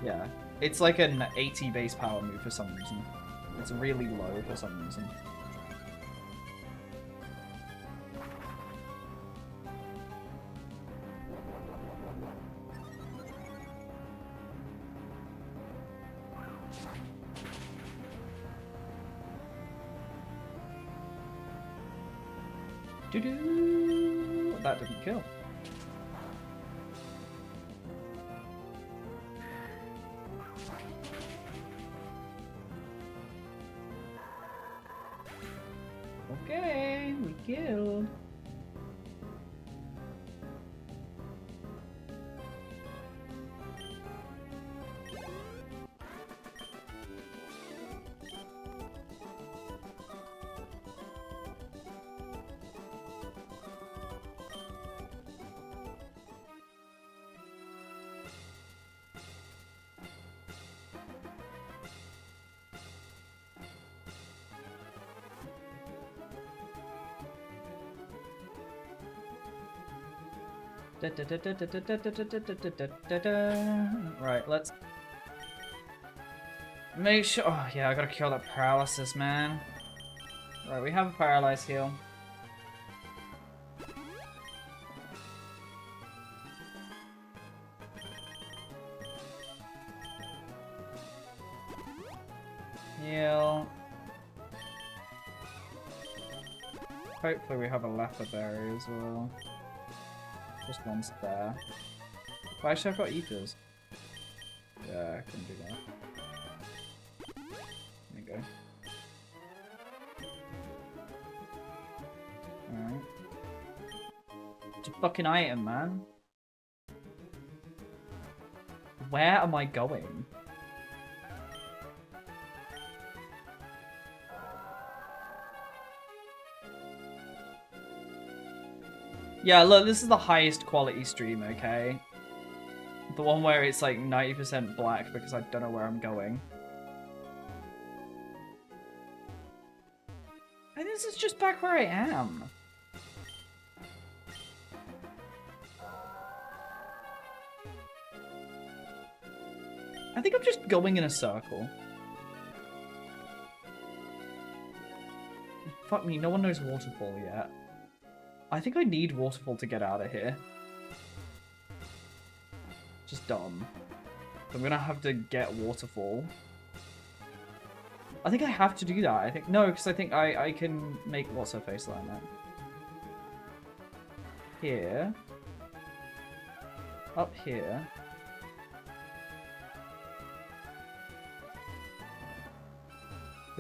Yeah. It's like an 80 base power move for some reason. It's really low for some reason. Doo-doo! That didn't kill. Okay, we killed. Right, let's make sure. Oh, yeah, I gotta kill that paralysis, man. Right, we have a paralyzed heal. Heal. Hopefully, we have a leopard berry as well. Just one's there. Oh, actually, I've got ethers. Yeah, I can do that. There you go. Alright. It's a fucking item, man. Where am I going? Yeah, look, this is the highest quality stream, okay? The one where it's like 90% black because I don't know where I'm going. And this is just back where I am. I think I'm just going in a circle. Fuck me, no one knows Waterfall yet. I think I need Waterfall to get out of here. Just dumb. I'm gonna have to get Waterfall. I think I have to do that. I think no, because I think I can make what's her face like that. Here. Up here.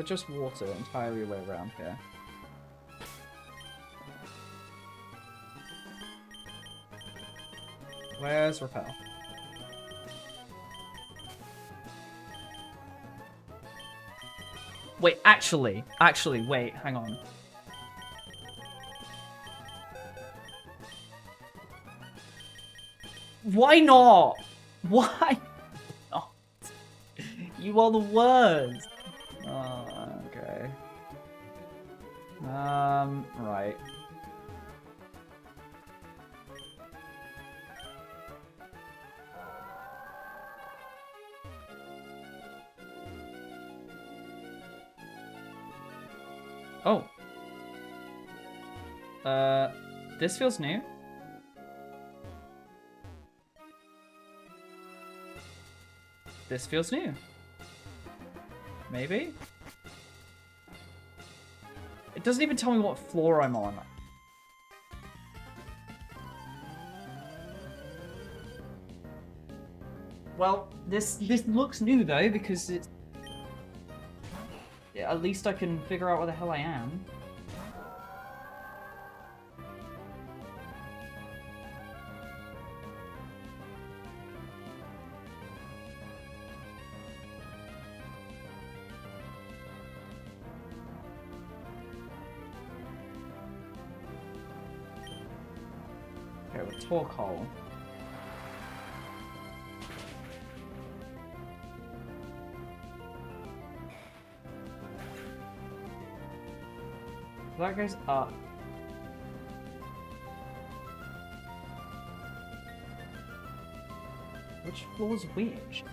but just water entirely way around here. Where's repel? Wait, actually, wait, hang on. Why not? Why not? You are the worst. Oh, okay. Right. Oh. This feels new. This feels new. Maybe? It doesn't even tell me what floor I'm on. Well, this looks new though, because it's... Yeah, at least I can figure out where the hell I am. Okay, with talk hole. That goes up. Which floor's which?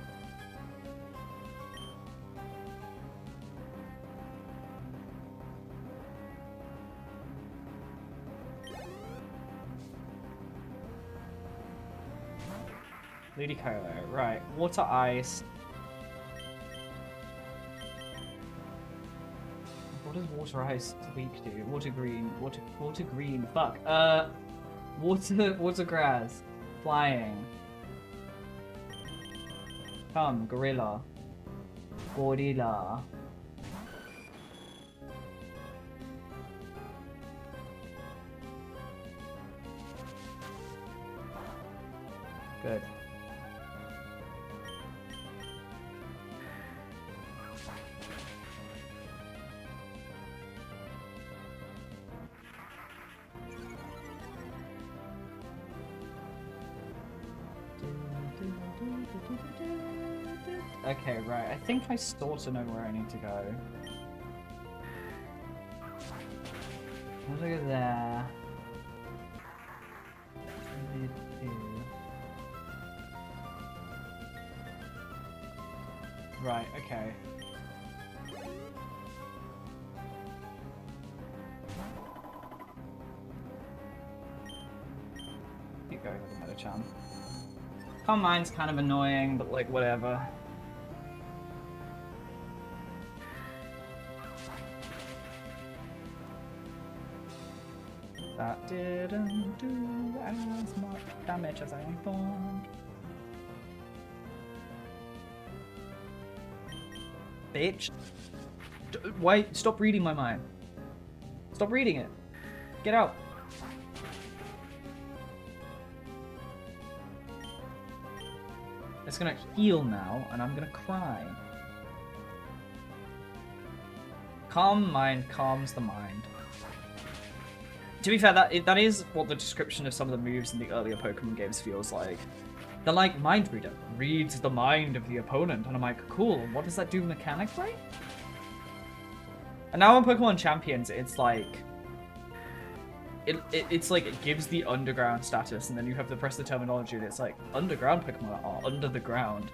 Lady Kylo, right. Water ice. What does water ice weak do? Water green. Water green. Fuck. Water grass. Flying. Come, gorilla. Gorilla. Good. Okay, right. I think I sort of know where I need to go. Let's go there. Right, okay. Keep going with another charm. Calm Mind's kind of annoying, but like, whatever. That didn't do as much damage as I thought. Bitch. Why? Stop reading my mind. Stop reading it. Get out. It's gonna heal now, and I'm gonna cry. Calm Mind calms the mind. To be fair, that is what the description of some of the moves in the earlier Pokemon games feels like. They're like, Mind Reader reads the mind of the opponent, and I'm like, cool, what does that do mechanically? And now on Pokemon Champions, it's like... It's like, it gives the underground status, and then you have to press the terminology, and it's like, underground Pokemon are under the ground.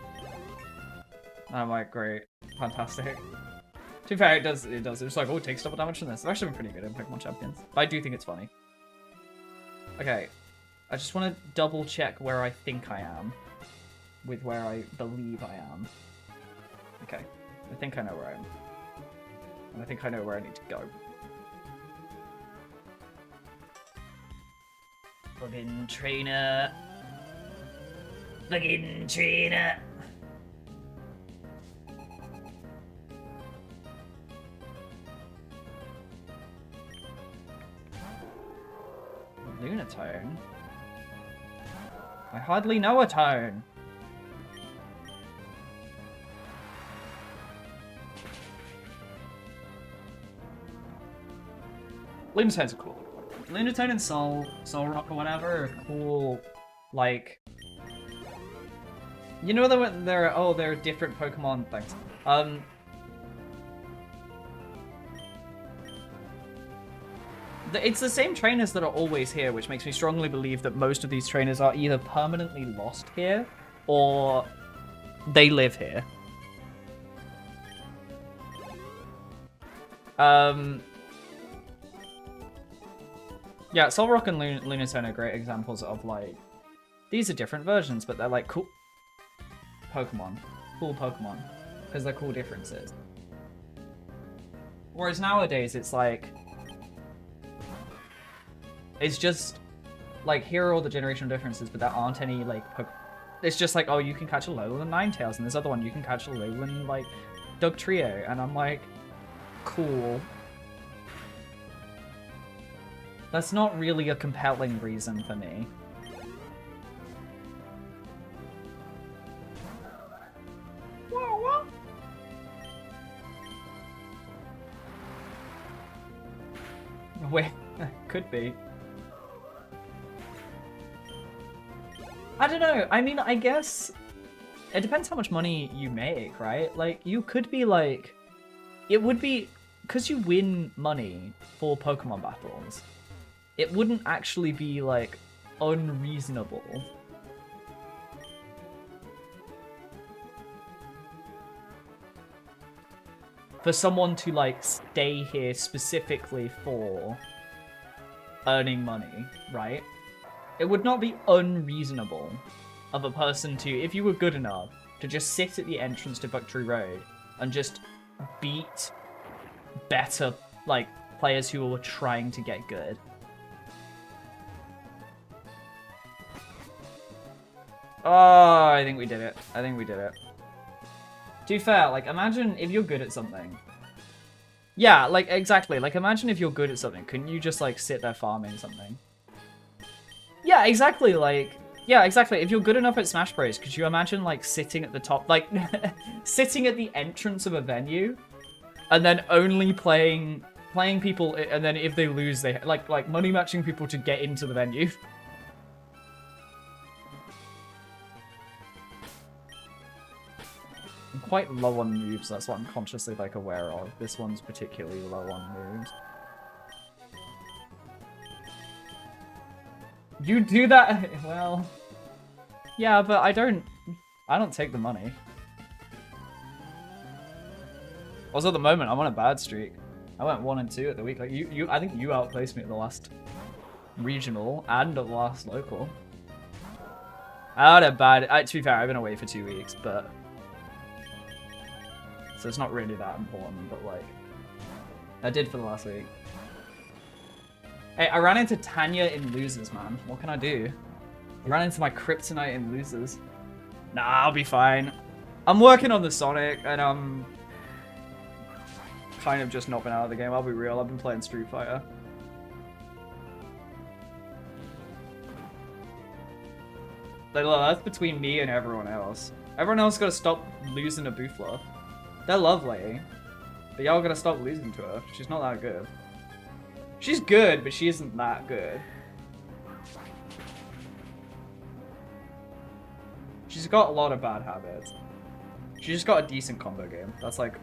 And I'm like, great, fantastic. To be fair, it does. It's like, oh, it takes double damage from this. It's actually been pretty good in Pokemon Champions. But I do think it's funny. Okay. I just want to double check where I think I am. With where I believe I am. Okay. I think I know where I am. And I think I know where I need to go. Fucking trainer. Fucking trainer. Lunatone? I hardly know a tone. Lunatone's cool. Lunatone and Soul Rock or whatever are cool, like... You know that there are different Pokemon things. It's the same trainers that are always here, which makes me strongly believe that most of these trainers are either permanently lost here, or they live here. Yeah, Solrock and Lunatone are great examples of, like, these are different versions, but they're, like, cool Pokemon. Cool Pokemon. Because they're cool differences. Whereas nowadays, it's like... It's just, like, here are all the generational differences, but there aren't any, like, it's just like, oh, you can catch a Alolan Ninetales, and this other one, you can catch a Alolan, like, Dugtrio, and I'm like, cool. That's not really a compelling reason for me. Wait, could be. I don't know. I mean, I guess it depends how much money you make, right? Like, you could be like, it would be, because you win money for Pokemon battles, it wouldn't actually be, like, unreasonable for someone to, like, stay here specifically for earning money, right? It would not be unreasonable of a person to, if you were good enough, to just sit at the entrance to Victory Road and just beat better, like, players who were trying to get good. Oh, I think we did it. I think we did it. To be fair, like, imagine if you're good at something. Yeah, like, exactly. Like, imagine if you're good at something. Couldn't you just, like, sit there farming something? Yeah, exactly, like... Yeah, exactly. If you're good enough at Smash Bros, could you imagine, like, sitting at the top... Like, sitting at the entrance of a venue, and then only playing people, and then if they lose, they... Like money matching people to get into the venue. I'm quite low on moves, that's what I'm consciously, like, aware of. This one's particularly low on moves. You do that? Well... Yeah, but I don't take the money. Also, at the moment, I'm on a bad streak. I went 1 and 2 at the week. Like, I think you outplaced me at the last regional and at the last local. I had a bad... to be fair, I've been away for 2 weeks, but... So it's not really that important, but, like... I did for the last week. Hey, I ran into Tanya in losers, man. What can I do? I ran into my kryptonite in losers. Nah, I'll be fine. I'm working on the Sonic, and I'm kind of just not been out of the game. I'll be real, I've been playing Street Fighter. Like, look, that's between me and everyone else. Everyone else gotta stop losing to Bufla. They're lovely, but y'all gotta stop losing to her. She's not that good. She's good, but she isn't that good. She's got a lot of bad habits. She's just got a decent combo game. That's like...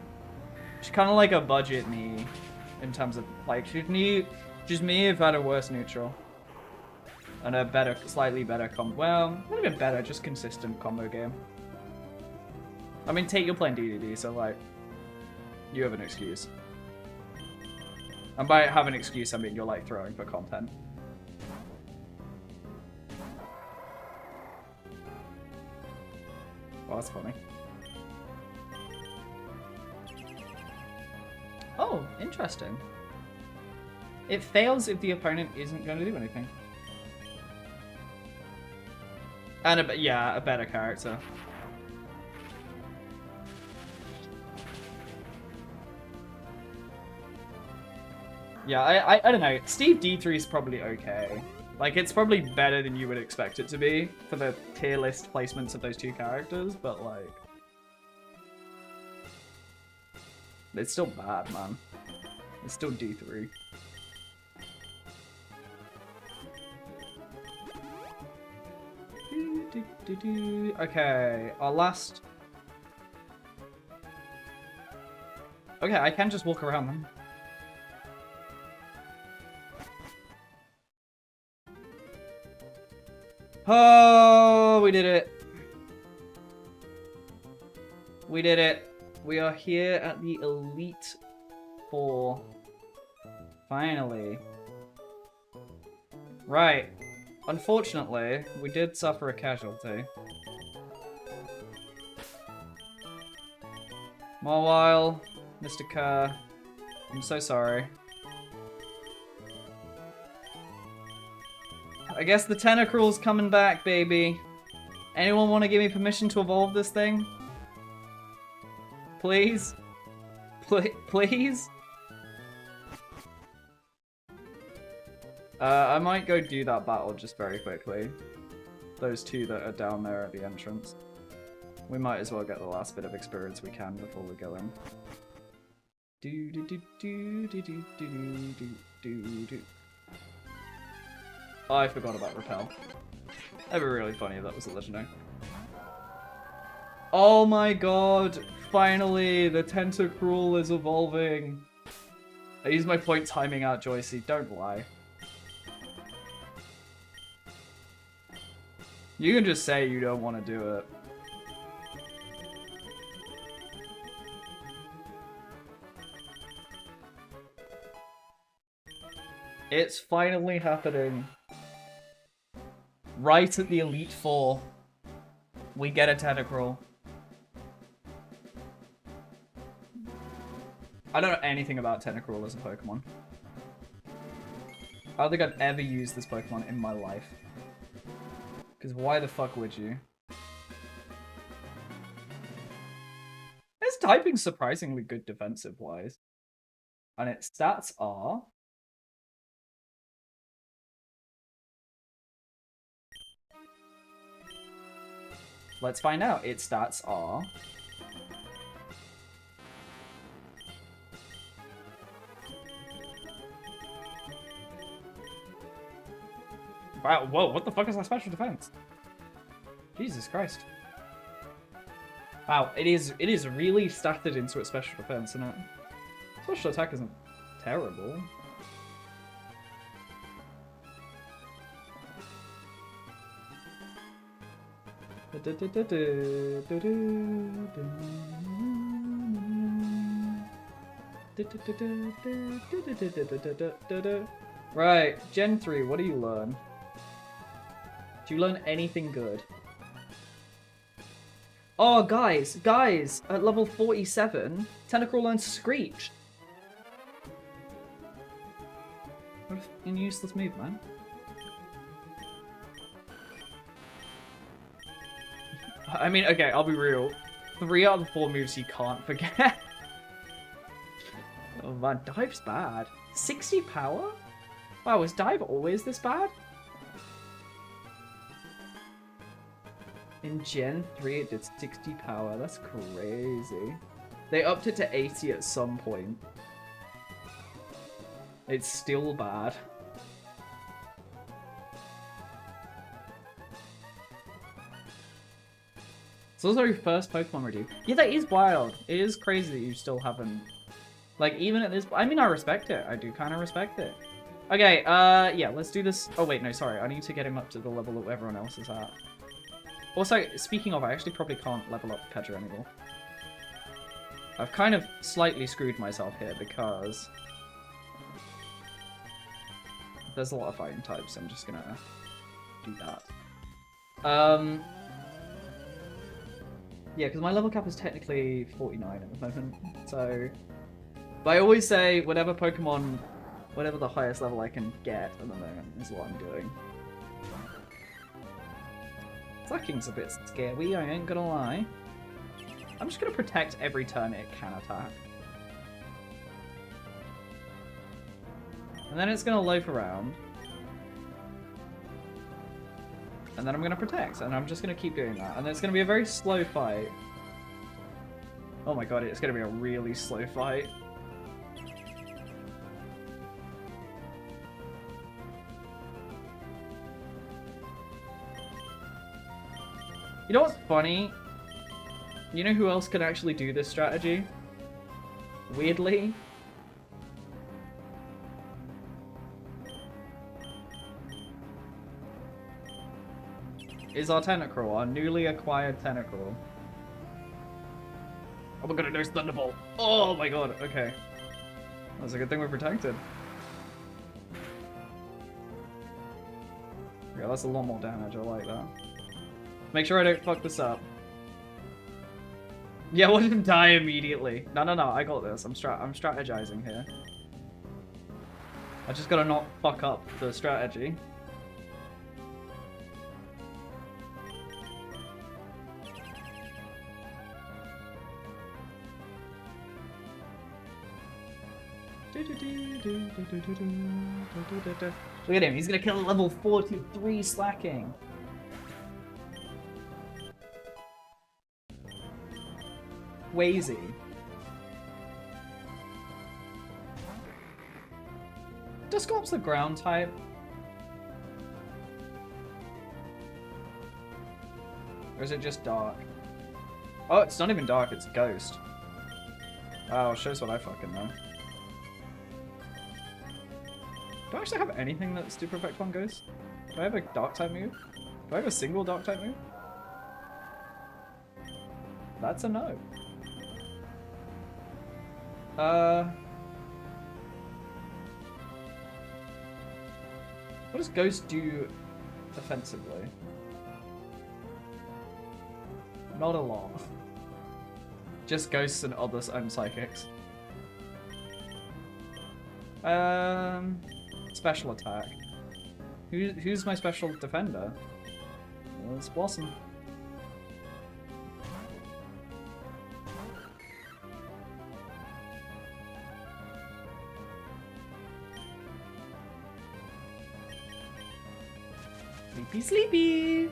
She's kind of like a budget me in terms of... Like, she'd need... Just me if I had a worse neutral. And a better, slightly better combo... Well, not even better, just consistent combo game. I mean, Tate, you're playing DDD, so like... You have an excuse. And by have an excuse, I mean you're like throwing for content. Well, that's funny. Oh, interesting. It fails if the opponent isn't going to do anything. And yeah, a better character. Yeah, I don't know. Steve D3 is probably okay. Like, it's probably better than you would expect it to be for the tier list placements of those two characters, but like... It's still bad, man. It's still D3. Okay, our last... Okay, I can just walk around them. Oh, we did it. We did it. We are here at the Elite Four. Finally. Right. Unfortunately, we did suffer a casualty. Mawile, Mr. Kerr, I'm so sorry. I guess the Tentacruel's coming back, baby. Anyone want to give me permission to evolve this thing? Please? Please? I might go do that battle just very quickly. Those two that are down there at the entrance. We might as well get the last bit of experience we can before we go in. Do do do do do do do do do do. I forgot about Repel. That'd be really funny if that was a legendary. Oh my god! Finally, the Tentacruel is evolving. I use my point timing out, Joycey. Don't lie. You can just say you don't want to do it. It's finally happening. Right at the Elite Four, we get a Tentacruel. I don't know anything about Tentacruel as a Pokemon. I don't think I've ever used this Pokemon in my life. Because why the fuck would you? Its typing's surprisingly good defensive-wise. And its stats are... Let's find out. Its stats are... Wow, whoa, what the fuck is our special defense? Jesus Christ. Wow, it is really statted into its special defense, isn't it? Special attack isn't terrible. Right, Gen 3, what do you learn? Do you learn anything good? Oh, guys, at level 47, Tentacruel learns Screech. What a fucking useless move, man. I mean, okay, I'll be real. 3 out of the 4 moves you can't forget. Oh man, Dive's bad. 60 power? Wow, is Dive always this bad? In Gen 3 it did 60 power, that's crazy. They upped it to 80 at some point. It's still bad. It's also your first Pokemon review. Yeah, that is wild. It is crazy that you still haven't... Like, even at this... I mean, I respect it. I do kind of respect it. Okay, yeah, let's do this... Oh, wait, no, sorry. I need to get him up to the level that everyone else is at. Also, speaking of, I actually probably can't level up Pedro anymore. I've kind of slightly screwed myself here because... There's a lot of fighting types, so I'm just gonna do that. Yeah, because my level cap is technically 49 at the moment, so... But I always say, whatever Pokemon, whatever the highest level I can get at the moment is what I'm doing. Slacking's a bit scary, I ain't gonna lie. I'm just gonna protect every turn it can attack. And then it's gonna loaf around. and then I'm gonna protect, and I'm just gonna keep doing that. And it's gonna be a very slow fight. Oh my god, it's gonna be a really slow fight. You know what's funny? You know who else can actually do this strategy? Weirdly? Is our Tentacruel, our newly acquired Tentacruel. Oh my god, there's Thunderbolt! Oh my god, okay. That's a good thing we're protected. Yeah, that's a lot more damage, I like that. Make sure I don't fuck this up. Yeah, watch him die immediately. No, I got this. I'm strategizing here. I just gotta not fuck up the strategy. Look at him, he's gonna kill a level 43 slacking. Wazy. Dusclops the ground type? Or is it just dark? Oh, it's not even dark, it's ghost. Wow, shows what I fucking know. Do I actually have anything that's super effect on ghost? Do I have a dark type move? Do I have a single dark type move? That's a no. What does Ghost do offensively? Not a lot. Just ghosts and other psychics. Special attack. Who's my special defender? Well, it's Blossom. Sleepy, sleepy!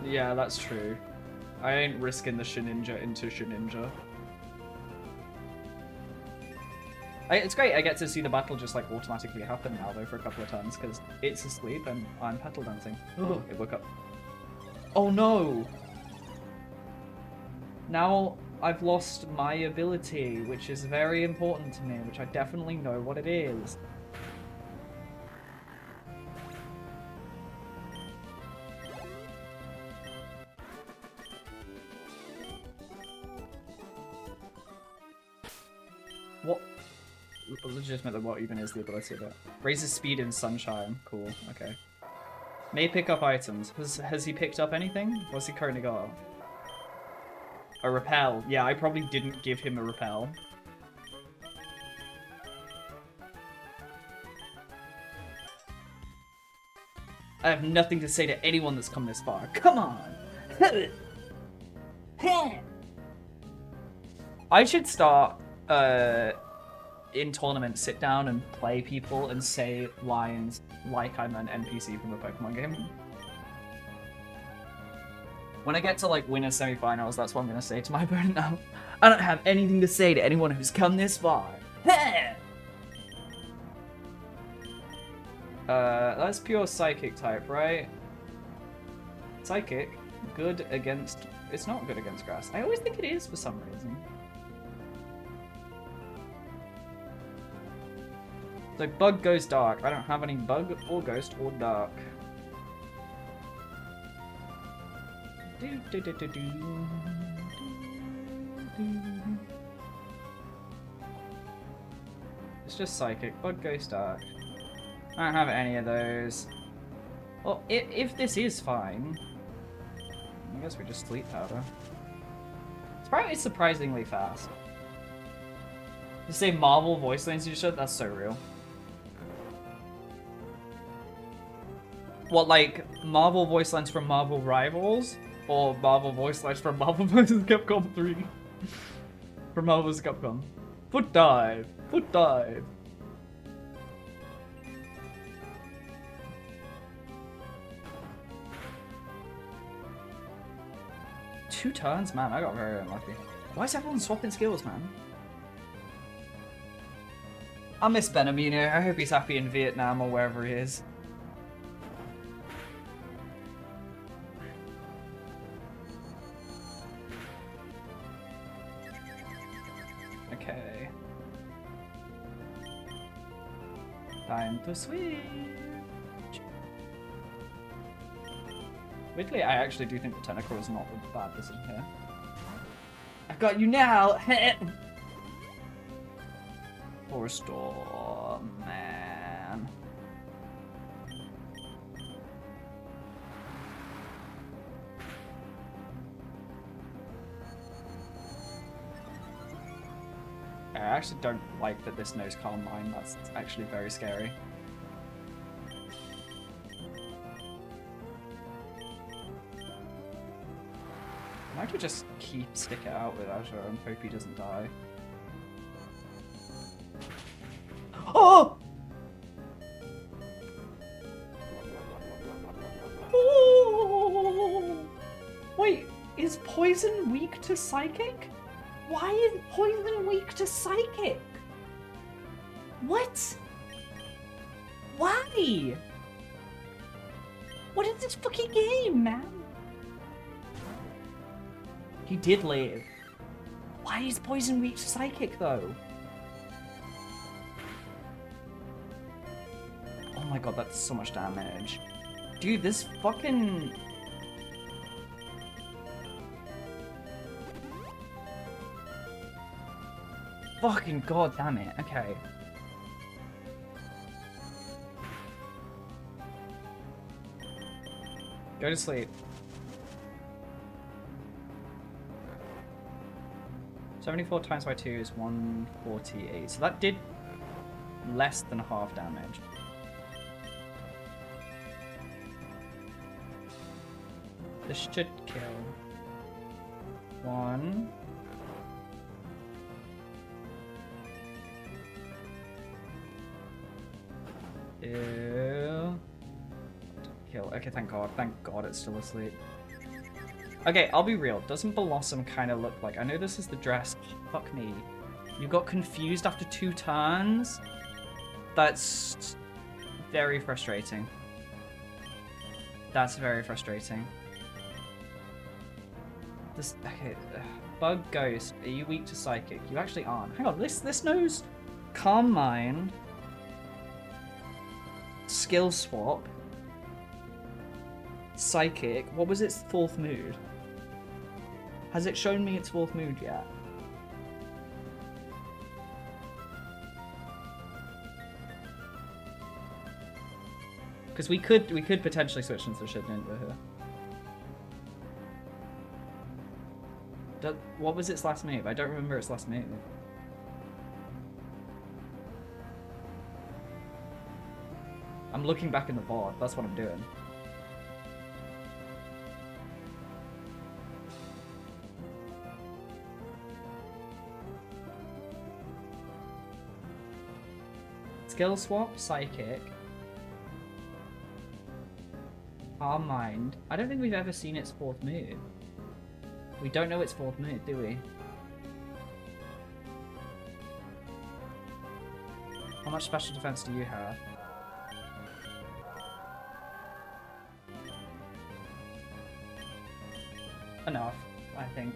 Yeah, that's true. I ain't risking the Shedinja into Shedinja. It's great, I get to see the battle just like automatically happen now though for a couple of turns because it's asleep and I'm petal dancing. It woke up. Oh no! Now I've lost my ability, which is very important to me, which I definitely know what it is. What? Legitimately, what even is the ability of it? Raises speed in sunshine. Cool, okay. May pick up items. Has he picked up anything? What's he currently got? A repel. Yeah, I probably didn't give him a repel. I have nothing to say to anyone that's come this far. Come on! I should start, in tournaments, sit down and play people and say lines like I'm an NPC from a Pokemon game. When I get to like win a semifinals, that's what I'm gonna say to my opponent now. I don't have anything to say to anyone who's come this far. That's pure psychic type, right? Psychic, good against... It's not good against grass. I always think it is for some reason. So bug goes dark. I don't have any bug or ghost or dark. It's just psychic. Bug goes dark. I don't have any of those. Well, if this is fine, I guess we just sleep powder. It's probably surprisingly fast. You say Marvel voice lines you should? That's so real. What, like Marvel voice lines from Marvel Rivals? Or Marvel voice lines from Marvel vs. Capcom 3. From Marvel vs. Capcom. Foot dive. Foot dive. Two turns? Man, I got very unlucky. Why is everyone swapping skills, man? I miss Benamino. I hope he's happy in Vietnam or wherever he is. Okay. Time to switch. Weirdly, I actually do think the Tentacle is not a bad decision here. I've got you now! Or a storm, man. I actually don't like that this knows Calm Mind. That's actually very scary. I could just stick it out with Azure and hope he doesn't die. Oh! Oh! Wait, is poison weak to psychic? Why is poison weak to psychic? What? Why? What is this fucking game, man? He did live. Why is poison weak to psychic though? Oh my god, that's so much damage. Dude, this fucking... Fucking god damn it, okay. Go to sleep. 74 times by 2 is 148. So that did less than half damage. This should kill. 1. Ew. Kill. Okay, thank god. Thank god it's still asleep. Okay, I'll be real. Doesn't Blossom kind of look like... I know this is the dress. Fuck me. You got confused after 2 turns? That's very frustrating. That's very frustrating. This... Okay. Bug Ghost. Are you weak to Psychic? You actually aren't. Hang on. This knows Calm Mind. Skill Swap. Psychic. What was its 4th mood? Has it shown me its 4th mood yet? Because we could potentially switch into Shit Ninja here. What was its last move? I don't remember its last move. I'm looking back in the board. That's what I'm doing. Skill Swap, Psychic. Calm Mind. I don't think we've ever seen its 4th move. We don't know its 4th move, do we? How much special defense do you have? Enough, I think.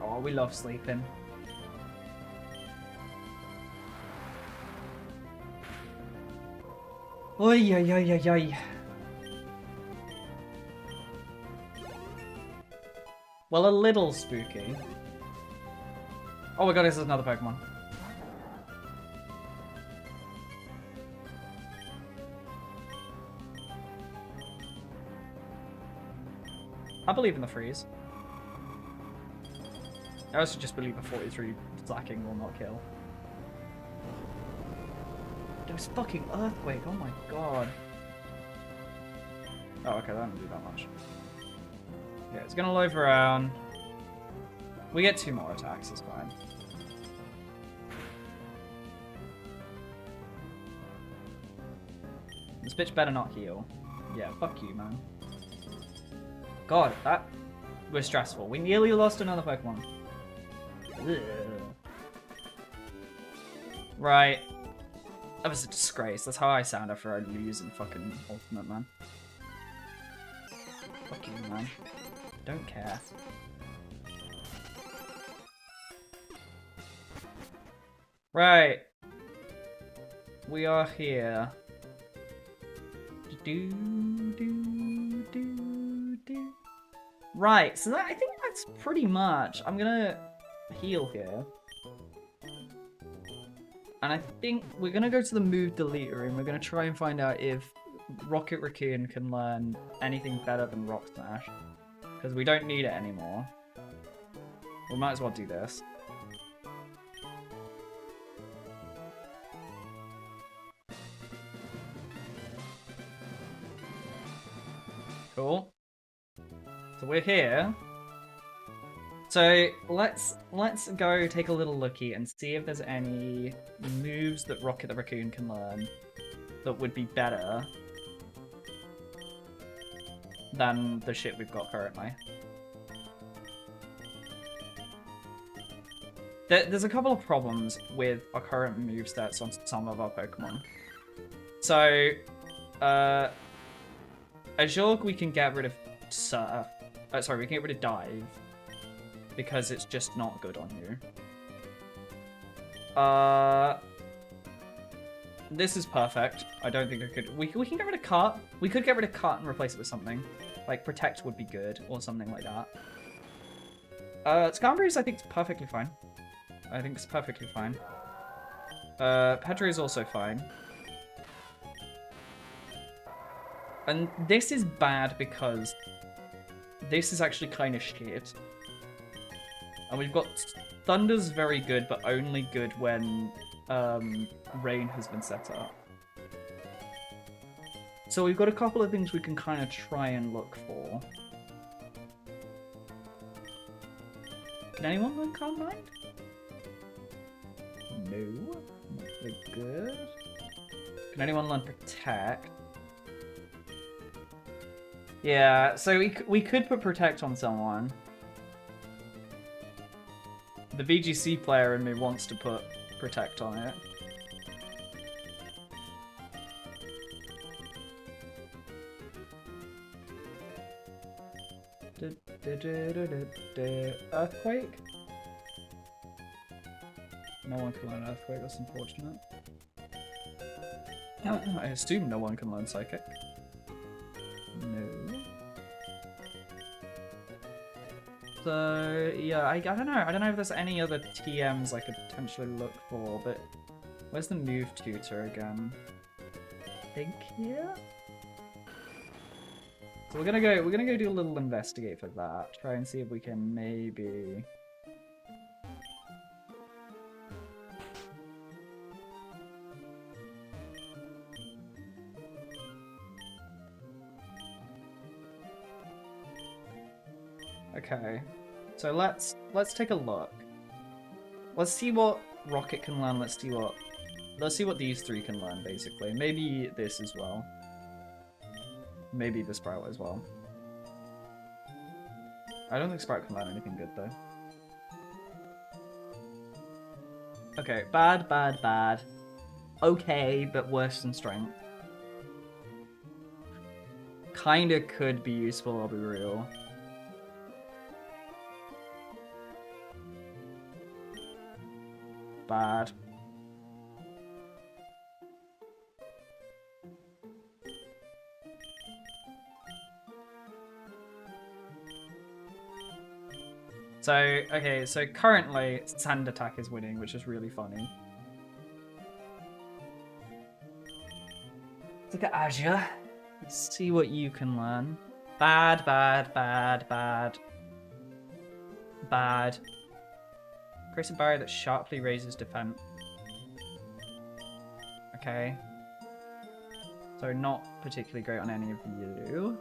Oh, we love sleeping. Oy, oy, oy, oy, oy. Well, a little spooky. Oh my god, this is another Pokemon. I believe in the freeze. I also just believe a 43 slacking will not kill. It was fucking Earthquake, oh my god. Oh, okay, that doesn't do that much. Yeah, it's gonna loaf around. We get 2 more attacks, it's fine. This bitch better not heal. Yeah, fuck you, man. God, that was stressful. We nearly lost another Pokemon. Ugh. Right. That was a disgrace. That's how I sound after I lose in fucking Ultimate, man. Fuck you, man. Don't care. Right. We are here. Right, so I think that's pretty much. I'm gonna heal here. And I think we're gonna go to the move deleter and we're gonna try and find out if Rocket Raccoon can learn anything better than Rock Smash. Because we don't need it anymore. We might as well do this. Cool. So we're here. So let's go take a little looky and see if there's any moves that Rocket the Raccoon can learn that would be better than the shit we've got currently. There's a couple of problems with our current movesets on some of our Pokemon. So, Azure we can get rid of Surf. Sorry, we can get rid of Dive. Because it's just not good on you. This is perfect. I don't think I could... We can get rid of Cut. We could get rid of Cut and replace it with something. Like, Protect would be good, or something like that. Scoundrels, I think, is perfectly fine. I think it's perfectly fine. Pedro is also fine. And this is bad because this is actually kind of shit. And we've got Thunder's very good, but only good when Rain has been set up. So we've got a couple of things we can kind of try and look for. Can anyone learn Calm Mind? No. Not very good. Can anyone learn Protect? Yeah, so we could put Protect on someone. The VGC player in me wants to put Protect on it. Earthquake? No one can learn Earthquake, that's unfortunate. I assume no one can learn Psychic. No. So, yeah, I don't know. I don't know if there's any other TMs I could potentially look for, but where's the move tutor again? I think here? So we're gonna go do a little investigate for that. Try and see if we can maybe... Okay, so let's take a look. Let's see what Rocket can learn. Let's see what these three can learn, basically. Maybe this as well. Maybe the Sprout as well. I don't think Sprout can learn anything good though. Okay, bad, bad, bad. Okay, but worse than Strength. Kinda could be useful, I'll be real. Bad. So, okay, so currently Sand Attack is winning, which is really funny. Let's look at Azure. Let's see what you can learn. Bad, bad, bad, bad. Bad. Creates a barrier that sharply raises defense. Okay. So not particularly great on any of you.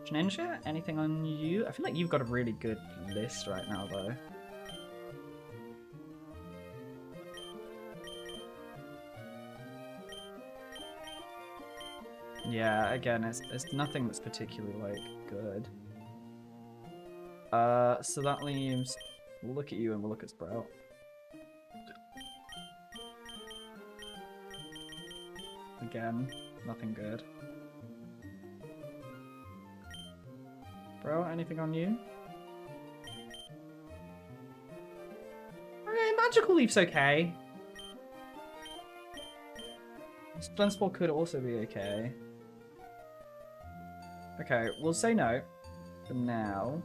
Ninja, anything on you? I feel like you've got a really good list right now, though. Yeah, again, it's nothing that's particularly, like, good. So that leaves... We'll look at you and we'll look at Sprout. Again, nothing good. Bro, anything on you? Okay, Magical Leaf's okay. Splendspore could also be okay. Okay, we'll say no for now.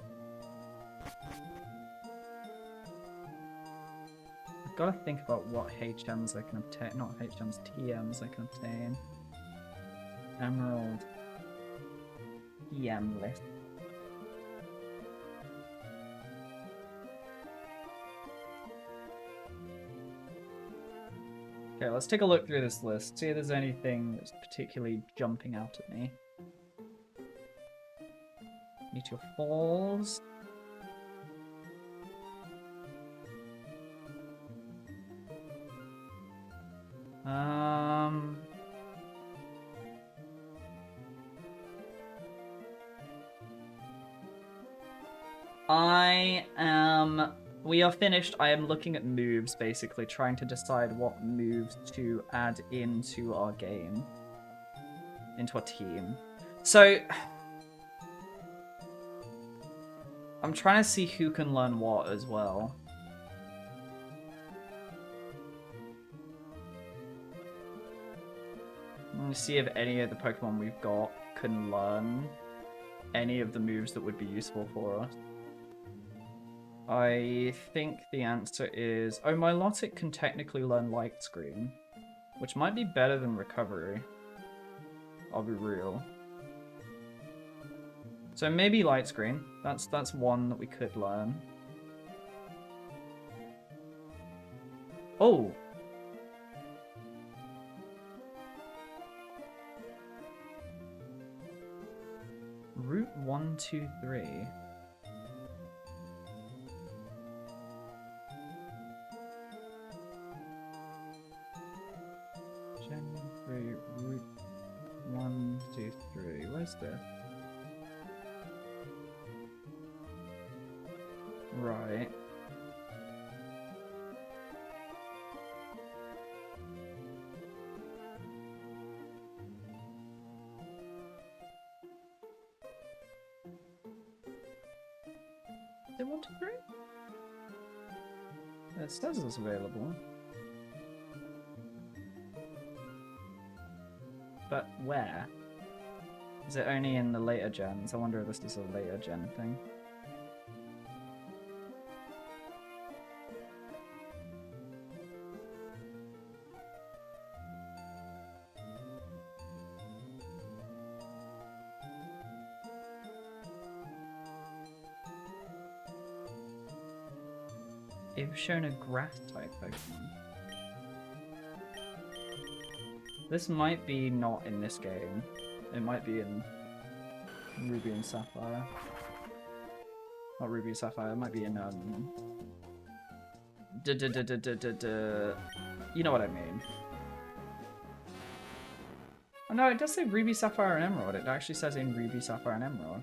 I've got to think about what HMs I can obtain. Not HMs, TMs I can obtain. Emerald. TM list. Okay, let's take a look through this list. See if there's anything that's particularly jumping out at me. Meteor Falls. We are finished. I am looking at moves, basically, trying to decide what moves to add into our game. Into our team. So... I'm trying to see who can learn what as well. I'm going to see if any of the Pokemon we've got can learn any of the moves that would be useful for us. I think the answer is... Oh, Milotic can technically learn Light Screen, which might be better than Recovery. I'll be real. So maybe Light Screen. That's one that we could learn. Oh! Route 1, 2, 3. Route 1, 2, 3. Where's this? Right. Is it 1, 2, 3? It says it's available. But where? Is it only in the later gens? I wonder if this is a later gen thing. They've shown a grass type Pokemon. This might be not in this game. It might be in Ruby and Sapphire. Not Ruby and Sapphire, it might be in you know what I mean. Oh no, it does say Ruby, Sapphire, and Emerald. It actually says in Ruby, Sapphire, and Emerald.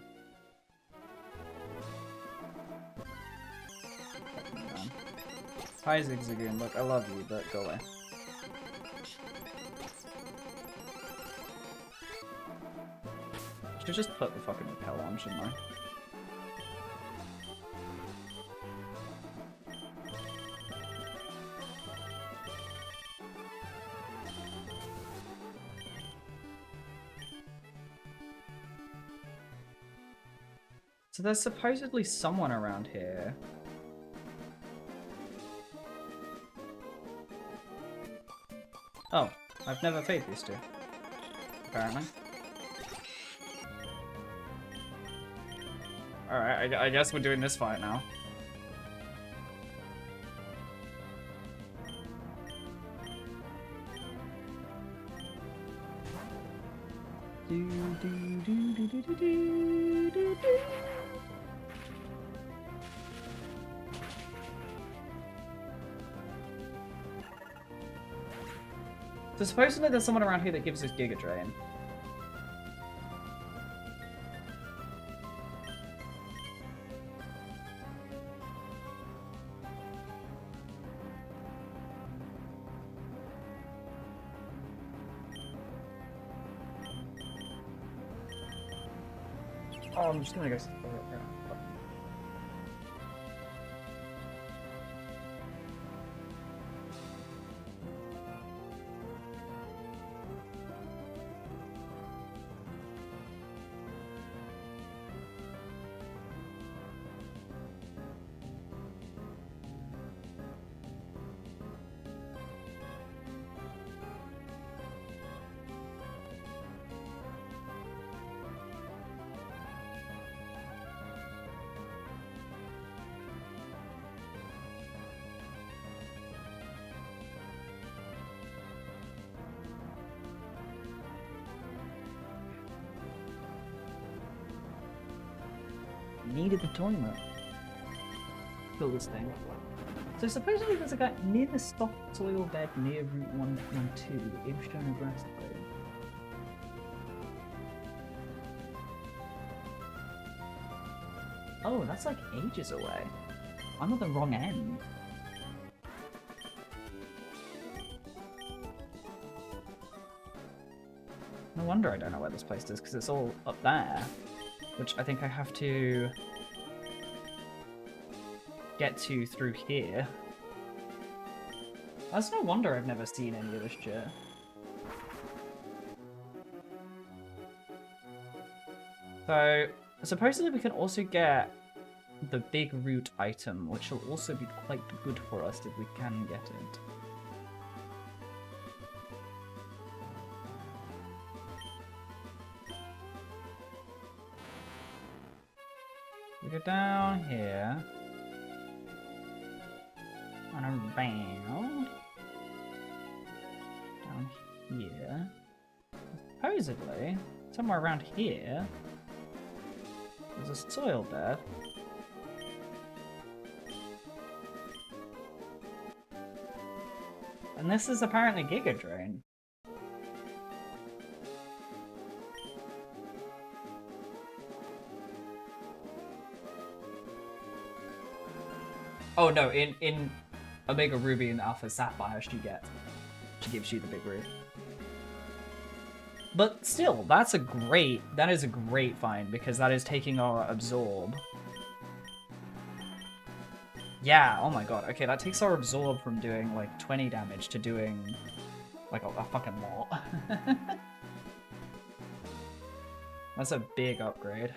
Hi Zigzagoon, look, I love you, but go away. Should just put the fucking repel on, shouldn't I? So there's supposedly someone around here. Oh, I've never played these two, apparently. Alright, I guess we're doing this fight now. Do, do, do, do, do, do, do, do, do. So supposedly there's someone around here that gives us Giga Drain. Oh, I'm just gonna go. Needed the toilet. Fill this thing. So supposedly there's a guy near the soft soil bed near Route 112, if shown a grass road. Oh, that's like ages away. I'm at the wrong end. No wonder I don't know where this place is, because it's all up there. Which I think I have to get to through here. That's no wonder I've never seen any of this shit. So, supposedly we can also get the big root item, which will also be quite good for us if we can get it. We go down here. And around. Down here. Supposedly, somewhere around here, there's a soil bed. And this is apparently Giga Drain. Oh no, in Omega Ruby and Alpha Sapphire she gives you the big root. But still, that is a great find, because that is taking our absorb. Yeah, oh my god, okay, that takes our absorb from doing like 20 damage to doing like a fucking lot. That's a big upgrade.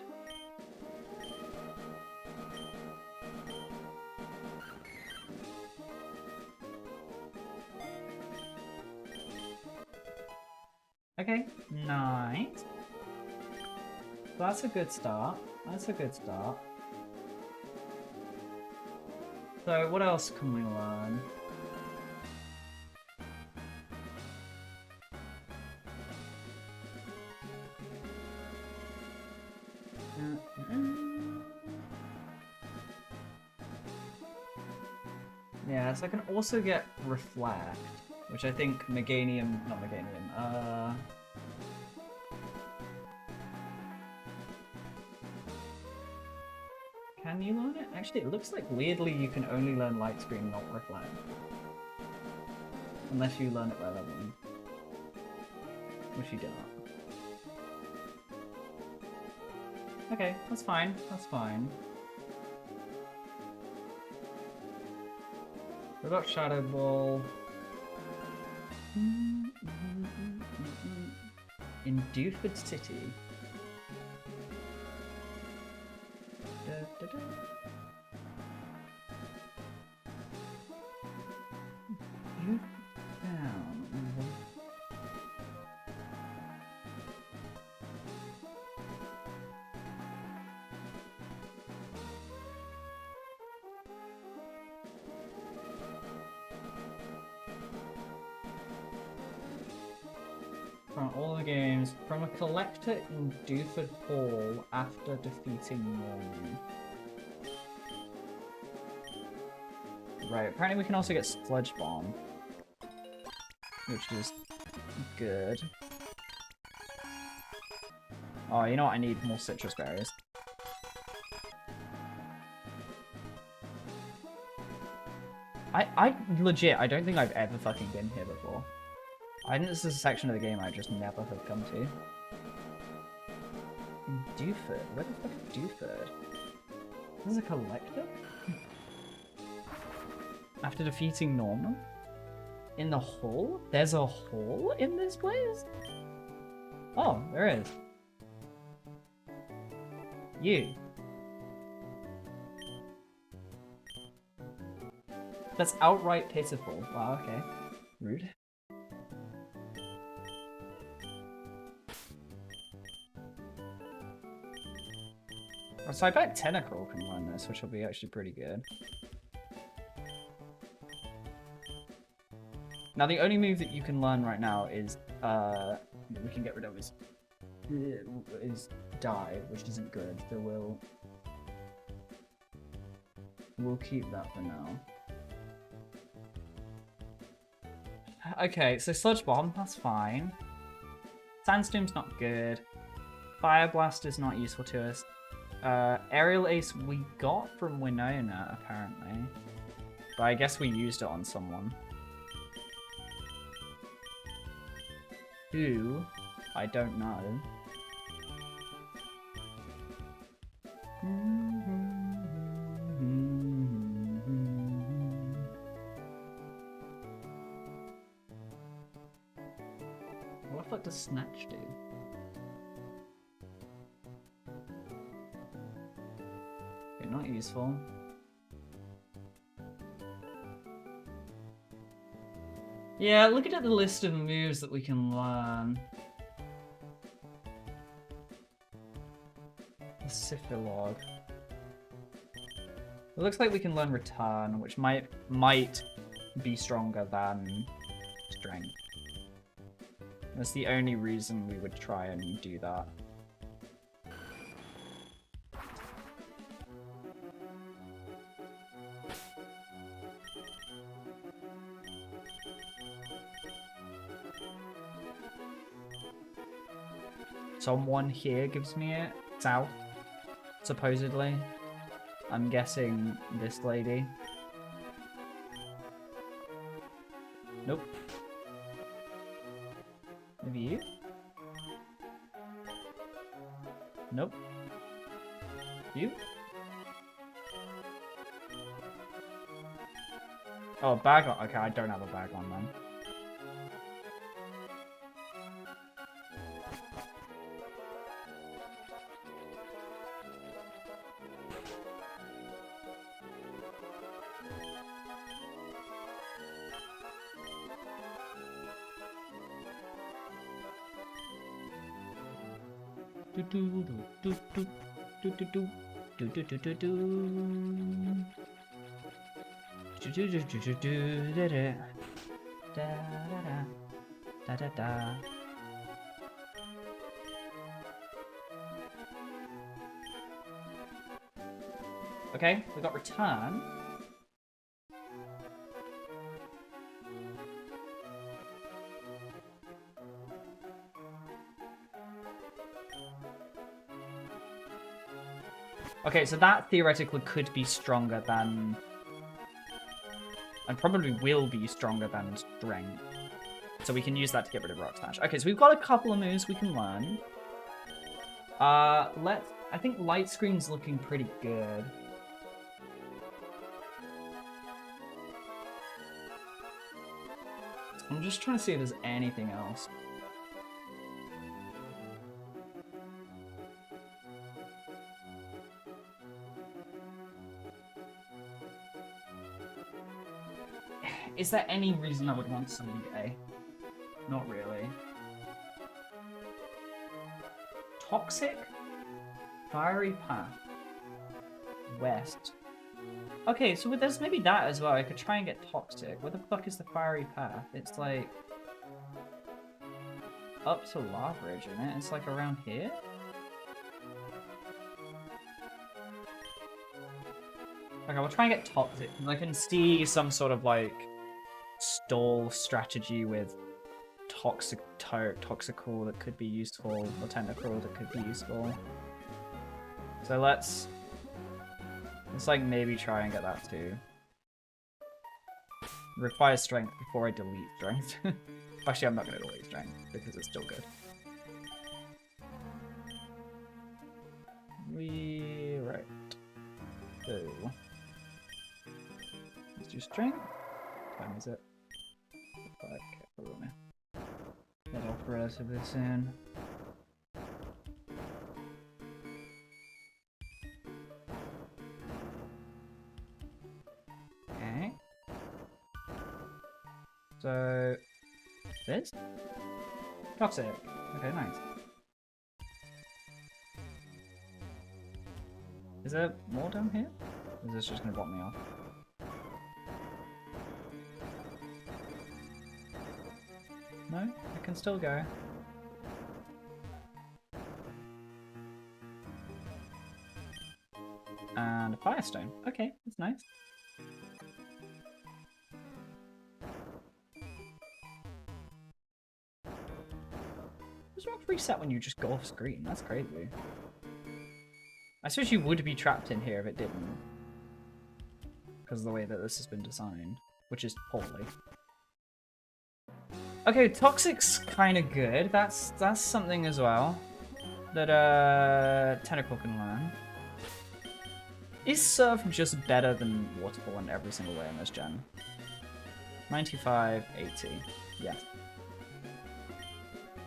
Okay, nice. That's a good start. That's a good start. So what else can we learn? Yeah, so I can also get Reflect, which I think not Meganium, can you learn it? Actually, it looks like weirdly you can only learn Light Screen, not Reflect. Unless you learn it by level 1. Which you do not. Okay, that's fine, that's fine. We got Shadow Ball. In Dewford City. Da, da, da. You down. From all the games, from a collector in Dewford Hall after defeating Norman. Right, apparently we can also get Sludge Bomb, which is good. Oh, you know what? I need more citrus berries. I legit, I don't think I've ever fucking been here before. I think this is a section of the game I just never have come to. Dewford? Where the fuck is Dewford? This is a collector? After defeating Norman? In the hall? There's a hall in this place? Oh, there is. You. That's outright pitiful. Wow, okay. Rude. Oh, so I bet Tentacruel can learn this, which will be actually pretty good. Now, the only move that you can learn right now is, we can get rid of is die, which isn't good, so we'll keep that for now. Okay, so Sludge Bomb, that's fine. Sandstorm's not good. Fire Blast is not useful to us. Aerial Ace we got from Winona, apparently. But I guess we used it on someone. Who? I don't know. What the fuck does Snatch do? Okay, not useful. Yeah, looking at the list of moves that we can learn. The Syphilog. It looks like we can learn Return, which might be stronger than Strength. That's the only reason we would try and do that. Someone here gives me it. South, supposedly. I'm guessing this lady. Nope. Maybe you? Nope. You? Oh, bag on. Okay, I don't have a bag on then. Okay, we got Return. Okay, so that theoretically could be stronger than... and probably will be stronger than Strength. So we can use that to get rid of Rock Smash. Okay, so we've got a couple of moves we can learn. I think Light Screen's looking pretty good. I'm just trying to see if there's anything else. Is there any reason I would want something gay? Not really. Toxic? Fiery Path. West. Okay, so there's maybe that as well. I could try and get Toxic. Where the fuck is the Fiery Path? It's like... up to lava ridge in it. It's like around here. Okay, we'll try and get toxic. I can see some sort of like stall strategy with toxical that could be useful, or technical that could be useful. So let's like maybe try and get that too. Requires strength before I delete strength. Actually, I'm not going to delete strength because it's still good. Right. So let's do strength. What time is it? 5. Okay, follow me. Get off relatively soon. Okay. So this? Toxic. Okay, nice. Is there more down here? Or is this just gonna block me off? No? I can still go. And a firestone. Okay, that's nice. Does rock reset when you just go off screen? That's crazy. I suppose you would be trapped in here if it didn't. Because of the way that this has been designed. Which is poorly. Okay, Toxic's kind of good. That's something as well. That Tentacle can learn. Is Surf just better than Waterfall in every single way in this gen? 95, 80. Yeah.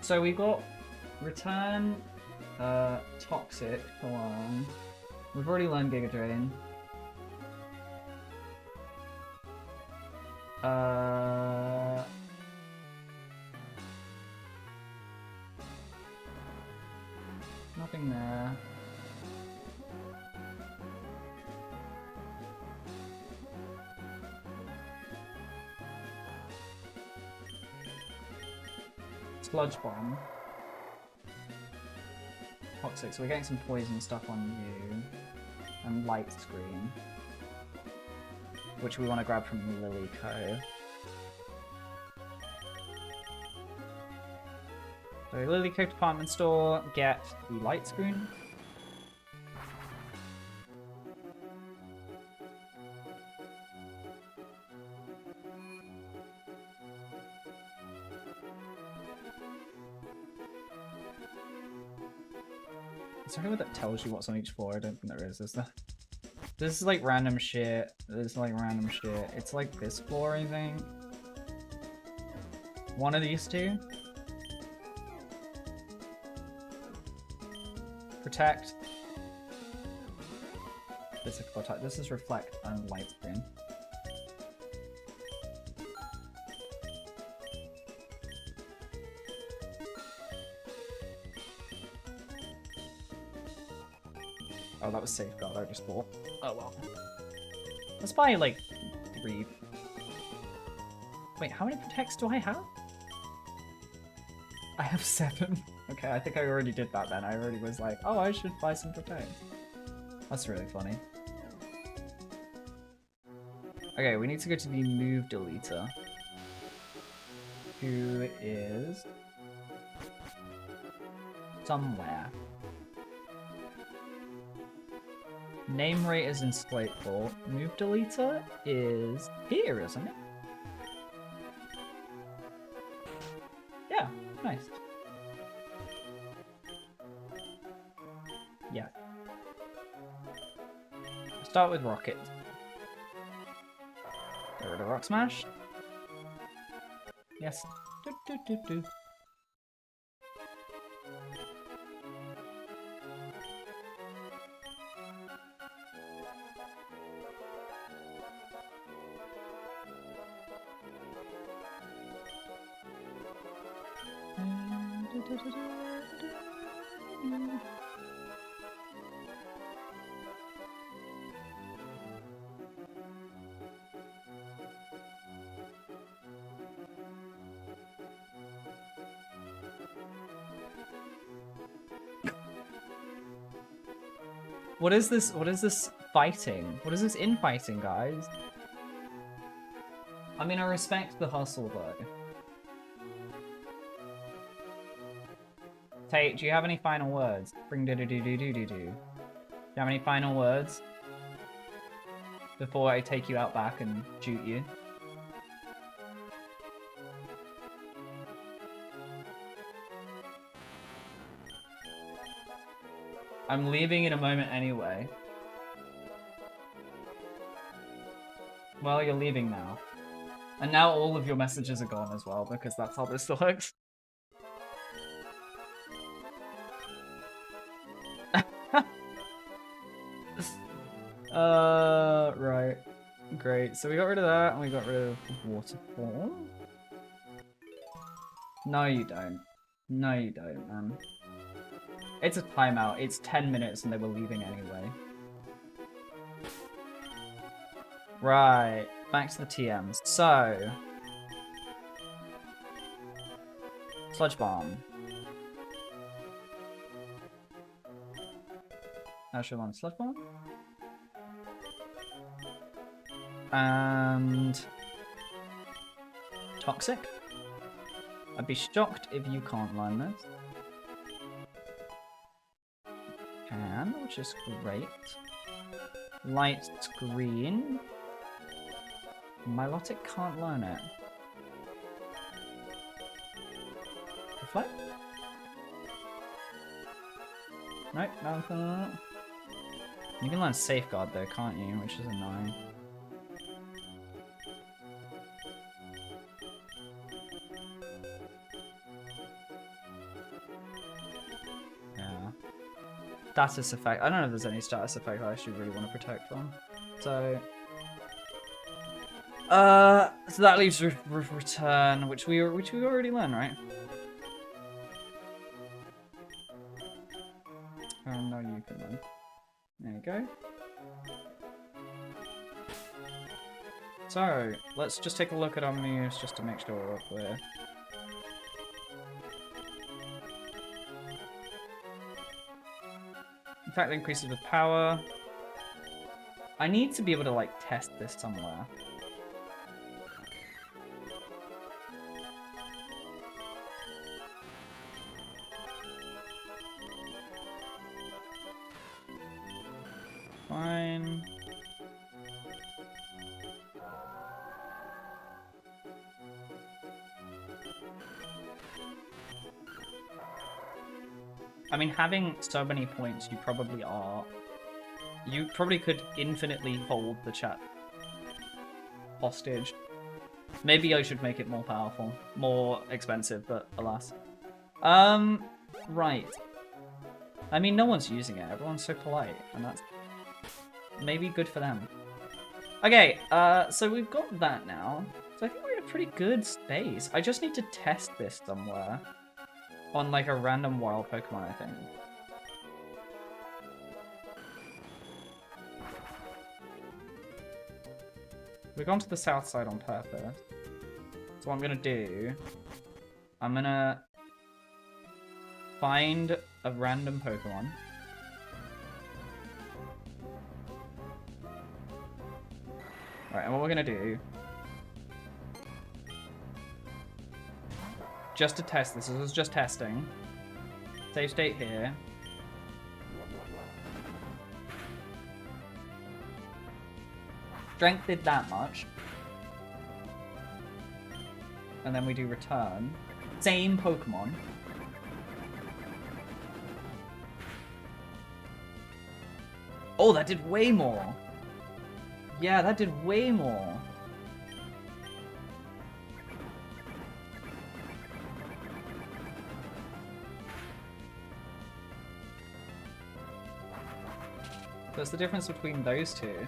So we got Return, Toxic to learn. We've already learned Giga Drain. Nothing there. Sludge Bomb. Toxic, so we're getting some poison stuff on you. And Light Screen. Which we want to grab from Lily Co. So Lily Co department store, get the Light Screen. Is there anyone that tells you what's on each floor? I don't think there is there? This is like random shit. This is like random shit. It's like this floor, I think. One of these two. Protect. Physical attack. This is reflect and light screen. Oh, that was safeguard, I just bought. Oh well. Let's buy like 3. Wait, how many protects do I have? I have 7. Okay, I think I already did that then. I already was like, oh, I should buy some protects. That's really funny. Okay, we need to go to the move deleter. Who is somewhere. Name rate is in Splateful. Move deleter is here, isn't it? Yeah, nice. Yeah. Start with Rocket. Get rid of Rock Smash. Yes. Do, do, do, do. What is this? What is this fighting? What is this infighting, guys? I mean, I respect the hustle, though. Tate, do you have any final words? Bring do do do do do do do. Do you have any final words? Before I take you out back and shoot you? I'm leaving in a moment anyway. Well, you're leaving now. And now all of your messages are gone as well, because that's how this works. Right. Great. So we got rid of that, and we got rid of waterfall. No, you don't. No, you don't, man. It's a timeout. It's 10 minutes and they were leaving anyway. Right. Back to the TMs. So. Sludge Bomb. Echelon Sludge Bomb. And. Toxic. I'd be shocked if you can't learn this. Can, which is great. Light Screen. Milotic can't learn it. Reflect? Nope, no. You can learn Safeguard though, can't you? Which is annoying. Status effect. I don't know if there's any status effect I actually really want to protect from. So that leaves return, which we already learned, right? Oh no, you can learn. There you go. So let's just take a look at our moves just to make sure we're all clear. In fact, it increases with power. I need to be able to, like, test this somewhere. Fine. I mean, having so many points, you probably are. You probably could infinitely hold the chat hostage. Maybe I should make it more powerful, more expensive, but alas. Right. I mean, no one's using it. Everyone's so polite, and that's maybe good for them. Okay, so we've got that now. So I think we're in a pretty good space. I just need to test this somewhere. On, like, a random wild Pokemon, I think. We've gone to the south side on purpose. So what I'm gonna do... I'm gonna... find a random Pokemon. Alright, and what we're gonna do... just to test this was just testing. Save state here. Strength did that much. And then we do return. Same Pokemon. Oh, that did way more. Yeah, that did way more. That's the difference between those two.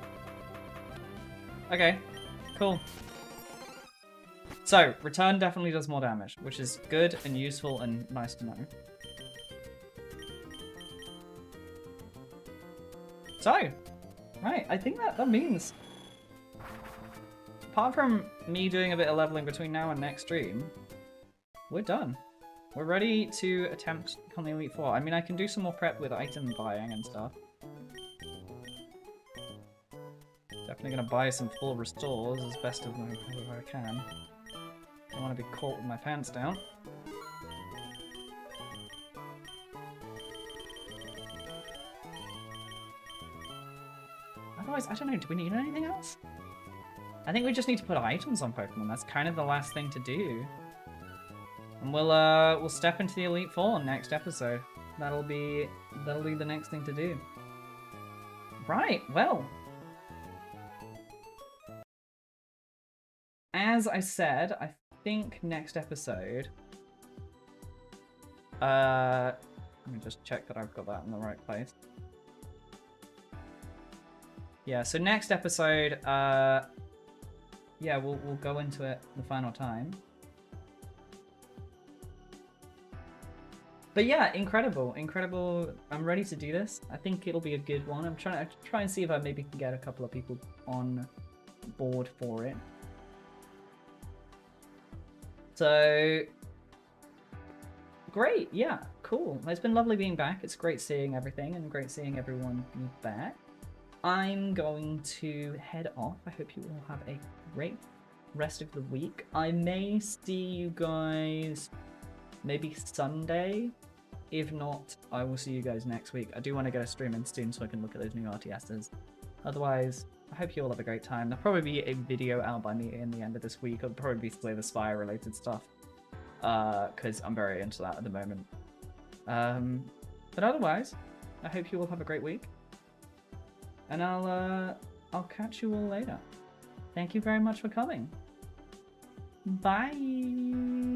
Okay, cool. So, return definitely does more damage, which is good and useful and nice to know. So, right, I think that means... apart from me doing a bit of leveling between now and next stream, we're done. We're ready to attempt to become the Elite Four. I mean, I can do some more prep with item buying and stuff. Definitely gonna buy some full restores as best as I can. Don't want to be caught with my pants down. Otherwise, I don't know, do we need anything else? I think we just need to put items on Pokemon. That's kind of the last thing to do. And we'll step into the Elite Four next episode. That'll be the next thing to do. Right, well. As I said, I think next episode... let me just check that I've got that in the right place. Yeah, so next episode, yeah, we'll go into it the final time. But yeah, incredible. I'm ready to do this. I think it'll be a good one. I'm trying to and see if I maybe can get a couple of people on board for it. So, great. Yeah, cool. It's been lovely being back. It's great seeing everything and great seeing everyone back. I'm going to head off. I hope you all have a great rest of the week. I may see you guys maybe Sunday. If not, I will see you guys next week. I do want to get a stream in soon so I can look at those new RTSs. Otherwise, I hope you all have a great time. There'll probably be a video out by me in the end of this week. It'll probably be Slay the Spire related stuff. Because I'm very into that at the moment. But otherwise, I hope you all have a great week. And I'll catch you all later. Thank you very much for coming. Bye.